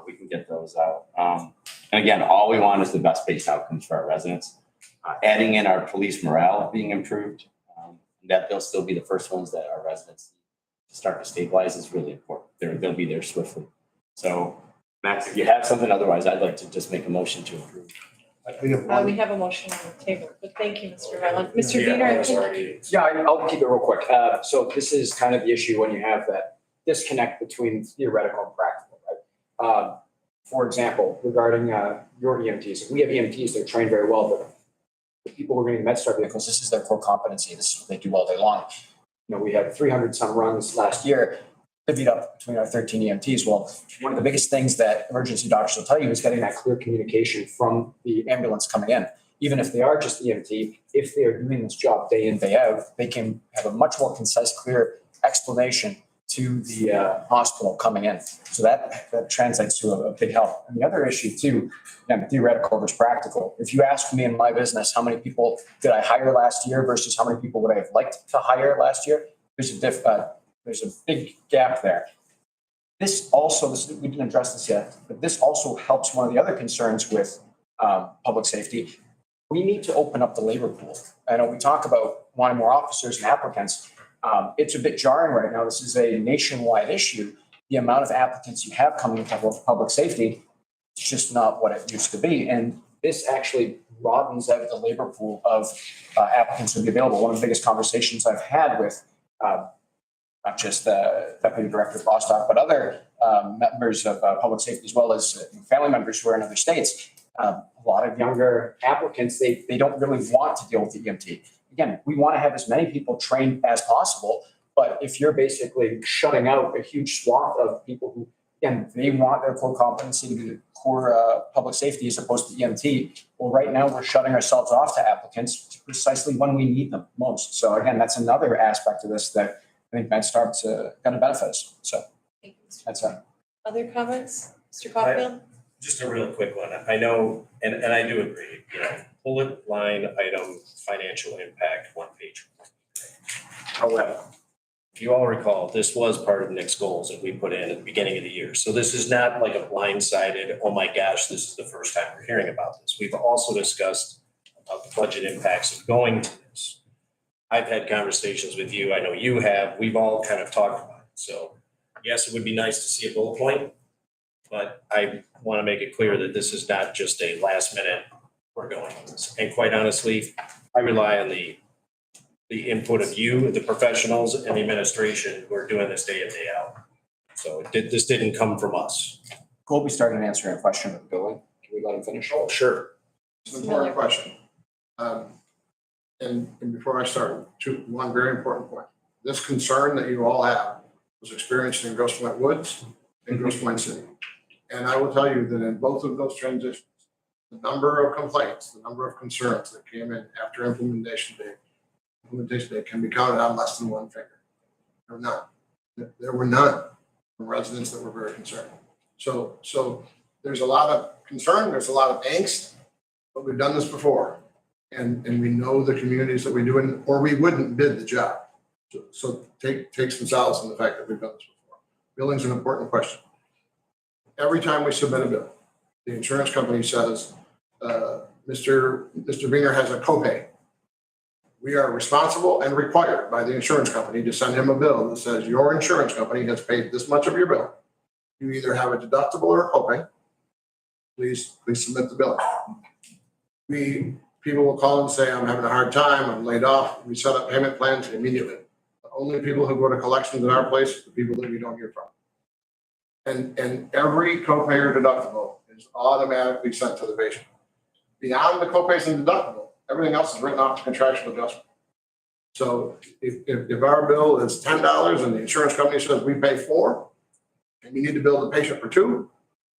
We can get those out. And again, all we want is the best patient outcomes for our residents. Adding in our police morale being improved, that they'll still be the first ones that our residents start to stabilize is really important. They'll be there swiftly. So Max, if you have something, otherwise I'd like to just make a motion to approve. We have a motion on the table, but thank you, Mr. Rowland. Mr. Viner, I think. Yeah, I'll keep it real quick. So this is kind of the issue when you have that disconnect between theoretical and practical, right? For example, regarding your EMTs, we have EMTs that are trained very well, but the people who are getting MedStar vehicles, this is their core competency. This is what they do all day long. We had 300 some runs last year, divvied up between our 13 EMTs. Well, one of the biggest things that emergency doctors will tell you is getting that clear communication from the ambulance coming in. Even if they are just EMT, if they are doing this job day in, day out, they can have a much more concise, clear explanation to the hospital coming in. So that translates to a big help. And the other issue too, again, theoretical versus practical. If you ask me in my business, how many people did I hire last year versus how many people would I have liked to hire last year? There's a big gap there. This we didn't address this yet, but this also helps one of the other concerns with public safety. We need to open up the labor pool. I know we talk about wanting more officers and applicants. It's a bit jarring right now. This is a nationwide issue. The amount of applicants you have coming into public safety is just not what it used to be. And this actually broadens out the labor pool of applicants who would be available. One of the biggest conversations I've had with not just Deputy Director Bostock, but other members of public safety as well as family members who are in other states. A lot of younger applicants, they don't really want to deal with the EMT. Again, we want to have as many people trained as possible, but if you're basically shutting out a huge swath of people who, again, they want their core competency to be the core public safety as opposed to EMT, well, right now we're shutting ourselves off to applicants precisely when we need them most. So again, that's another aspect of this that I think MedStar's going to benefit us. So that's it. Other comments? Mr. Caulfield? Just a real quick one. I know, and I do agree, bullet line item, financial impact, one page. However, if you all recall, this was part of Nick's goals that we put in at the beginning of the year. So this is not like a blindsided, oh my gosh, this is the first time we're hearing about this. We've also discussed about the budget impacts of going to this. I've had conversations with you. I know you have. We've all kind of talked about it. So yes, it would be nice to see a bullet point, but I want to make it clear that this is not just a last minute, we're going on this. And quite honestly, I rely on the input of you, the professionals and the administration who are doing this day in, day out. So this didn't come from us. Colby started answering a question with Billy. Can we let him finish? Oh, sure. It's an important question. And before I start, one very important point. This concern that you all have was experienced in Grosse Pointe Woods and Grosse Pointe City. And I will tell you that in both of those transitions, the number of complaints, the number of concerns that came in after implementation day can be counted on less than one finger. There were none from residents that were very concerned. So there's a lot of concern, there's a lot of angst, but we've done this before. And we know the communities that we do, or we wouldn't bid the job. So take some solace in the fact that we've done this before. Billing's an important question. Every time we submit a bill, the insurance company says, Mr. Wiener has a copay. We are responsible and required by the insurance company to send him a bill that says your insurance company has paid this much of your bill. You either have a deductible or a copay. Please submit the bill. People will call and say, I'm having a hard time, I'm laid off. We set up payment plans immediately. The only people who go to collections in our place are the people that we don't hear from. And every copay or deductible is automatically sent to the patient. Beyond the copays and deductible, everything else is written off to contractual adjustment. So if our bill is $10 and the insurance company says we pay $4, and we need to bill the patient for $2,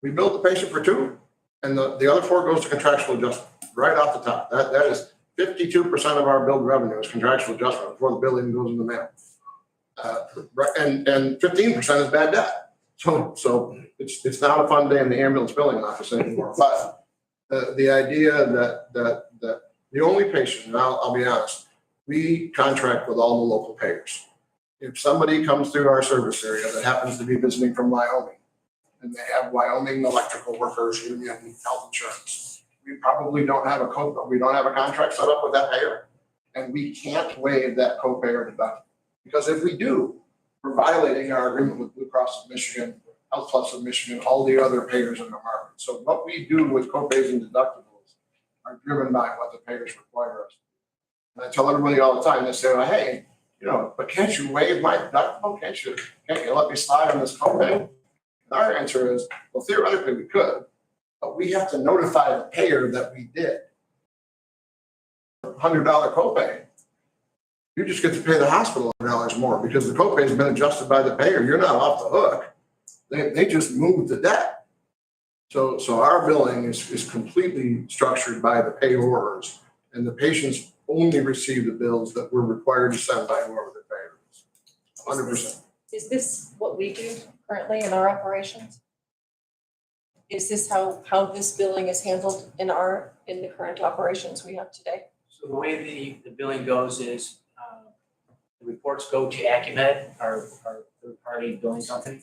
we bill the patient for $2, and the other $4 goes to contractual adjustment right off the top. That is 52% of our billed revenue is contractual adjustment before the bill even goes in the mail. And 15% is bad debt. So it's not a fun day in the ambulance billing office anymore. But the idea that the only patient, and I'll be honest, we contract with all the local payers. If somebody comes through our service area that happens to be visiting from Wyoming, and they have Wyoming Electrical Workers Union health insurance, we probably don't have a contract set up with that payer, and we can't waive that copay or deductible. Because if we do, we're violating our agreement with Blue Cross of Michigan, Health Plus of Michigan, all the other payers in the market. So what we do with copays and deductibles are driven by what the payers require us. And I tell everybody all the time, they say, well, hey, but can't you waive my deductible? Can't you let me slide on this copay? And our answer is, well, theoretically we could, but we have to notify the payer that we did. $100 copay. You just get to pay the hospital $100 more because the copay has been adjusted by the payer. You're not off the hook. They just moved the debt. So our billing is completely structured by the payors, and the patients only receive the bills that we're required to send by whoever the payer is. 100%. Is this what we do currently in our operations? Is this how this billing is handled in the current operations we have today? So the way the billing goes is the reports go to Acumed, our third-party billing company.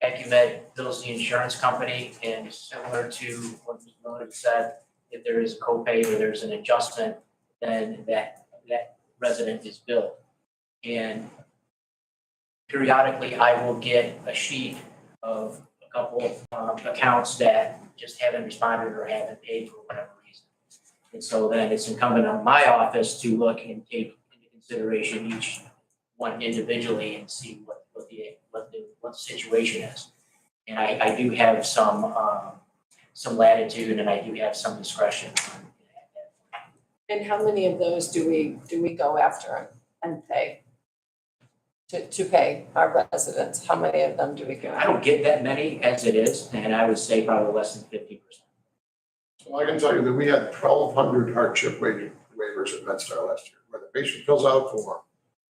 Acumed bills the insurance company, and similar to what Ms. Miller said, if there is a copay or there's an adjustment, then that resident is billed. And periodically, I will get a sheet of a couple accounts that just haven't responded or haven't paid for whatever reason. And so then it's incumbent on my office to look and take into consideration each one individually and see what the situation is. And I do have some latitude and I do have some discretion. And how many of those do we go after and pay? To pay our residents, how many of them do we go? I don't get that many as it is, and I would say probably less than 50%. So I can tell you that we had 1,200 hardship waivers at MedStar last year, where the patient fills out a form.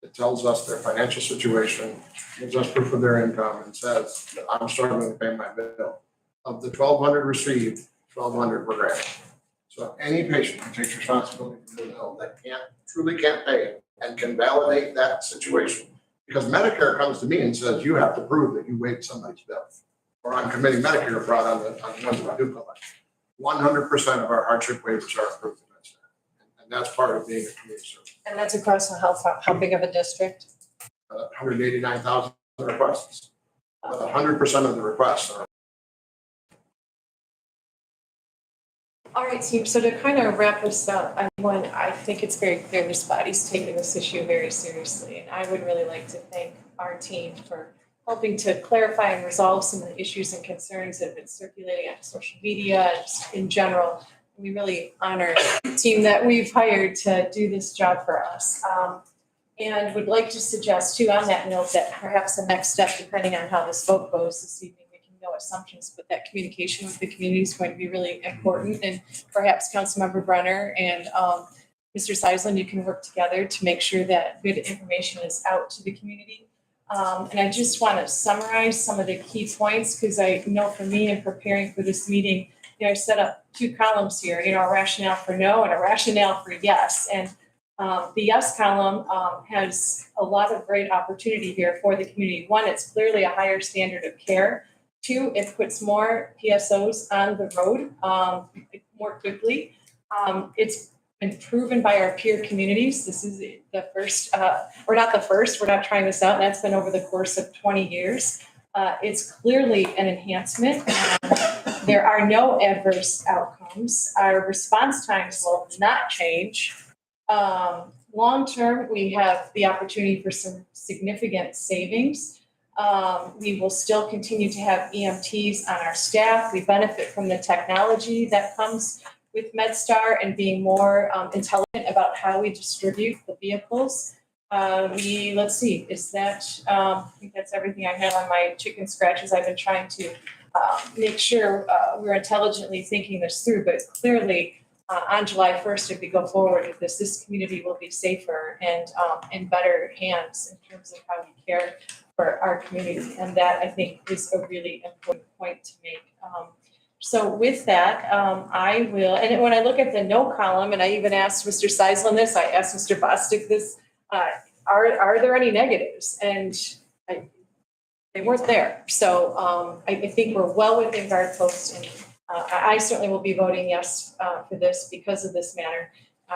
It tells us their financial situation, gives us proof of their income, and says that I'm struggling to pay my bill. Of the 1,200 received, 1,200 were granted. So any patient who takes responsibility for their bill that truly can't pay and can validate that situation. Because Medicare comes to me and says, you have to prove that you waived somebody's bill. Or I'm committing Medicare fraud on the ones that I do collect. 100% of our hardship waivers are approved in MedStar. And that's part of being a community service. And that's across how big of a district? 189,000 requests. But 100% of the requests are. All right, team, so to kind of wrap this up, I think it's very clear this body's taking this issue very seriously. And I would really like to thank our team for helping to clarify and resolve some of the issues and concerns that have been circulating on social media and just in general. We really honor the team that we've hired to do this job for us. And would like to suggest too, on that note, that perhaps the next step, depending on how this vote goes this evening, no assumptions, but that communication with the community is going to be really important. And perhaps Councilmember Brenner and Mr. Seisland, you can work together to make sure that good information is out to the community. And I just want to summarize some of the key points, because I know for me in preparing for this meeting, I set up 2 columns here, a rationale for no and a rationale for yes. And the yes column has a lot of great opportunity here for the community. One, it's clearly a higher standard of care. 2, it puts more PSOs on the road more quickly. It's been proven by our peer communities. This is the first, we're not the first, we're not trying this out, and that's been over the course of 20 years. It's clearly an enhancement. There are no adverse outcomes. Our response times will not change. Long-term, we have the opportunity for some significant savings. We will still continue to have EMTs on our staff. We benefit from the technology that comes with MedStar and being more intelligent about how we distribute the vehicles. Let's see, I think that's everything I had on my chicken scratches. I've been trying to make sure we're intelligently thinking this through, but clearly on July 1st, if we go forward with this community will be safer and in better hands in terms of how we care for our community. And that, I think, is a really important point to make. So with that, I will, and when I look at the no column, and I even asked Mr. Seisland this, I asked Mr. Bostic this, are there any negatives? And they weren't there. So I think we're well within guideposts, and I certainly will be voting yes for this because of this matter.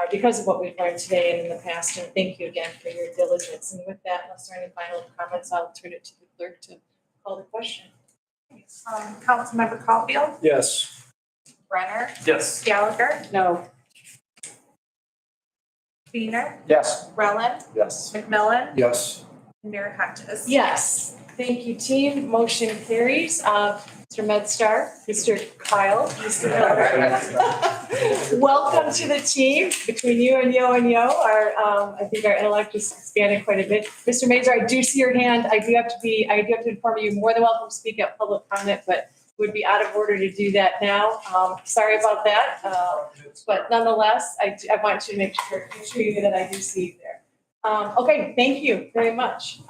Because of what we've learned today and in the past, and thank you again for your diligence. And with that, unless there are any final comments, I'll turn it to the clerk to call the question. Councilmember Caulfield, Yes. Brenner, Yes. Gallagher, No. Wiener, Yes. Rellen, Yes. McMillan, Yes. and Mayor Hodges. Yes, thank you, team. Motion carries. Mr. MedStar, Mr. Kyle, Mr. Miller. Welcome to the team. Between you and Yo, I think our intellect has expanded quite a bit. Mr. Mazur, I do see your hand. I do have to inform you, more than welcome to speak at public comment, but would be out of order to do that now. Sorry about that. But nonetheless, I want to make sure that I do see you there. Okay, thank you very much.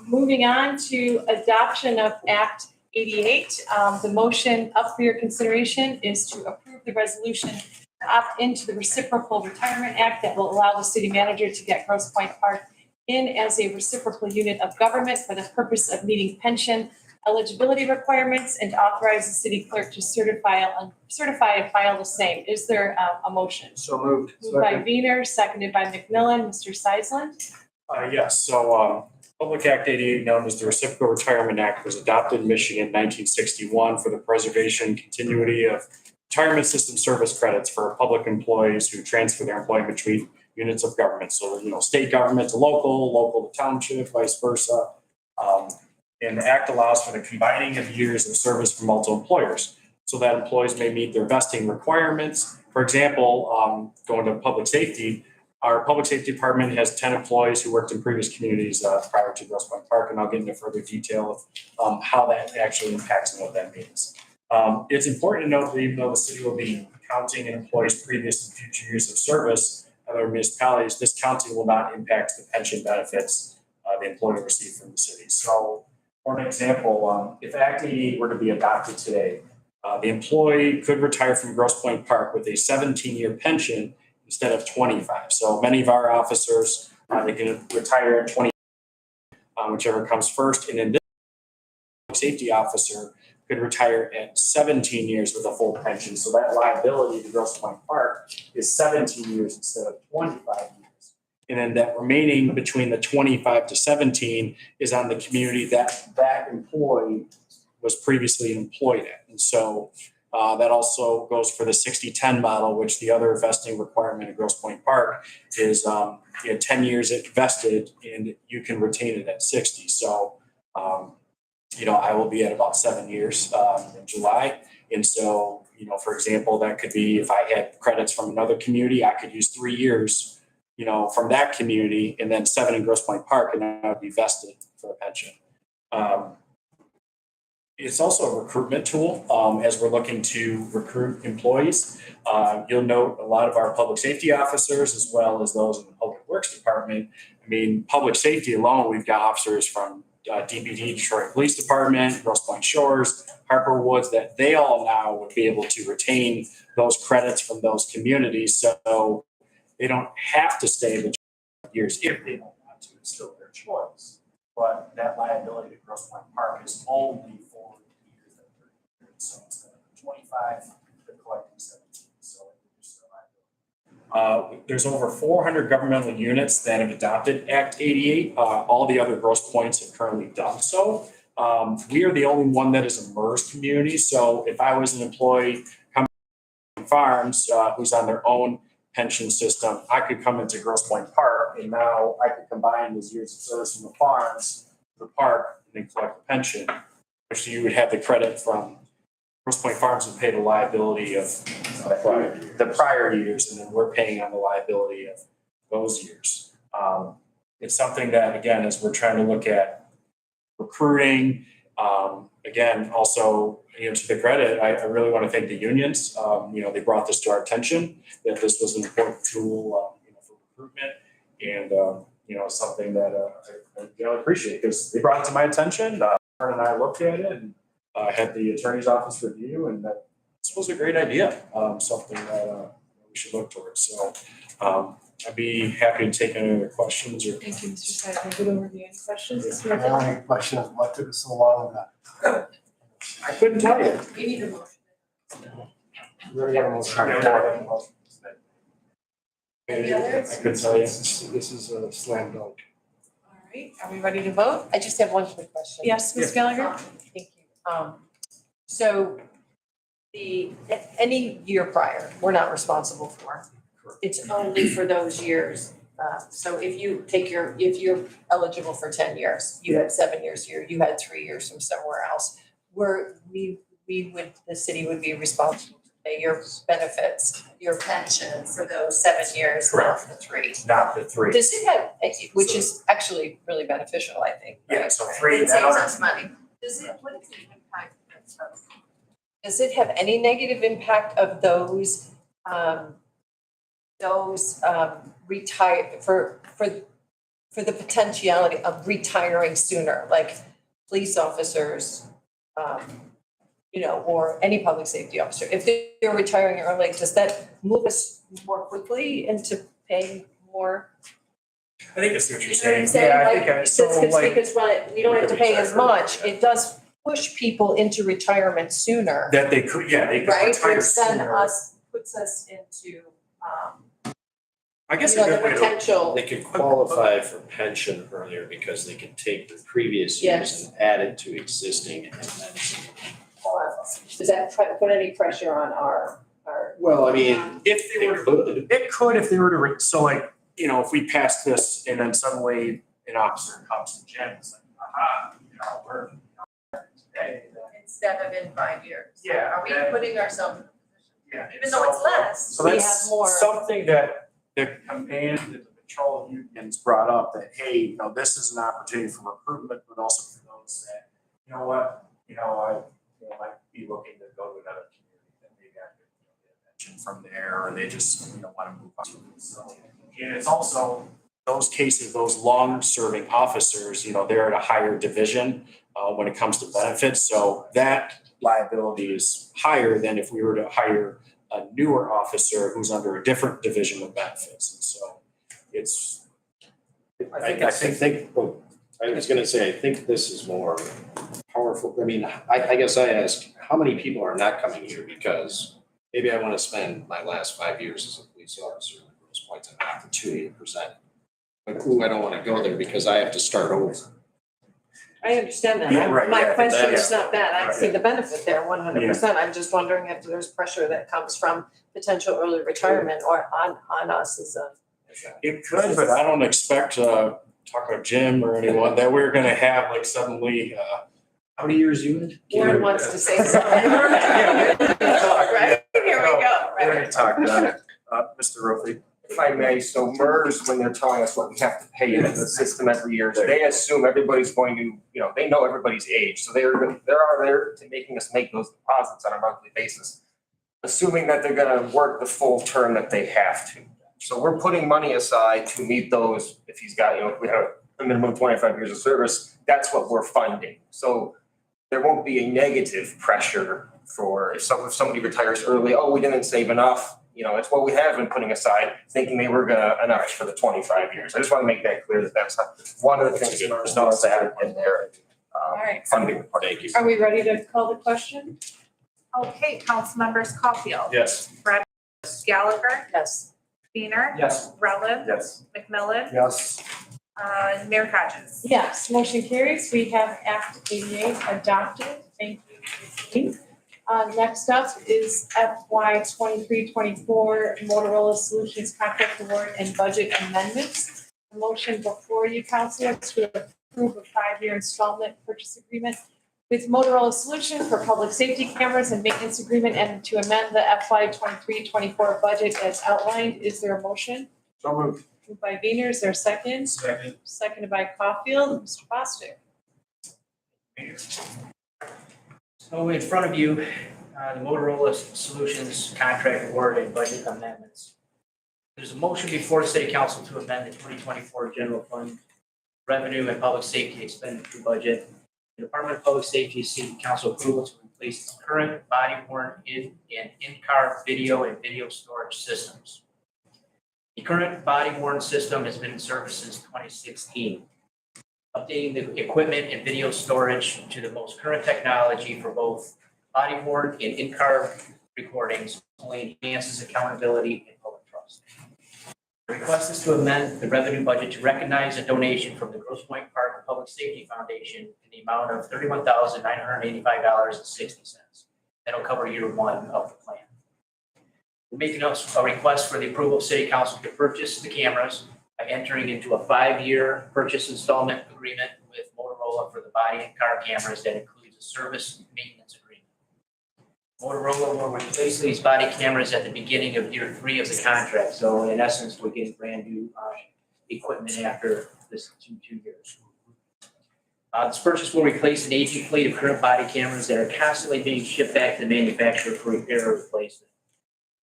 Moving on to adoption of Act 88. The motion up for your consideration is to approve the resolution to opt into the Reciprocal Retirement Act that will allow the city manager to get Grosse Pointe Park in as a reciprocal unit of government for the purpose of meeting pension eligibility requirements and to authorize the city clerk to certify and file the same. Is there a motion? So moved. Moved by Wiener, seconded by McMillan. Mr. Seisland? Yes, so Public Act 88, known as the Reciprocal Retirement Act, was adopted in Michigan in 1961 for the preservation and continuity of retirement system service credits for public employees who transfer their employment between units of government. So, state government to local, local to township, vice versa. And the act allows for the combining of years of service for multiple employers so that employees may meet their vesting requirements. For example, going to public safety, our public safety department has 10 employees who worked in previous communities prior to Grosse Pointe Park, and I'll get into further detail of how that actually impacts and what that means. It's important to note that even though the city will be counting an employee's previous and future years of service at other municipalities, this counting will not impact the pension benefits the employee will receive from the city. So, for an example, if Act 88 were to be adopted today, the employee could retire from Grosse Pointe Park with a 17-year pension instead of 25. So many of our officers, they can retire at 20, whichever comes first. And in this, safety officer could retire at 17 years with a full pension. So that liability to Grosse Pointe Park is 17 years instead of 25 years. And then that remaining between the 25 to 17 is on the community that that employee was previously employed at. And so that also goes for the 60-10 model, which the other vesting requirement at Grosse Pointe Park is 10 years it vested and you can retain it at 60. So, I will be at about 7 years in July. And so, for example, that could be if I had credits from another community, I could use 3 years, from that community and then 7 in Grosse Pointe Park, and I would be vested for a pension. It's also a recruitment tool as we're looking to recruit employees. You'll note a lot of our public safety officers, as well as those in the public works department. I mean, public safety alone, we've got officers from DPD, Detroit Police Department, Grosse Pointe Shores, Harper Woods, that they all now would be able to retain those credits from those communities. So they don't have to stay the years if they don't want to. It's still their choice. But that liability to Grosse Pointe Park is only for the years that they're here. So instead of 25, they're collecting 17. So it reduces their liability. There's over 400 governmental units that have adopted Act 88. All the other Grosse Pointes have currently done so. We are the only one that is a MERS community. So if I was an employee coming from farms who's on their own pension system, I could come into Grosse Pointe Park, and now I could combine those years of service from the farms, the park, and then collect the pension, which you would have the credit from Grosse Pointe Farms would pay the liability of the prior years, and then we're paying on the liability of those years. It's something that, again, as we're trying to look at recruiting, again, also, to the credit, I really want to thank the unions. They brought this to our attention, that this was an important tool, for recruitment, and something that I appreciate because they brought it to my attention. Karen and I looked at it and had the attorney's office review, and that this was a great idea, something that we should look towards. So I'd be happy to take any other questions or. Thank you, Mr. Seidel. Good overview. Any questions? My only question is, what took us so long with that? I couldn't tell you. We need a motion. We already have a motion. Any others? I couldn't tell you. This is a slam dunk. All right, are we ready to vote? I just have one quick question. Yes, Ms. Gallagher? Thank you. So any year prior, we're not responsible for. It's only for those years. So if you're eligible for 10 years, you had 7 years here, you had 3 years from somewhere else, the city would be responsible to pay your benefits, your pension for those 7 years, not the 3. Not the 3. Does it have, which is actually really beneficial, I think. Yeah, right? so 3. It saves us money. What is the impact of Does it have any negative impact of those retire for the potentiality of retiring sooner, like police officers, or any public safety officer? If they're retiring early, does that move us more quickly into paying more? I think I see what you're You know what I'm saying. saying? Yeah, I Like, think because when we don't have to pay as much, it does push people into retirement sooner, that they could right? retire Which then sooner. puts us into, I guess you a know, good the way to. potential. They could qualify for pension earlier because they could take the previous years and add it to existing and then. Does that put any pressure on our? Well, I mean, If they were to, it could if they were to, so like, if we pass this and then suddenly an officer comes to Jen, it's like, aha, we're today. Instead of in 5 years. Yeah, Are we that- putting ourselves? Yeah. Even though it's less. So We that's have more. something that the command, that the patrol unions brought up, that, hey, you know, this is an opportunity for recruitment, but also for those that, you know what, might be looking to go to another community, that maybe I could, get a pension from there, or they just, want to move on. So, and it's also those cases, those long-serving officers, they're at a higher division when it comes to benefits, so that liability is higher than if we were to hire a newer officer who's under a different division of benefits, and so it's. I was gonna say, I think this is more powerful. I mean, I guess I ask, how many people are not coming here because maybe I wanna spend my last 5 years as a police officer in Grosse Pointe, an opportunity to present. But I don't wanna go there because I have to start over. I understand that. Yeah, right, My yeah, question that- is not that. I see the benefit there 100%. I'm just wondering if there's pressure that comes from potential early retirement or on us as a. It could, but I don't expect, talking to Jim or anyone, that we're gonna have like suddenly, How many years you in? Warren wants to say something. Right? Here we go. We already talked about it. Mr. Rothie. If I may, so MERS, when they're telling us what we have to pay into the system every year, they assume everybody's going to, they know everybody's age. So they're there to making us make those deposits on a monthly basis, assuming that they're gonna work the full term that they have to. So we're putting money aside to meet those, if he's got, if we have a minimum of 25 years of service, that's what we're funding. So there won't be a negative pressure for if somebody retires early, oh, we didn't save enough. It's what we have been putting aside, thinking they were gonna enough for the 25 years. I just want to make that clear that that's one of the things that MERS knows added in their right. funding. Thank you. Are we ready to call the question? Okay, council members Caulfield. Yes. Gallagher. Yes. Wiener. Yes. Rutland. Yes. McMillan. Yes. Mayor Hodges. Yes, motion carries. We have Act 88 adopted. Thank you, Christine. Next up is FY 23-24 Motorola Solutions Contract Award and Budget Amendments. The motion before you, council, is to approve a 5-year installment purchase agreement with Motorola Solutions for public safety cameras and maintenance agreement, and to amend the FY 23-24 budget as outlined. Is there a motion? So moved. Moved by Wiener, is there a second? Second. Seconded by Caulfield. Mr. Bostic. So in front of you, the Motorola Solutions Contract Award and Budget Amendments. There's a motion before the City Council to amend the 2024 General Fund Revenue and Public Safety Expenditure Budget. The Department of Public Safety is seeking council approval to replace its current body-worn in-car video and video storage systems. The current body-worn system has been in service since 2016. Updating the equipment and video storage to the most current technology for both body-worn and in-car recordings only enhances accountability and public trust. The request is to amend the revenue budget to recognize a donation from the Grosse Pointe Park Public Safety Foundation in the amount of $31,985.60. That'll cover year one of the plan. We're making a request for the approval of City Council to purchase the cameras by entering into a 5-year purchase installment agreement with Motorola for the body and car cameras that includes a service maintenance agreement. Motorola will replace these body cameras at the beginning of year 3 of the contract. So in essence, we're getting brand new equipment after this 2 years. This purchase will replace an aging fleet of current body cameras that are constantly being shipped back to the manufacturer for repair or replacement.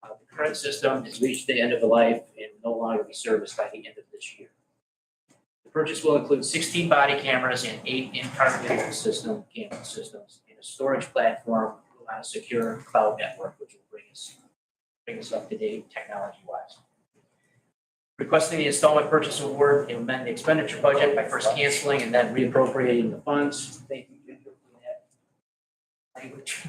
The current system has reached the end of the life and will no longer be serviced by the end of this year. The purchase will include 16 body cameras and 8 in-car video camera systems and a storage platform on a secure cloud network, which will bring us up to date technology-wise. Requesting the installment purchase award and amend the expenditure budget by first canceling and then reappropriating the funds. Thank you, Ginger, for that language.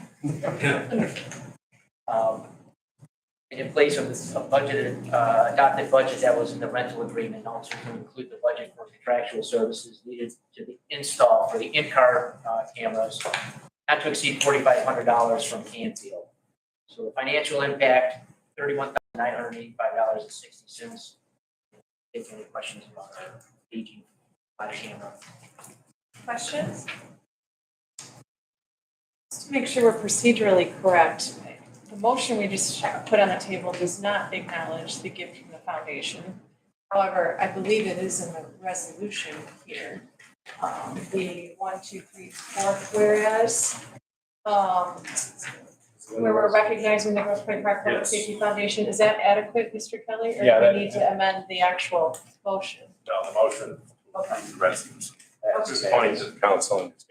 In place of this budgeted, adopted budget that was in the rental agreement, also to include the budget for contractual services needed to be installed for the in-car cameras, not to exceed $4,500 from Canfield. So the financial impact, $31,985.60. Take any questions about the aging body camera. Questions? Just to make sure we're procedurally correct, the motion we just put on the table does not acknowledge the gift from the foundation. However, I believe it is in the resolution here. The 1, 2, 3, 4th whereas, where we're recognizing the Grosse Pointe Park Public Yes. Safety Foundation, is that adequate, Mr. Kelly? Yeah, Or that- do we need to amend the actual motion? No, the motion, Okay. the resolution. Just pointing to the council and its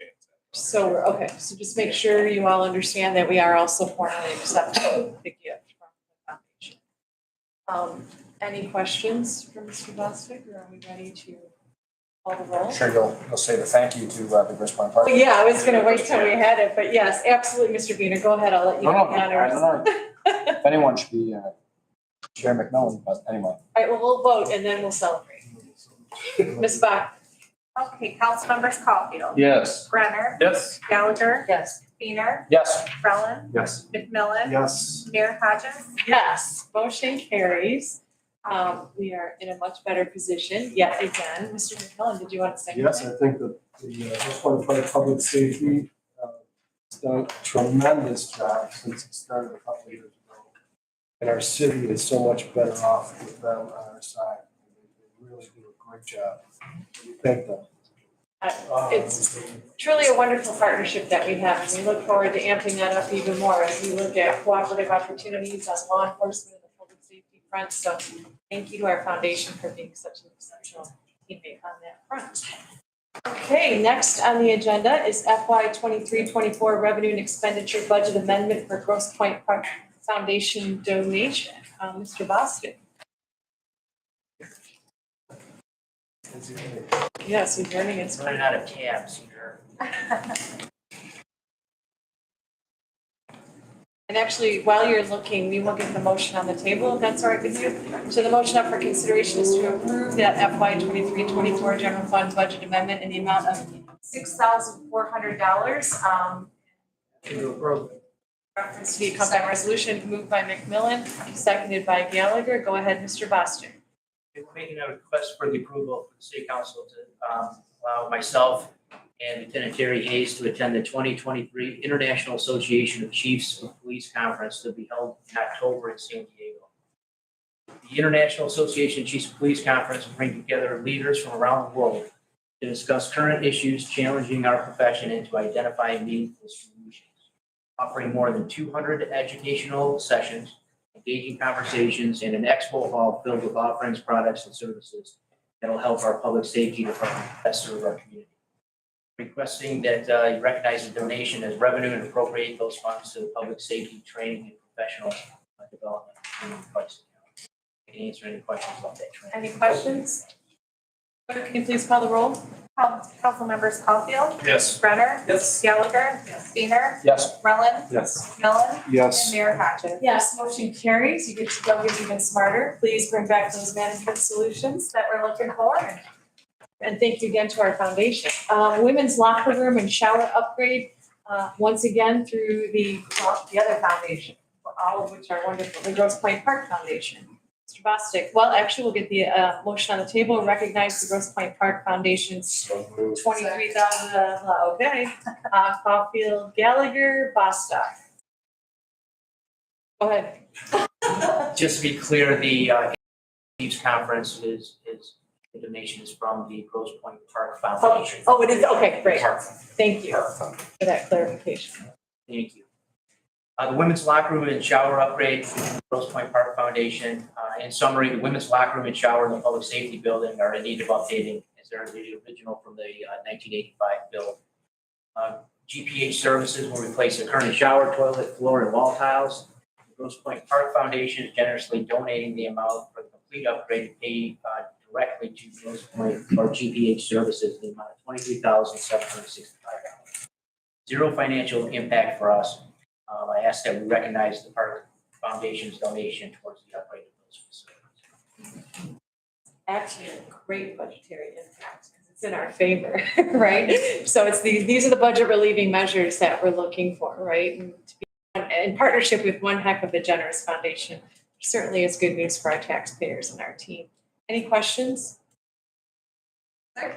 So we're, okay, so just make sure you all understand that we are also formally accepting the gift from the foundation. Any questions for Mr. Bostic, or are we ready to call the roll? I'm sure you'll say the thank you to the Grosse Pointe Park. Well, yeah, I was gonna wait till we had it, but yes, absolutely, Mr. Beaner, go ahead, I'll let you. No, have the I honors. don't know. If anyone should be Chair McMillan, but anyway. All right, well, we'll vote and then we'll celebrate. Ms. Bach? Okay, council members Caulfield. Yes. Brenner. Yes. Gallagher. Yes. Wiener. Yes. Brellen. Yes. McMillan. Yes. Mayor Hodges. Yes, motion carries. We are in a much better position yet again. Mr. McMillan, did you want to say anything? Yes, I think that the Grosse Pointe Park Public Safety has done a tremendous job since it started a couple of years ago. And our city is so much better off with them on our side. They really do a great job. Thank them. It's truly a wonderful partnership that we have, and we look forward to amping that up even more as we look at cooperative opportunities on law enforcement and the public safety front. So thank you to our foundation for being such an exceptional teammate on that front. Okay, next on the agenda is FY 23-24 Revenue and Expenditure Budget Amendment for Grosse Pointe Park Foundation donation. Mr. Bostic. Yes, we're learning it's. Running out of tabs here. And actually, while you're looking, we will get the motion on the table, if that's all right with you. So the motion up for consideration is to approve that FY 23-24 general fund budget amendment in the amount of $6,400. Reference to the accompanying resolution moved by McMillan, seconded by Gallagher. Go ahead, Mr. Bostic. We're making a request for the approval for the city council to allow myself and Lieutenant Terry Hayes to attend the 2023 International Association of Chiefs of Police Conference to be held in October in San Diego. The International Association of Chiefs of Police Conference will bring together leaders from around the world to discuss current issues challenging our profession and to identify meaningful solutions. Offering more than 200 educational sessions, engaging conversations, and an expo hall filled with offerings, products, and services that will help our public safety department best serve our community. Requesting that you recognize the donation as revenue and appropriate those funds to the public safety training and professional development. I can answer any questions about that training. Any questions? Clerk, can you please call the roll? Council members Caulfield. Yes. Brenner. Yes. Gallagher. Wiener. Yes. Brellen. Yes. McMillan. Yes. And Mayor Hodges. Yes, motion carries. You get to go get even smarter. Please bring back those management solutions that we're looking for. And thank you again to our foundation. Women's locker room and shower upgrade, once again through the other foundation, all of which are wonderful, the Grosse Pointe Park Foundation. Mr. Bostic, well, actually, we'll get the motion on the table, recognize the Grosse Pointe Park Foundation's $23,000, okay. Caulfield, Gallagher, Bostock. Go ahead. Just to be clear, the Chiefs Conference is the donation is from the Grosse Pointe Park Foundation. Oh, it is, okay, great. Park. Thank you for that clarification. Thank you. The women's locker room and shower upgrade, Grosse Pointe Park Foundation. In summary, the women's locker room and shower in the public safety building are in need of updating as they're the original from the 1985 build. GPH services will replace the current shower, toilet, floor, and wall tiles. The Grosse Pointe Park Foundation is generously donating the amount for the complete upgrade paid directly to Grosse Pointe or GPH services in the amount of $23,765. Zero financial impact for us. I ask that we recognize the Park Foundation's donation towards the upgrade of those facilities. Actually, a great budgetary impact, because it's in our favor, right? So it's these are the budget relieving measures that we're looking for, right? And to be in partnership with one heck of a generous foundation, certainly is good news for our taxpayers and our team. Any questions? Okay,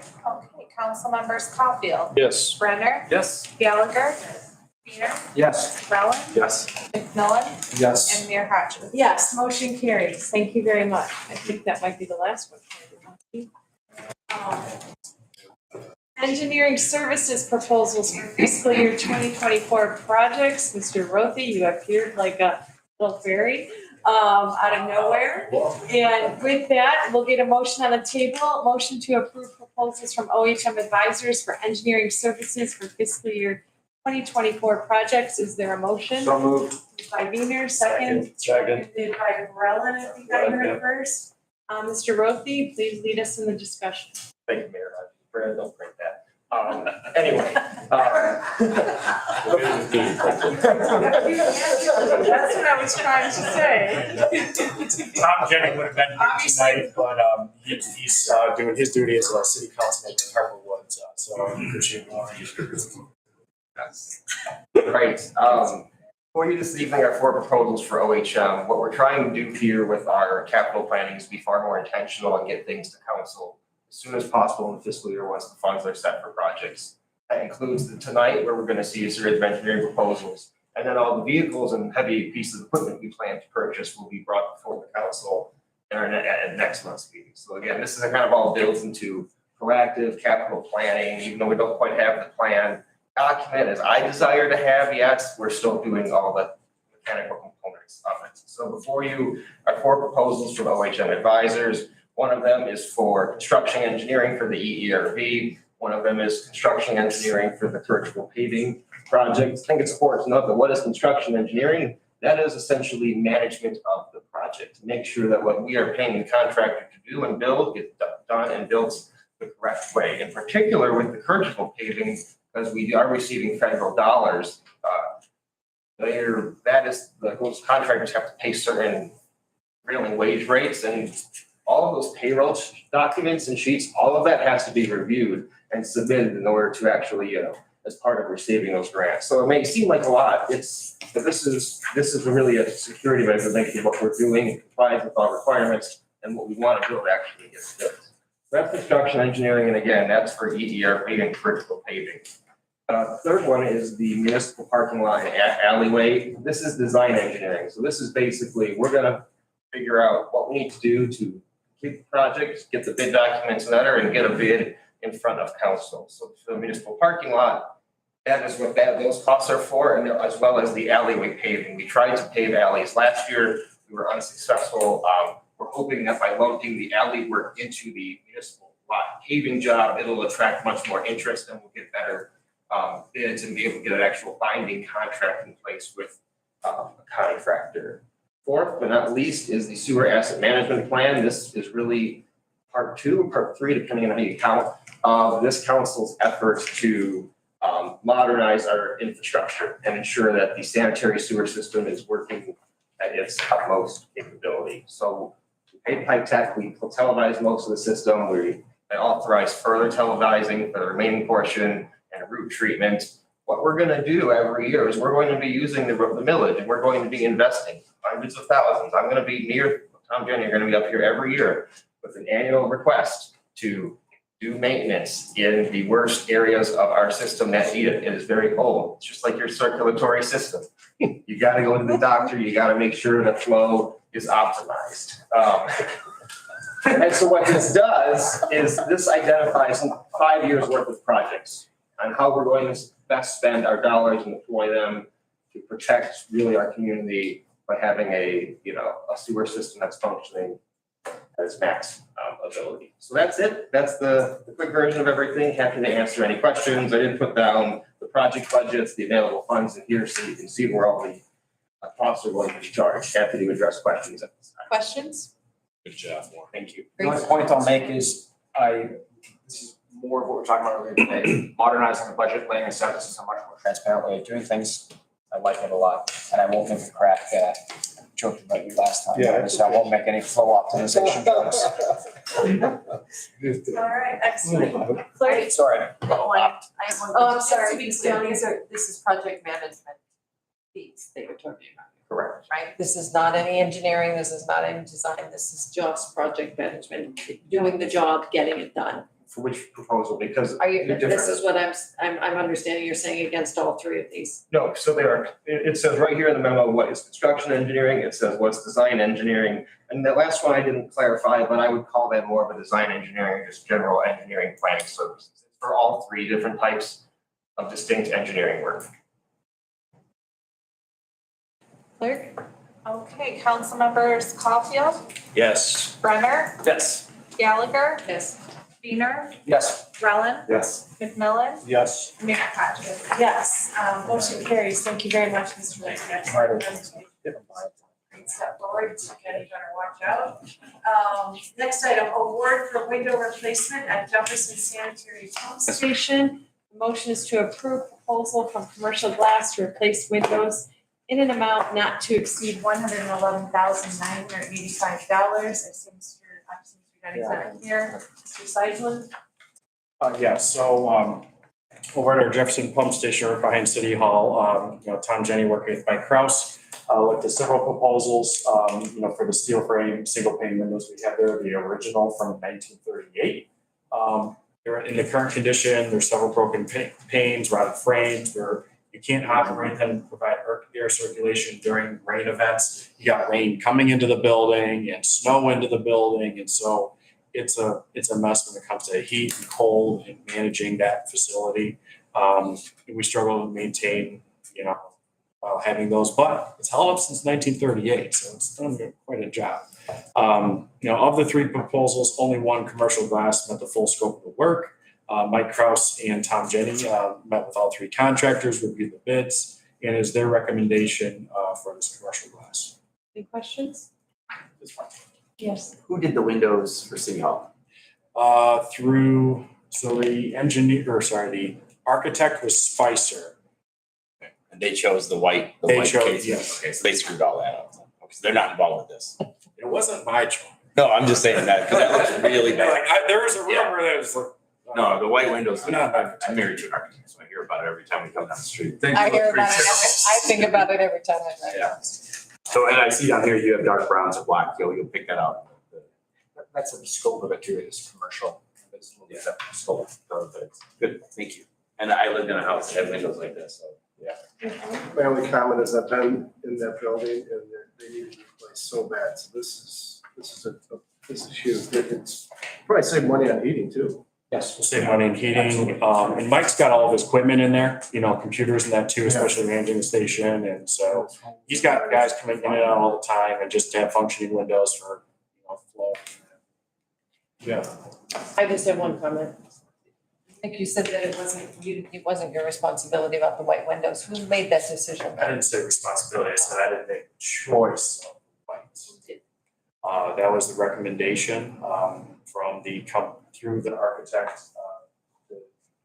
council members Caulfield, Yes. Brenner, Yes. Gallagher, Peter, Yes. Rowan, Yes. McMillan, Yes. and Mayor Hodges. Yes, motion carries. Thank you very much. I think that might be the last one. Engineering services proposals for fiscal year 2024 projects. Mr. Rothy, you appeared like a little fairy out of nowhere. And with that, we'll get a motion on the table. Motion to approve proposals from OHM Advisors for engineering services for fiscal year 2024 projects. Is there a motion? So moved. By Wiener, second. Second. Seconded by Varela, I think I heard first. Mr. Rothy, please lead us in the discussion. Thank you, Mayor. Brad, don't break that. Anyway. That's what I was trying to say. Tom Jennings would have been here tonight, but he's doing his duty as a city councilman in Harper Woods, so I appreciate you. Right, for you this evening are 4 proposals for OHM. What we're trying to do here with our capital planning is be far more intentional and get things to council as soon as possible in the fiscal year once the funds are set for projects. That includes tonight, where we're gonna see a series of engineering proposals, and then all the vehicles and heavy pieces of equipment we plan to purchase will be brought before the council at next month's meeting. So again, this is kind of all builds into proactive capital planning, even though we don't quite have the plan document as I desire to have yet, we're still doing all the mechanical components of it. So before you are 4 proposals from OHM Advisors. One of them is for construction engineering for the EERV. One of them is construction engineering for the Kirchville paving project. I think it's important to note that what is construction engineering? That is essentially management of the project. Make sure that what we are paying the contractor to do and build gets done and built the correct way. In particular with the Kirchville paving, because we are receiving federal dollars, those contractors have to pay certain prevailing wage rates, and all of those payroll documents and sheets, all of that has to be reviewed and submitted in order to actually, as part of receiving those grants. So it may seem like a lot, but this is really a security measure, making what we're doing complies with all requirements and what we want to build actually gets built. That's construction engineering, and again, that's for EERV and critical paving. Third one is the municipal parking lot and alleyway. This is design engineering. So this is basically, we're gonna figure out what we need to do to complete the project, get the bid documents letter, and get a bid in front of council. So for the municipal parking lot, that is what those costs are for, and as well as the alleyway paving. We tried to pave alleys last year, we were unsuccessful. We're hoping that by lumping the alley work into the municipal lot paving job, it'll attract much more interest and we'll get better bids and be able to get an actual binding contract in place with a contractor. Fourth, but not least, is the sewer asset management plan. This is really part 2 or part 3, depending on how you count, of this council's efforts to modernize our infrastructure and ensure that the sanitary sewer system is working at its utmost capability. So we paid Pipe Tech, we televise most of the system, we authorize further televising for the remaining portion and root treatment. What we're gonna do every year is we're going to be using the millage, and we're going to be investing hundreds of thousands. I'm gonna be near, Tom Jenny, you're gonna be up here every year with an annual request to do maintenance in the worst areas of our system that need it. It is very old. It's just like your circulatory system. You gotta go to the doctor, you gotta make sure the flow is optimized. And so what this does is this identifies 5 years worth of projects on how we're going to best spend our dollars and deploy them to protect really our community by having a sewer system that's functioning at its max ability. So that's it. That's the quick version of everything. Happy to answer any questions. I did put down the project budgets, the available funds in here so you can see where all the costs are going to be charged. Happy to address questions at this time. Questions? Good job, Warren. Thank you. The only point I'll make is this is more of what we we're talking about earlier today, modernizing the budget, laying aside this is a much more transparent way of doing things. I like it a lot, and I won't make a crack joking about you last time. Yeah. So I won't make any flow optimization jokes. All right, excellent. Clerk? Sorry. I have one. Oh, I'm sorry. This is project management fees that you're talking about, Correct. right? This is not any engineering, this is not any design, this is just project management, doing the job, getting it done. for which proposal, because Are you, they're this is different. what I'm understanding, you're saying against all three of these. No, so there are, it says right here in the memo, what is construction engineering, it says what's design engineering. And the last one I didn't clarify, but I would call that more of a design engineering, just general engineering planning services. It's for all three different types of distinct engineering work. Clerk? Okay, council members Caulfield, Yes. Brenner, Yes. Gallagher, Yes. Wiener, Yes. Rellin, Yes. McMillan, Yes. Mayor Hodges. Yes, motion carries. Thank you very much, Mr. Whitehead. Great step forward, Kenny better watch out. Next item, award for window replacement at Jefferson Sanitary Pump Station. The motion is to approve proposal from Commercial Glass to replace windows in an amount not to exceed $111,985. I see Mr. Dunning here. Mr. Seidlin? Over at our Jefferson Pump Station right behind City Hall, Tom Jenny working with Mike Kraus, looked at several proposals, for the steel frame, single pane windows we have there, the original from 1938. They're in the current condition, there's several broken panes, rotted frames, where you can't operate them, provide air circulation during rain events. You got rain coming into the building and snow into the building, and so it's a mess when it comes to heat and cold and managing that facility. We struggle to maintain, having those, but it's held up since 1938, so it's done quite a job. Of the three proposals, only one Commercial Glass met the full scope of the work. Mike Kraus and Tom Jenny met with all three contractors, reviewed the bids, and is their recommendation for this Commercial Glass. Any questions? Yes. Who did the windows for City Hall? The architect was Spicer. And they chose the white They chose, casing? yes. Okay, so they screwed all that up. Okay, so they're not involved with this. It wasn't my choice. No, I'm just saying that, because that looks really bad. There was a rumor that it was like. No, the white windows, No, no. I'm married to an architect, so I hear about it every time we come down the street. I hear about it, I think about it every time I read Yeah. So, and I see down here you have dark browns and black, you'll pick that out. That's in the scope of it too, it's commercial. It's a little bit different scope. Good, thank you. And I lived in a house that had windows like this, so, yeah. My only comment is I've been in that building and they need to be replaced so bad. So this is huge. It's probably save money on heating too. Yes, we'll save money in heating, and Mike's got all of his equipment in there, computers and that too, especially managing the station, and so he's got guys coming in and out all the time, and just to have functioning windows for, flow. Yeah. I just have one comment. I think you said that it wasn't your responsibility about the white windows. Who made that decision? I didn't say responsibility, I said I didn't make a choice of whites. That was the recommendation, from through the architect, to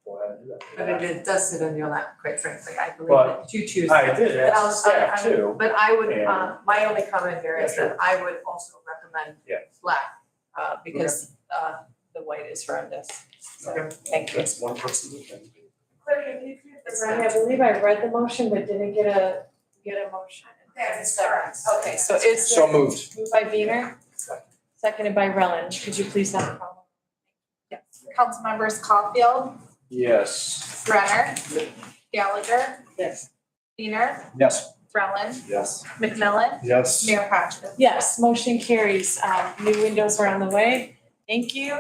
go ahead and do that. But it does sit on your lap, quite frankly, I believe But that you choose. I did But ask staff too. But I would, And- my only comment here is Yeah, that I would also recommend Yeah. black. Because the white is horrendous. So, thank you. That's one person who can. Clerk, if you could, I believe I read the motion, but didn't get a motion. That is correct. Okay, so is So there, moved. moved by Wiener, seconded by Rellin. Could you please have a call? Yes. Council members Caulfield, Yes. Brenner, Gallagher, Yes. Wiener, Yes. Rellin, Yes. McMillan, Yes. Mayor Hodges. Yes, motion carries. New windows are on the way. Thank you.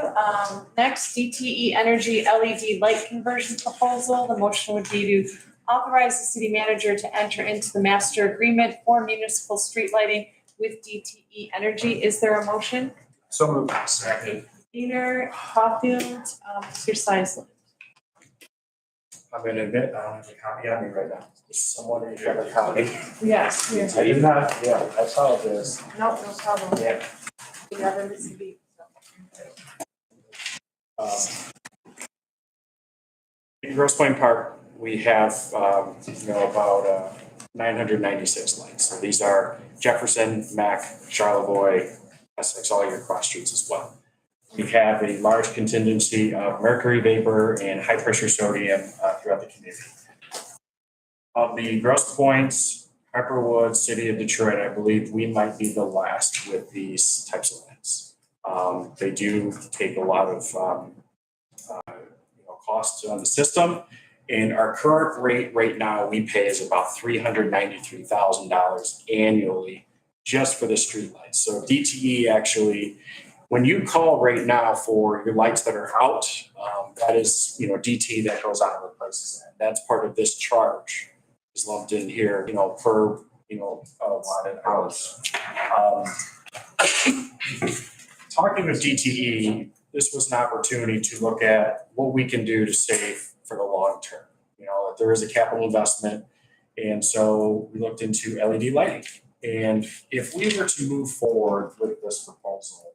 Next, DTE Energy LED light conversion proposal. The motion would be to authorize the city manager to enter into the master agreement for municipal street lighting with DTE Energy. Is there a motion? So moved. Second. Wiener, Caulfield, Mr. Seisler. I'm gonna admit, I don't have a copy on me right now. Does someone have a copy? Yes, yes. I did not, I apologize. No, no problem. Yeah. We have a missing beat. In Grosse Pointe Park, we have, about 996 lights. So these are Jefferson, Mac, Charlevoix, Essex, all your cross streets as well. We have a large contingency of mercury vapor and high pressure sodium throughout the community. Of the Grosse Pointe, Pepperwood, City of Detroit, I believe we might be the last with these types of lights. They do take a lot of cost on the system. And our current rate right now, we pay is about $393,000 annually just for the streetlights. So DTE actually, when you call right now for your lights that are out, that is, DTE that goes out and replaces that. That's part of this charge is lumped in here, per, watted hours. Talking with DTE, this was an opportunity to look at what we can do to save for the long term. That there is a capital investment. And so we looked into LED lighting. And if we were to move forward with this proposal,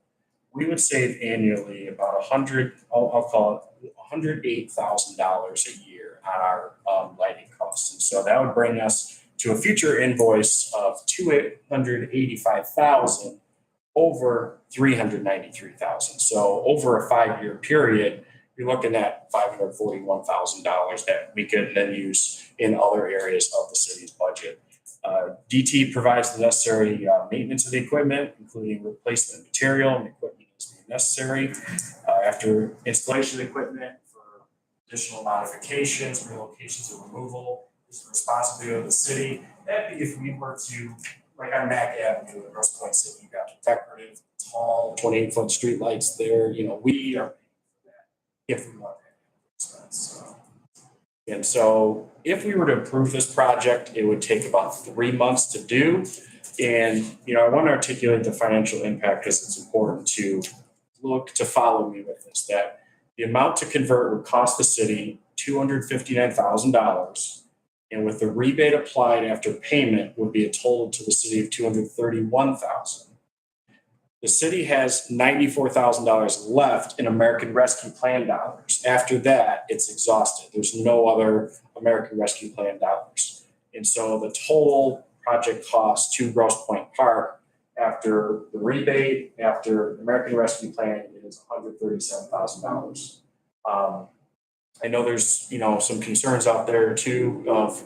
we would save annually about I'll call it $108,000 a year on our lighting costs. And so that would bring us to a future invoice of $285,000 over $393,000. So over a 5-year period, you're looking at $541,000 that we could then use in other areas of the city's budget. DT provides the necessary maintenance of the equipment, including replacement material and equipment as necessary. After installation of the equipment for additional modifications, relocations, or removal is the responsibility of the city. That'd be if we were to, like on Mack Avenue in Grosse Pointe City, you got decorative, tall, 28-foot streetlights there. We are paying for that if we want that expense. And so if we were to approve this project, it would take about 3 months to do. And, I want to articulate the financial impact because it's important to follow me with this, that the amount to convert would cost the city $259,000. And with the rebate applied after payment would be a total to the city of $231,000. The city has $94,000 left in American Rescue Plan dollars. After that, it's exhausted. There's no other American Rescue Plan dollars. And so the total project cost to Grosse Pointe Park after the rebate, after the American Rescue Plan is $137,000. I know there's, some concerns out there too of,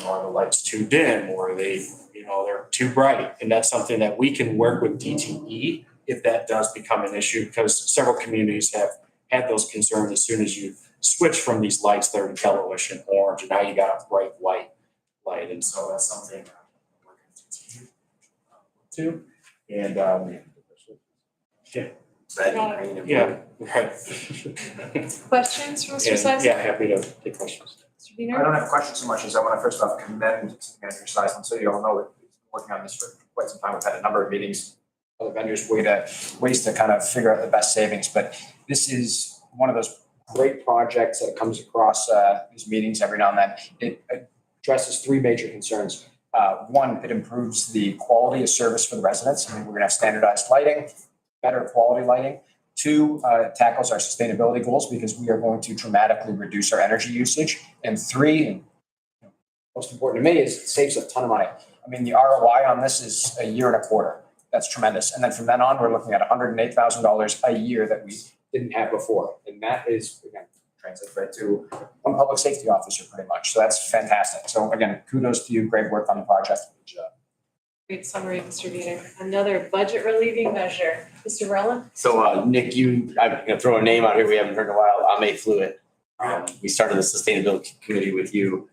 are the lights too dim or are they, they're too bright? And that's something that we can work with DTE if that does become an issue, because several communities have had those concerns as soon as you switch from these lights that are yellowish and orange, and now you got a bright white light. And so that's something we're going to continue to. And, right. Questions from Mr. Seisler? Yeah, happy to take questions. Mr. Diener? I don't have questions so much as I want to first off commend Manager Seisler. So you all know that we've been working on this for quite some time. We've had a number of meetings, other vendors, ways to kind of figure out the best savings. But this is one of those great projects that comes across these meetings every now and then. It addresses 3 major concerns. One, it improves the quality of service for the residents. We're going to have standardized lighting, better quality lighting. 2, it tackles our sustainability goals because we are going to dramatically reduce our energy usage. And 3, and most important to me, is it saves a ton of money. The ROI on this is a year and a quarter. That's tremendous. And then from then on, we're looking at $108,000 a year that we didn't have before. And that is, again, translates right to one public safety officer pretty much. So that's fantastic. So again, kudos to you. Great work on the project. Good job. Great summary, Mr. Diener. Another budget relieving measure. Mr. Rowland? So Nick, I'm gonna throw a name out here we haven't heard in a while, Ame Fluid. We started the sustainability committee with you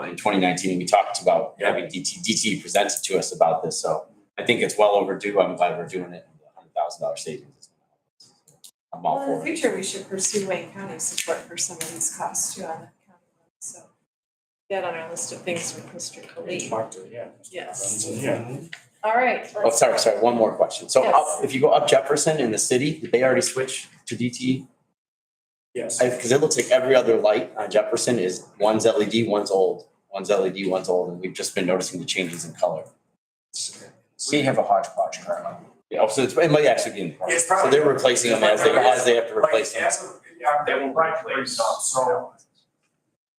in 2019, and we talked about having DT present it to us about this. So I think it's well overdue. I'm glad we're doing it. $100,000 savings. I'm all Well, in for the it. future, we should pursue Wayne County support for some of these costs too on the county level. So get on our list of things with Mr. Khalid. Yes. Yeah. All right. Oh, sorry, one more question. So Yes. if you go up Jefferson in the city, did they already switch to DTE? Yes. Because it looks like every other light on Jefferson is one's LED, one's old. One's LED, one's old, and we've just been noticing the changes in color. We have a hodgepodge currently. Yeah, so it might actually be in. It's So they're replacing them as they have to replace them. They won't replace them. So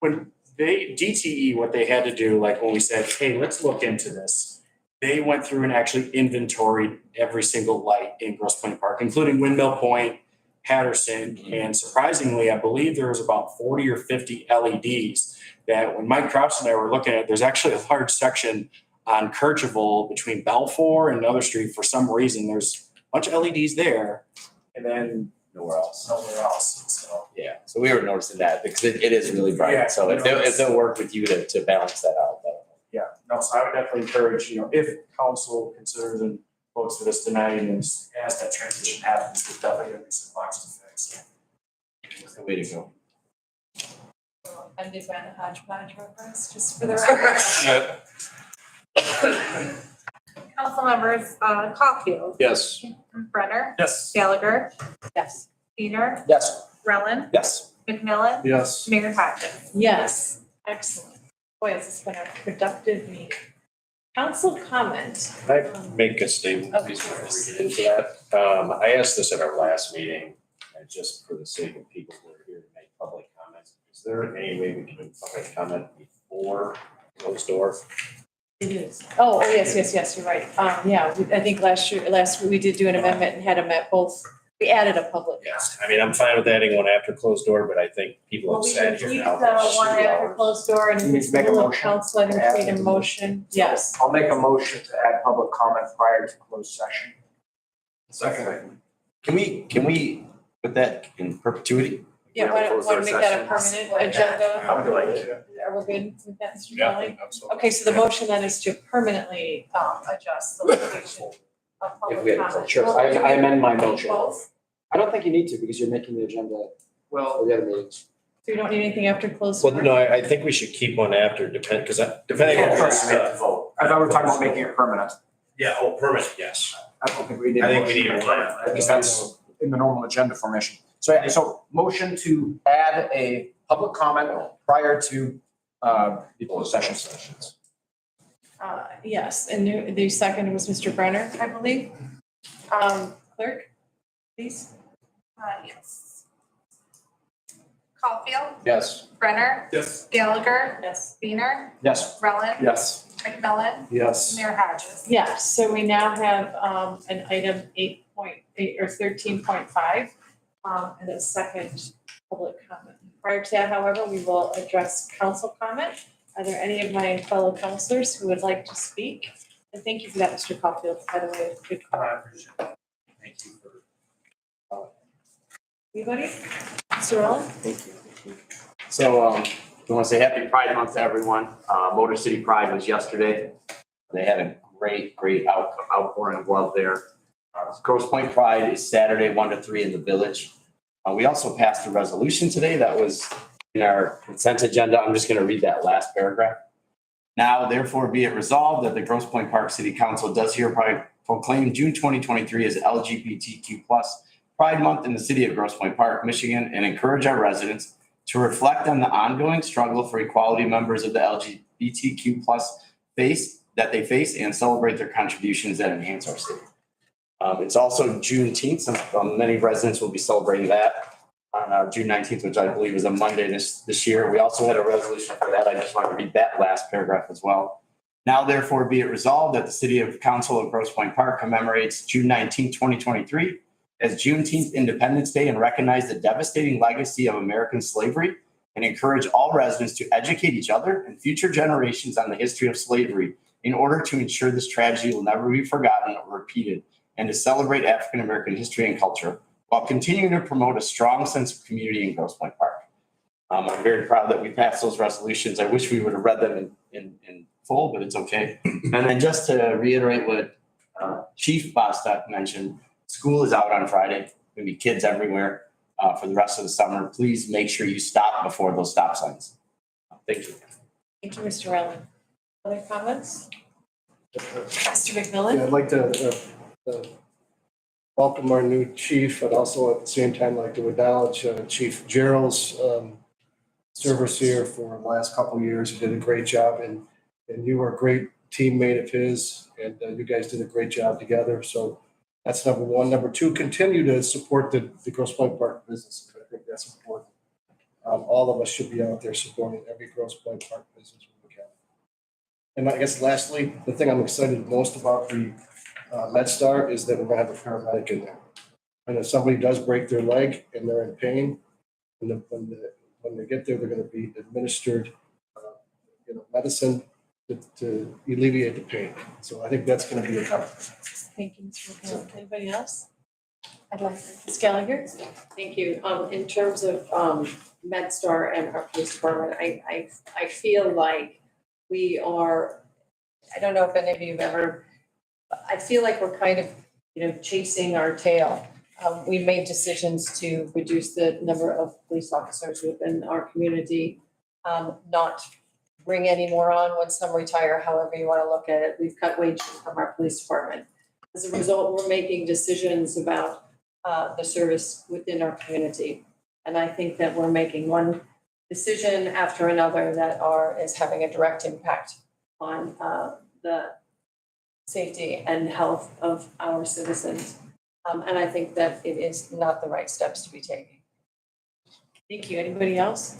when DTE, what they had to do, like when we said, hey, let's look into this, they went through and actually inventoried every single light in Grosse Pointe Park, including Windmill Point, Patterson, and surprisingly, I believe there was about 40 or 50 LEDs that when Mike Crouch and I were looking at, there's actually a large section on Kercheval between Balfour and another street. For some reason, there's a bunch of LEDs there. And then nowhere else. nowhere else, so. Yeah, so we were noticing that because it is really Yeah, bright. So if you know, they'll work with you to balance that out, Yeah, no, so I would definitely encourage, if council considers and votes for this tonight and as that transition happens, there's definitely gonna be some boxes to fix. that's the way to go. Ended by the hodgepodge reference, just for the record. Council members, Caulfield, Yes. Brenner, Yes. Gallagher, Yes. Peter, Yes. Rellin, Yes. McMillan, Yes. Mayor Hodges. Yes, excellent. Boy, this has been a productive meeting. Council comment. Can I make a statement, please, before we get into that? I asked this at our last meeting, and just for the sake of people who are here to make public comments, is there any way we can do public comment before closed door? It is. Oh, yes, you're right. I think last week we did do an amendment and had them at both, we added a public. Yes, I mean, I'm fine with adding one after closed door, but I think people Well, have we sat can here keep now. the for one 2 after hours. closed door and You need if to make a the motion council to add entertain a to the motion, yes. I'll make a motion to add public comment prior to closed session. Second. Can we put that in perpetuity? Yeah, why don't make that a permanent agenda? I would like it. Are we good with that, Mr. Yeah, Kelly? absolutely. Okay, so the motion then is to permanently adjust the location of If we public had a comment. Sure, I amend my motion. Both, I don't think you need to because you're making the agenda Well, for the other meetings. so you don't need anything after closed Well, door? no, I think we should keep one after, depending on what's, vote. I thought we were talking about making it permanent. yeah, permit, yes. I don't think we need. I think we need a plan. Because that's in the normal agenda formation. So motion to add a public comment prior to the closed sessions. Yes, and the second was Mr. Brenner, I believe. Clerk, please. Yes. Caulfield, Yes. Brenner, Yes. Gallagher, Yes. Wiener, Yes. Rellin, Yes. McMillan, Yes. Mayor Hodges. Yes, so we now have an item 8.8 or 13.5, and a second public comment. Prior to that, however, we will address council comment. Are there any of my fellow councilors who would like to speak? And thank you for that, Mr. Caulfield, by the way, good call. I appreciate it. Thank you for. Anybody? Mr. Rowland? Thank you. So, I want to say happy Pride Month to everyone. Motor City Pride was yesterday. They had a great outpouring of love there. Grosse Pointe Pride is Saturday, 1 to 3 in the village. We also passed a resolution today that was in our consent agenda. I'm just going to read that last paragraph. Now, therefore, be it resolved that the Grosse Pointe Park City Council does hereby proclaim June 2023 as LGBTQ+ Pride Month in the city of Grosse Pointe Park, Michigan, and encourage our residents to reflect on the ongoing struggle for equality members of the LGBTQ+ that they face and celebrate their contributions that enhance our city. It's also Juneteenth. Many residents will be celebrating that on June 19th, which I believe is a Monday this year. We also had a resolution for that. I just want to read that last paragraph as well. Now, therefore, be it resolved that the City of Council of Grosse Pointe Park commemorates June 19th, 2023 as Juneteenth Independence Day and recognize the devastating legacy of American slavery and encourage all residents to educate each other and future generations on the history of slavery in order to ensure this tragedy will never be forgotten or repeated, and to celebrate African American history and culture while continuing to promote a strong sense of community in Grosse Pointe Park. I'm very proud that we passed those resolutions. I wish we would have read them in full, but it's okay. And then just to reiterate what Chief Bostock mentioned, school is out on Friday. There'll be kids everywhere for the rest of the summer. Please make sure you stop before those stop signs. Thank you. Thank you, Mr. Rowland. Other comments? Mr. McMillan? Yeah, I'd like to welcome our new chief, and also at the same time like to acknowledge Chief Gerald's service here for the last couple of years. He did a great job, and you were a great teammate of his, and you guys did a great job together. So that's number one. Number two, continue to support the Grosse Pointe Park business. I think that's important. All of us should be out there supporting every Grosse Pointe Park business we can. And I guess lastly, the thing I'm excited most about the MedStar is that we're gonna have a paramedic in there. And if somebody does break their leg and they're in pain, when they get there, they're gonna be administered, medicine to alleviate the pain. So I think that's gonna be a help. Thank you, Mr. McMillan. Anybody else? I'd like, Ms. Gallagher? Thank you. In terms of MedStar and our police department, I feel like we are, I don't know if any of you have ever, I feel like we're kind of, chasing our tail. We made decisions to reduce the number of police officers within our community, not bring any more on when some retire, however you want to look at it. We've cut wages from our police department. As a result, we're making decisions about the service within our community. And I think that we're making one decision after another that is having a direct impact on the safety and health of our citizens. And I think that it is not the right steps to be taking. Thank you. Anybody else?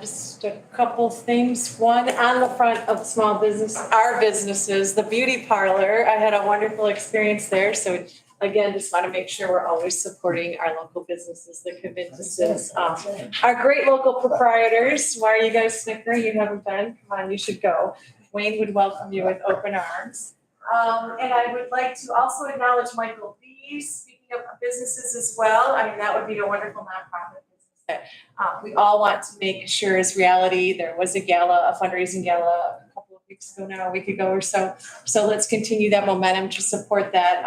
Just a couple things. One, on the front of small business, our businesses, the beauty parlor, I had a wonderful experience there. So again, just want to make sure we're always supporting our local businesses, the Cavintuses, our great local proprietors. Why are you guys snickering? You haven't been? Come on, you should go. Wayne would welcome you with open arms. And I would like to also acknowledge Michael B. Speaking of businesses as well, I mean, that would be a wonderful nonprofit business that we all want to make sure is reality. There was a gala, a fundraising gala a couple of weeks ago now, a week ago or so. So let's continue that momentum to support that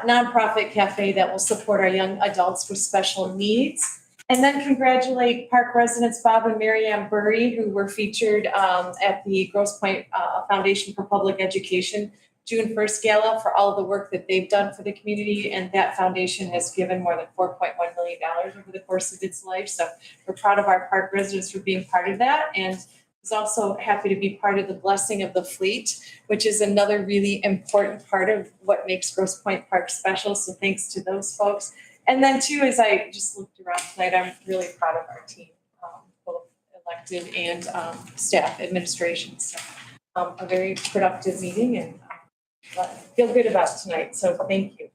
nonprofit cafe that will support our young adults with special needs. And then congratulate park residents Bob and Mary Ann Burry, who were featured at the Grosse Pointe Foundation for Public Education June 1st Gala for all of the work that they've done for the community. And that foundation has given more than $4.1 million over the course of its life. So we're proud of our park residents for being part of that. And was also happy to be part of the Blessing of the Fleet, which is another really important part of what makes Grosse Pointe Park special. So thanks to those folks. And then too, as I just looked around tonight, I'm really proud of our team, both elected and staff administration. So a very productive meeting and feel good about tonight. So thank you.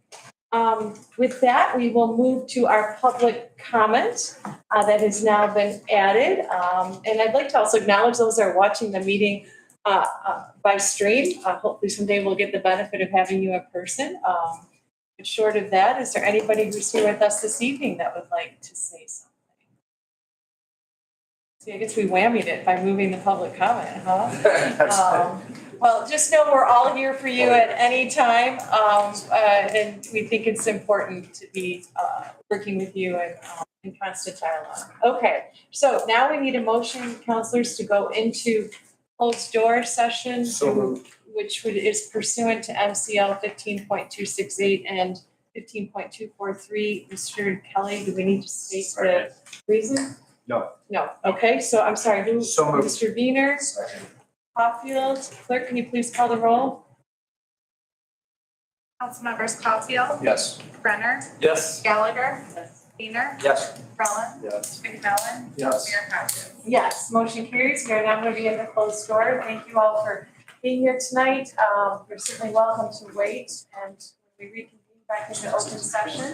With that, we will move to our public comment that has now been added. And I'd like to also acknowledge those that are watching the meeting by stream. Hopefully someday we'll get the benefit of having you in person. But short of that, is there anybody who's here with us this evening that would like to say something? See, I guess we whammied it by moving the public comment, huh? Well, just know we're all here for you at any time. And we think it's important to be working with you and in constant dialogue. Okay, so now we need a motion, counselors, to go into closed door session. Which is pursuant to MCL 15.268 and 15.243. Mr. Kelly, do we need to state the reason? No. No. Okay, so I'm sorry, who? So moved. Mr. Wiener, Caulfield, clerk, can you please call the roll? Councilmembers Caulfield, Yes. Brenner, Yes. Gallagher, Wiener, Yes. Brellen, Yes. McMillan, Yes. Mayor Condon. Yes, motion carries. We are now going to be in the closed door. Thank you all for being here tonight. You're certainly welcome to wait, and we reconvene back into open session.